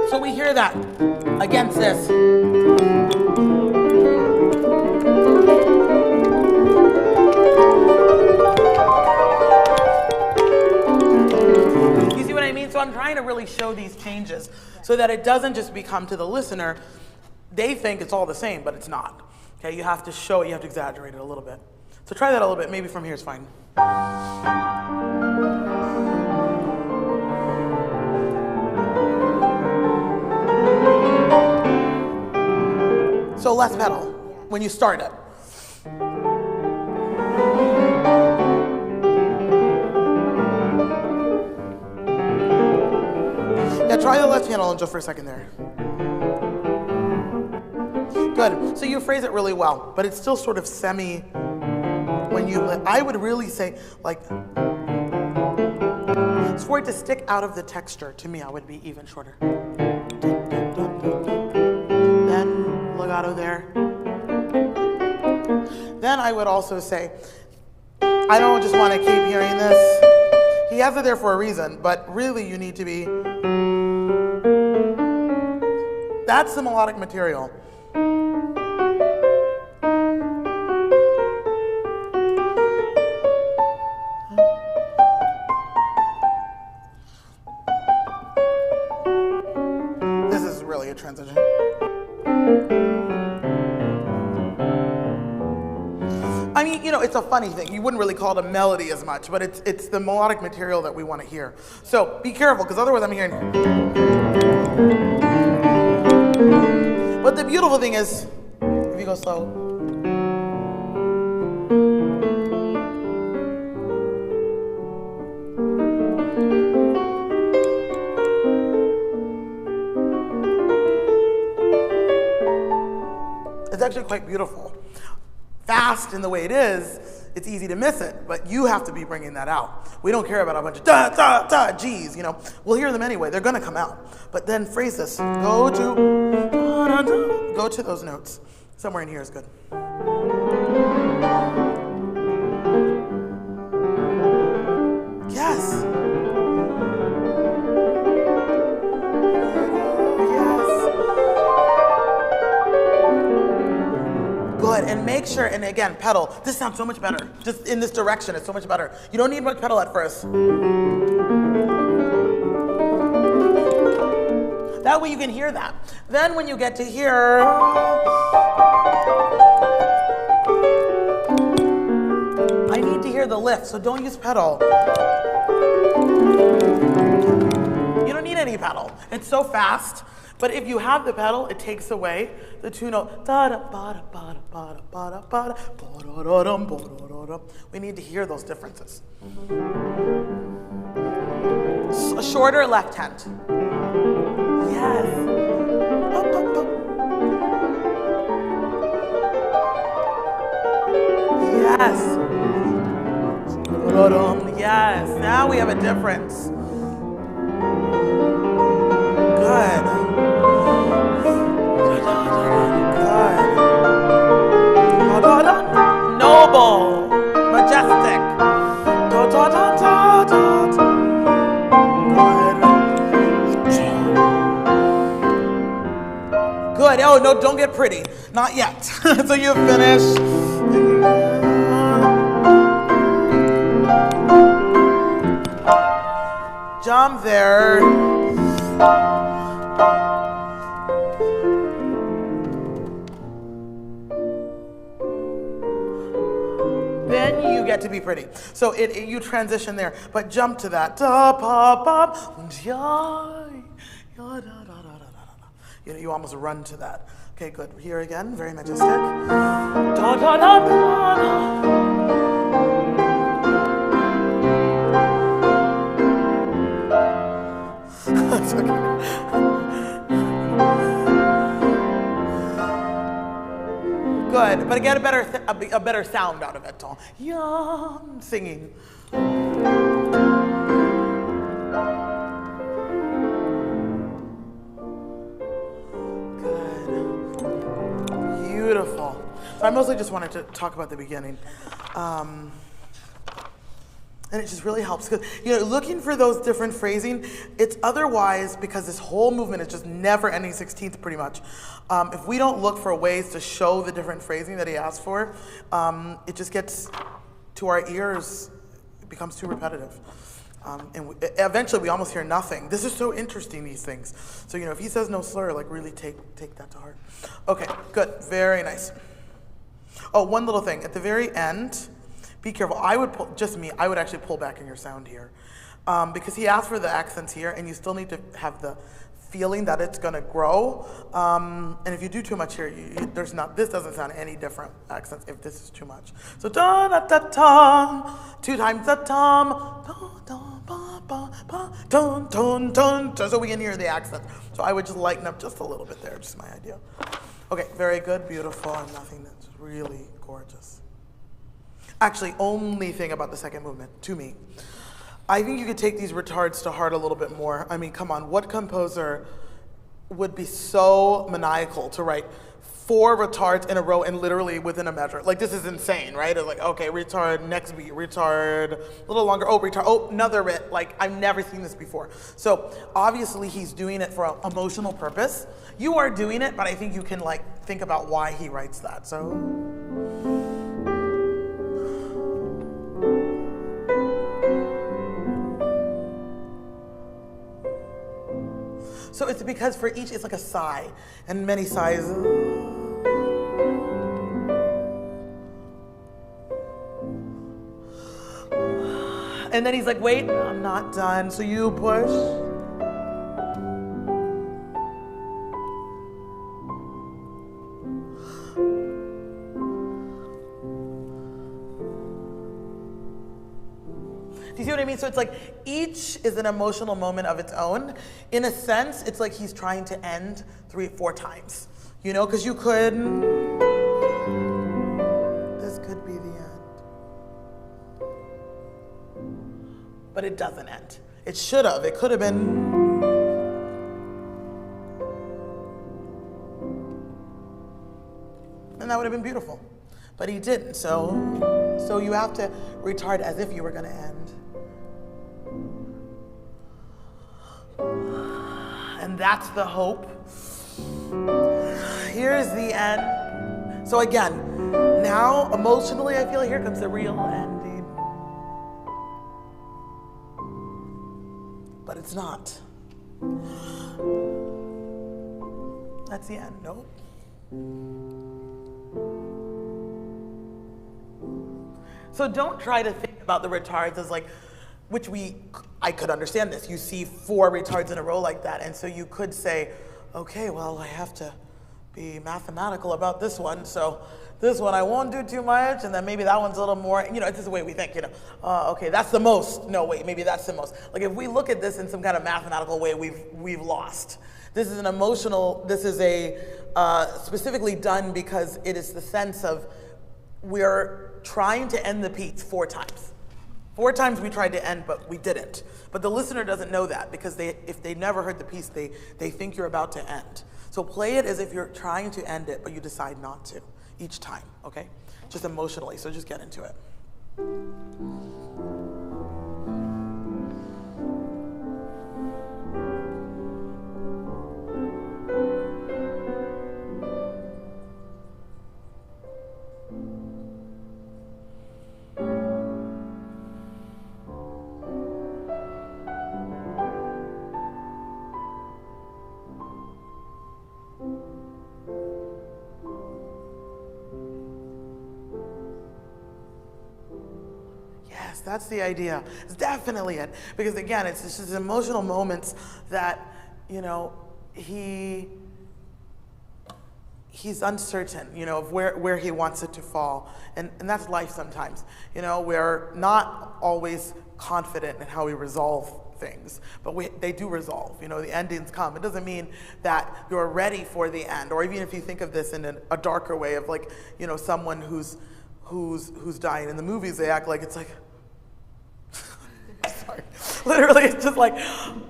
So we hear that against this. You see what I mean? So I'm trying to really show these changes so that it doesn't just become to the listener, they think it's all the same, but it's not. Okay, you have to show it, you have to exaggerate it a little bit. So try that a little bit, maybe from here is fine. So less pedal when you start it. Yeah, try the left handle just for a second there. Good. So you phrase it really well, but it's still sort of semi when you, I would really say, like, for it to stick out of the texture, to me, I would be even shorter. Then legato there. Then I would also say, I don't just want to keep hearing this. He has it there for a reason, but really you need to be, that's the melodic material. This is really a transition. I mean, you know, it's a funny thing. You wouldn't really call it a melody as much, but it's the melodic material that we want to hear. So be careful, because otherwise I'm hearing. But the beautiful thing is, if you go slow. It's actually quite beautiful. Fast in the way it is, it's easy to miss it, but you have to be bringing that out. We don't care about a bunch of da, da, da, G's, you know. We'll hear them anyway. They're going to come out. But then phrase this. Go to those notes. Somewhere in here is good. Yes. Good, and make sure, and again, pedal. This sounds so much better. Just in this direction, it's so much better. You don't need much pedal at first. that way you can hear that. Then when you get to here, I need to hear the lift, so don't use pedal. You don't need any pedal. It's so fast. But if you have the pedal, it takes away the two note. We need to hear those differences. A shorter left hand. Yes. Yes. Yes. Now we have a difference. Good. Noble, majestic. Good. Oh no, don't get pretty. Not yet. So you finish. Jump there. Then you get to be pretty. So you transition there, but jump to that. You almost run to that. Okay, good. Here again, very majestic. That's okay. Good, but get a better sound out of it. Yum, singing. Good. Beautiful. So I mostly just wanted to talk about the beginning. And it just really helps because, looking for those different phrasing, it's otherwise, because this whole movement is just never ending 16th pretty much. If we don't look for ways to show the different phrasing that he asked for, it just gets to our ears, it becomes too repetitive. And eventually we almost hear nothing. This is so interesting, these things. So, if he says no slur, really take that to heart. Okay, good, very nice. Oh, one little thing, at the very end, be careful. I would actually pull back in your sound here. Because he asked for the accents here, and you still need to have the feeling that it's gonna grow. And if you do too much here, this doesn't sound any different accents if this is too much. So da da da da, 2 times da tom, da da ba ba ba, dun dun dun, so we can hear the accent. So I would just lighten up just a little bit there, just my idea. Okay, very good, beautiful, and nothing that's really gorgeous. Actually, only thing about the second movement, to me, I think you could take these retards to heart a little bit more. I mean, come on, what composer would be so maniacal to write 4 retards in a row and literally within a measure? This is insane, right? It's okay, retard, next beat, retard, a little longer, retard, another bit. I've never seen this before. So obviously he's doing it for an emotional purpose. You are doing it, but I think you can think about why he writes that, so. So it's because for each, it's like a sigh, and many sighs. And then he's like, wait, I'm not done. So you push. Do you see what I mean? So it's each is an emotional moment of its own. In a sense, it's he's trying to end 3-4 times. Because you could, this could be the end. But it doesn't end. It should have, it could have been. And that would have been beautiful. But he didn't, so you have to retard as if you were gonna end. And that's the hope. Here's the end. So again, now emotionally I feel here comes the real ending. But it's not. That's the end. Nope. So don't try to think about the retards as like, I could understand this. You see 4 retards in a row like that, and so you could say, okay, well, I have to be mathematical about this one, so this one I won't do too much, and then maybe that one's a little more, it's just the way we think, okay, that's the most. No, wait, maybe that's the most. Like if we look at this in some kind of mathematical way, we've lost. This is specifically done because it is the sense of we're trying to end the piece 4 times. 4 times we tried to end, but we didn't. But the listener doesn't know that because if they never heard the piece, they think you're about to end. So play it as if you're trying to end it, but you decide not to each time, okay? Just emotionally, so just get into it. That's the idea. It's definitely it. Because again, it's just these emotional moments that, he's uncertain, of where he wants it to fall. And that's life sometimes. We're not always confident in how we resolve things, but they do resolve. The endings come. It doesn't mean that you're ready for the end, or even if you think of this in a darker way of like, someone who's dying. In the movies, they act like it's like, sorry. Literally, it's just like,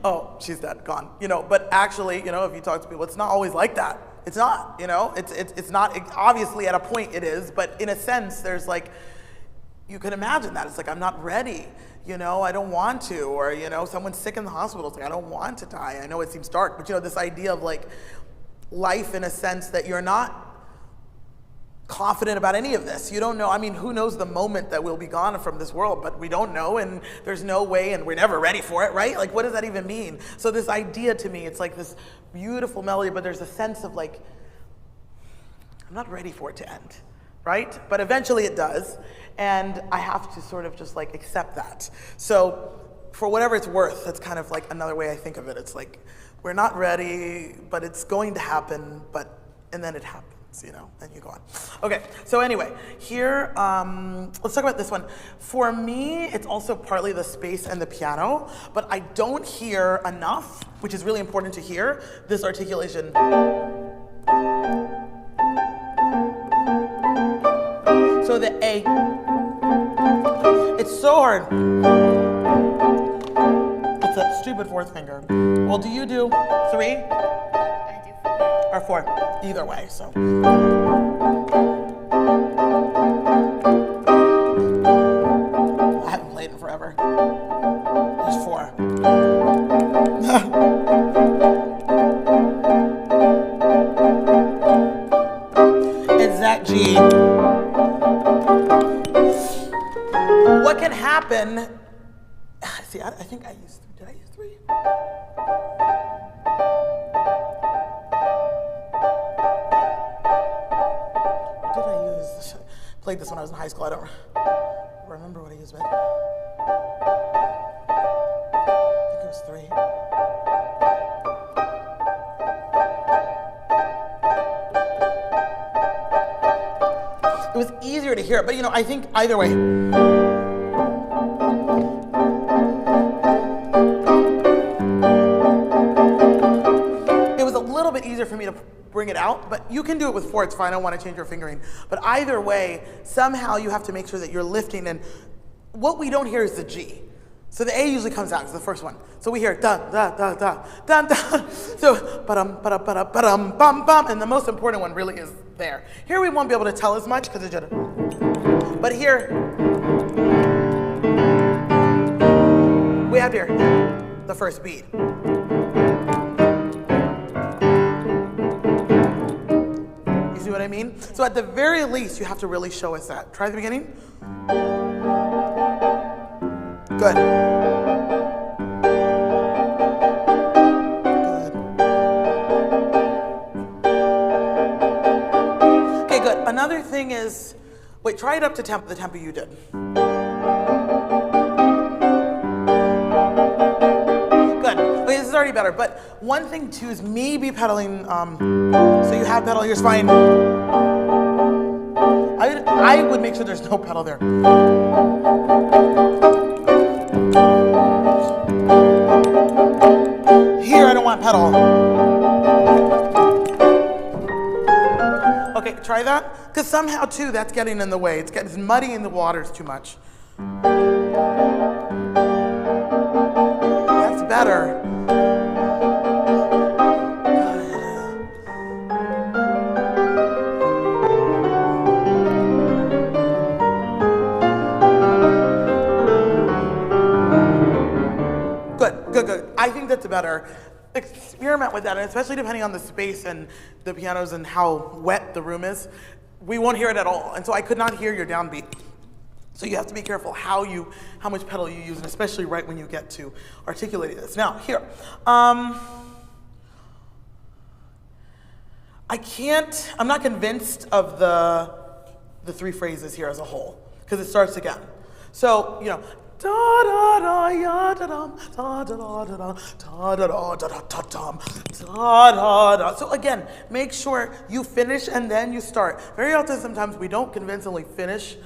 oh, she's dead, gone. But actually, if you talk to people, it's not always like that. It's not, it's not, obviously at a point it is, but in a sense, there's like, you can imagine that. It's like, I'm not ready, I don't want to, or, someone's sick in the hospital, it's like, I don't want to die. I know it seems dark, but this idea of like life in a sense that you're not confident about any of this. You don't know. I mean, who knows the moment that we'll be gone from this world, but we don't know, and there's no way, and we're never ready for it, right? Like, what does that even mean? So this idea to me, it's like this beautiful melody, but there's a sense of like, I'm not ready for it to end, right? But eventually it does, and I have to sort of just like accept that. So for whatever it's worth, that's kind of like another way I think of it. It's like, we're not ready, but it's going to happen, and then it happens. And you go on. Okay, so anyway, here, let's talk about this one. For me, it's also partly the space and the piano, but I don't hear enough, which is really important to hear, this articulation. So the A, it's so hard. It's that stupid 4th finger. Well, do you do 3? I do 4. Or 4, either way, so. I haven't played in forever. There's 4. It's that G. What can happen, see, I think I used 3, did I use 3? Played this when I was in high school. I don't remember what I used, but I think it was 3. It was easier to hear, but I think either way. It was a little bit easier for me to bring it out, but you can do it with 4, it's fine, I don't want to change your fingering. But either way, somehow you have to make sure that you're lifting, and what we don't hear is the G. So the A usually comes out, it's the first one. So we hear da, da, da, da, da, da. So ba-dum, ba-dum, ba-dum, ba-dum, bum, bum, and the most important one really is there. Here we won't be able to tell as much because it's just, but here, we have here the first beat. What I mean? So at the very least, you have to really show us that. Try the beginning. Good. Good. another thing is, wait, try it up to the tempo you did. Good. Okay, this is already better. But one thing too is maybe pedaling. So you have pedal. Here's fine. I would make sure there's no pedal there. Here, I don't want pedal. Okay, try that. Because somehow, too, that's getting in the way. It's muddying the waters too much. That's better. Good. I think that's better. Experiment with that, and especially depending on the space and the pianos and how wet the room is, we won't hear it at all. And so I could not hear your downbeat. So you have to be careful how much pedal you use, and especially right when you get to articulating this. Now, here. I'm not convinced of the three phrases here as a whole, because it starts again. So, da da da ya da dum, da da da da da da da da da da dum, da da da. So again, make sure you finish and then you start. Very often, sometimes we don't convincingly finish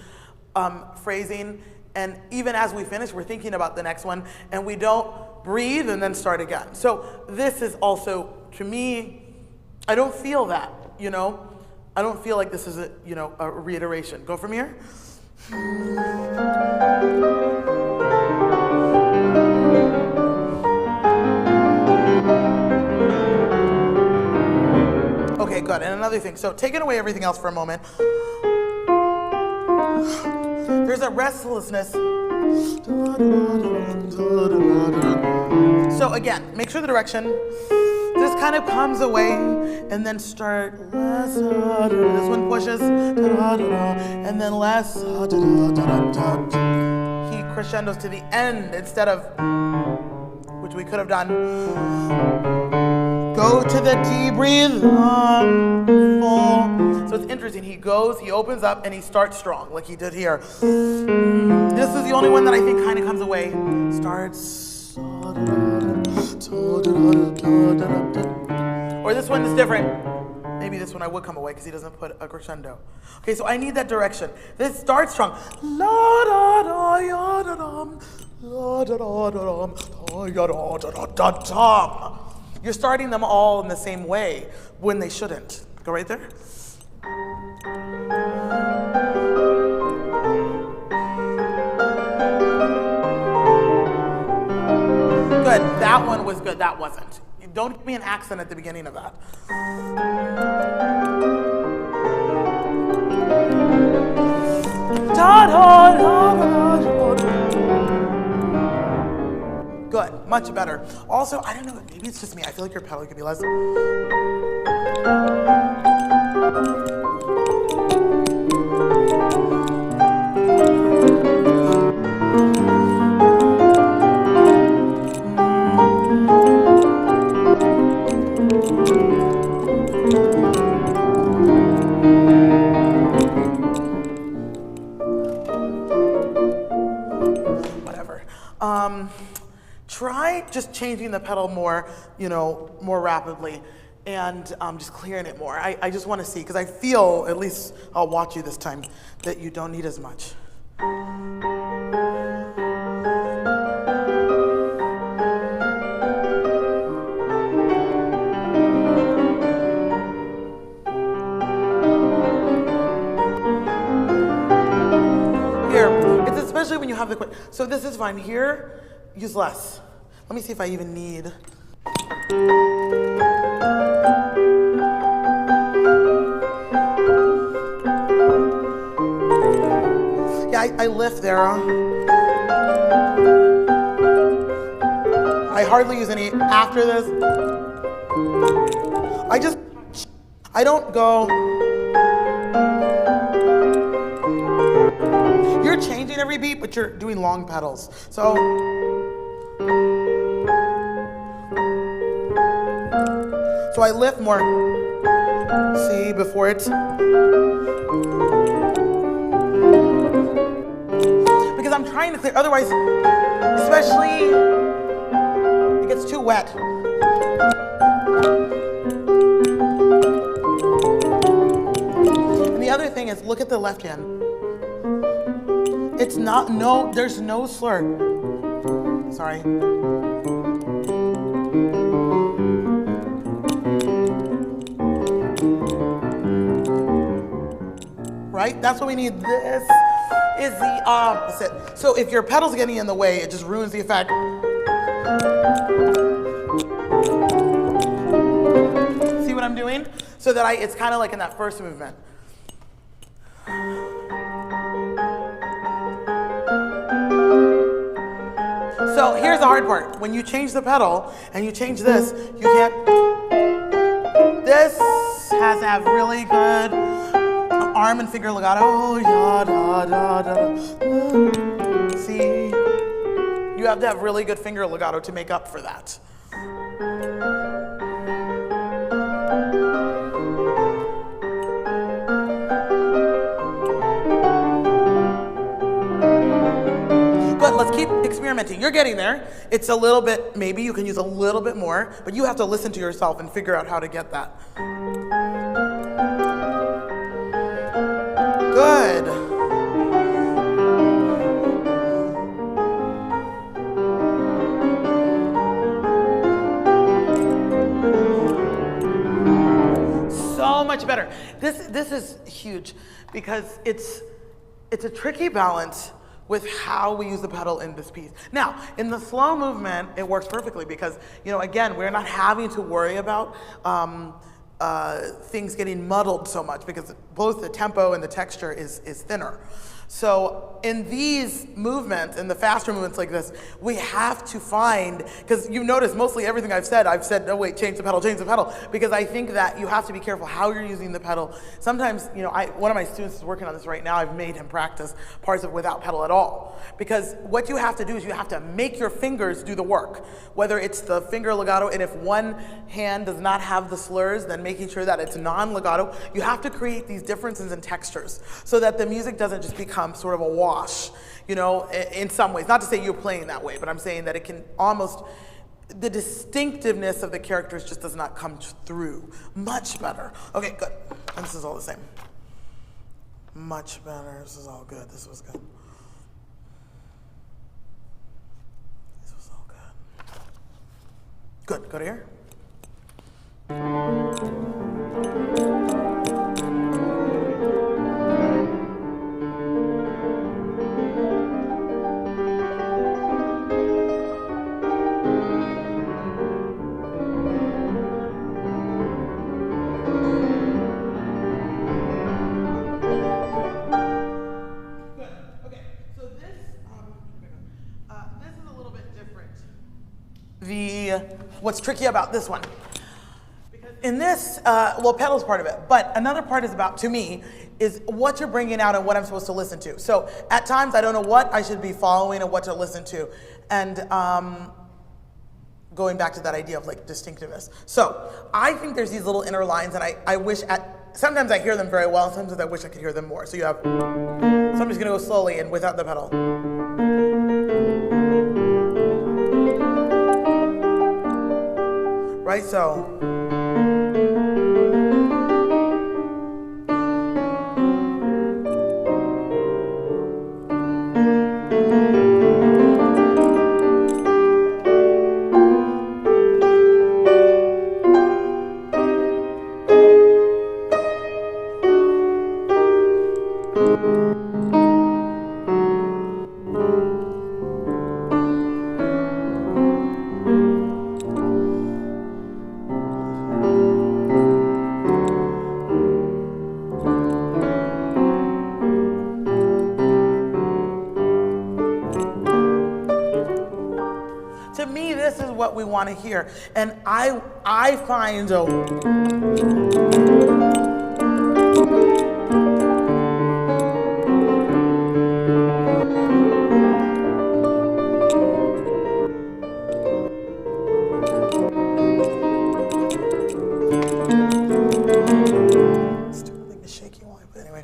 phrasing, and even as we finish, we're thinking about the next one, and we don't breathe and then start again. So this is also, to me, I don't feel that. I don't feel like this is a reiteration. Go from here. Okay, good. And another thing, so taking away everything else for a moment, there's a restlessness. So again, make sure the direction just kind of comes away and then start less. This one pushes, and then less. He crescendos to the end instead of, which we could have done. Go to the D, breathe, full. So it's interesting. He opens up, and he starts strong, like he did here. This is the only one that I think kind of comes away. Starts. Or this one is different. Maybe this one I would come away because he doesn't put a crescendo. Okay, so I need that direction. This starts strong. La da da ya da dum, la da da da dum, ya da da da da dum. You're starting them all in the same way when they shouldn't. Go right there. Good. That one was good. That wasn't. Don't give me an accent at the beginning of that. Good. Much better. Also, I don't know, maybe it's just me. I feel like your pedal could be less. Try just changing the pedal more, more rapidly, and just clearing it more. I just want to see, because I feel, at least I'll watch you this time, that you don't need as much. Here, it's especially when you have the quick. So this is fine. Here, use less. Let me see if I even need. Yeah, I lift there. I hardly use any after this. I don't go. You're changing every beat, but you're doing long pedals. So I lift more, see, before it's, clear. Otherwise, especially, it gets too wet. And the other thing is, look at the left hand. It's not, no, there's no slur. Sorry. Right? That's what we need. This is the opposite. So if your pedal's getting in the way, it just ruins the effect. See what I'm doing? So that it's kind of like in that first movement. So here's the hard part. When you change the pedal and you change this, you can't. This has to have really good arm and finger legato. Oh, ya, da, da, da. See? You have to have really good finger legato to make up for that. Good, let's keep experimenting. You're getting there. It's a little bit, maybe you can use a little bit more, but you have to listen to yourself and figure out how to get that. Good. So much better. This is huge because it's a tricky balance with how we use the pedal in this piece. Now, in the slow movement, it works perfectly because, again, we're not having to worry about things getting muddled so much because both the tempo and the texture is thinner. So in these movements, in the faster movements like this, we have to find, because you notice mostly everything I've said, no wait, change the pedal, because I think that you have to be careful how you're using the pedal. Sometimes, one of my students is working on this right now, I've made him practice parts of without pedal at all. Because what you have to do is you have to make your fingers do the work. Whether it's the finger legato, and if one hand does not have the slurs, then making sure that it's non-legato. You have to create these differences in textures so that the music doesn't just become sort of a wash, in some ways. Not to say you're playing that way, but I'm saying that it can almost, the distinctiveness of the characters just does not come through. Much better. Okay, good. And this is all the same. Much better. This is all good. This was good. This was all good. Good. Go to here. What's tricky about this one? Because in this, pedal's part of it, but another part is about, to me, is what you're bringing out and what I'm supposed to listen to. So at times I don't know what I should be following and what to listen to. And going back to that idea of like distinctiveness. So I think there's these little inner lines and I wish sometimes I hear them very well, sometimes I wish I could hear them more. So you have, so I'm just gonna go slowly and without the pedal. Right, so. To me, this is what we want to hear. And I find, stupid thing is shaky while I play anyway.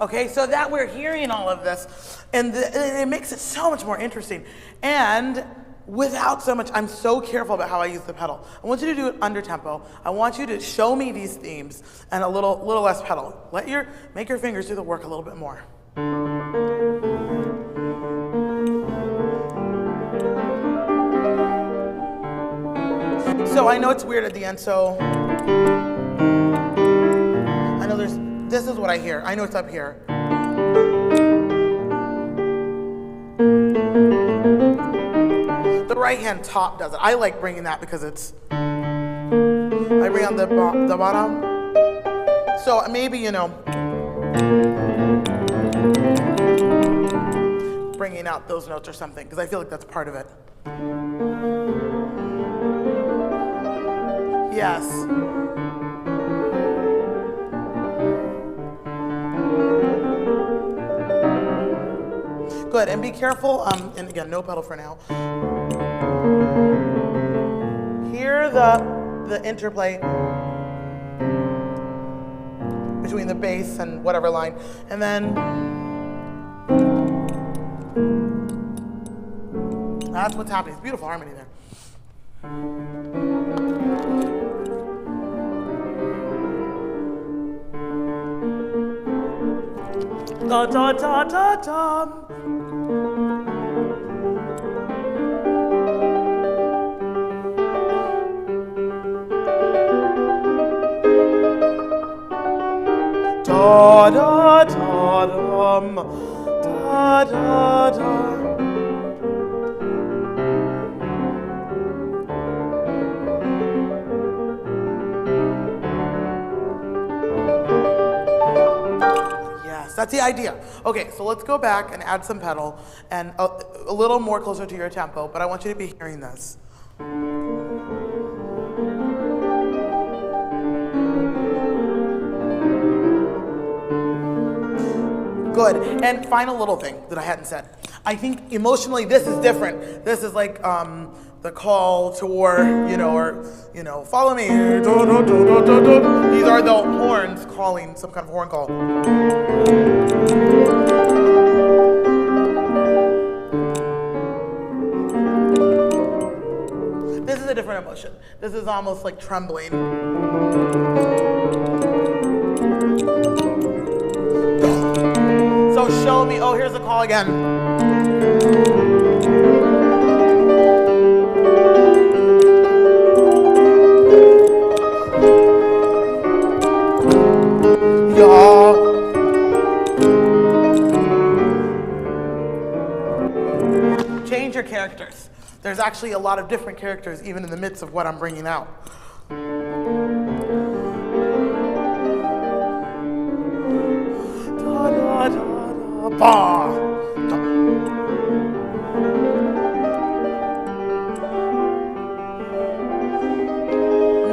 Okay, so that we're hearing all of this, and it makes it so much more interesting. And without so much, I'm so careful about how I use the pedal. I want you to do it under tempo. I want you to show me these themes and a little less pedal. Make your fingers do the work a little bit more. So I know it's weird at the end, so I know this is what I hear. I know it's up here. The right hand top does it. I like bringing that because it's, I bring on the bottom. So maybe, bringing out those notes or something, because I feel like that's part of it. Yes. Good, and be careful, and again, no pedal for now. Hear the interplay between the bass and whatever line, and then that's what's happening. It's beautiful harmony there. Da da da da da. Da da da dum, da da da. Yes, that's the idea. Okay, so let's go back and add some pedal and a little more closer to your tempo, but I want you to be hearing this. Good. And final little thing that I hadn't said. I think emotionally this is different. This is like the call to war, or follow me. These are the horns calling, some kind of horn call. This is a different emotion. This is almost like trembling. So show me, here's the call again. Yeah. Change your characters. There's actually a lot of different characters even in the midst of what I'm bringing out. Da, da, da, da, ba.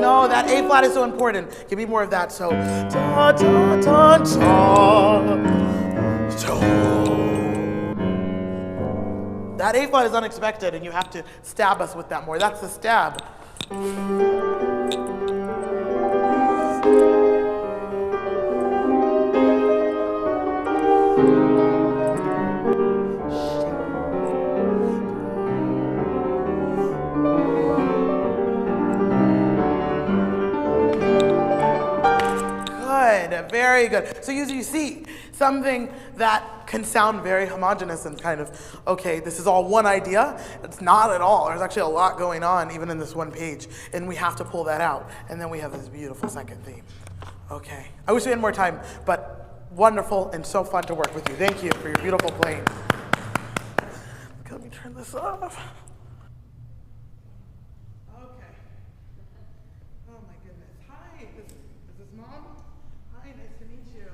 No, that A flat is so important. Give me more of that. So, da, da, da, da. That A flat is unexpected, and you have to stab us with that more. That's the stab. Good, very good. So you see, something that can sound very homogeneous and kind of, okay, this is all one idea. It's not at all. There's actually a lot going on even in this one page, and we have to pull that out. And then we have this beautiful second theme. Okay, I wish we had more time, but wonderful and so fun to work with you. Thank you for your beautiful playing. Let me turn this off. Okay. Oh my goodness. Hi, is this Mom? Hi, nice to meet you.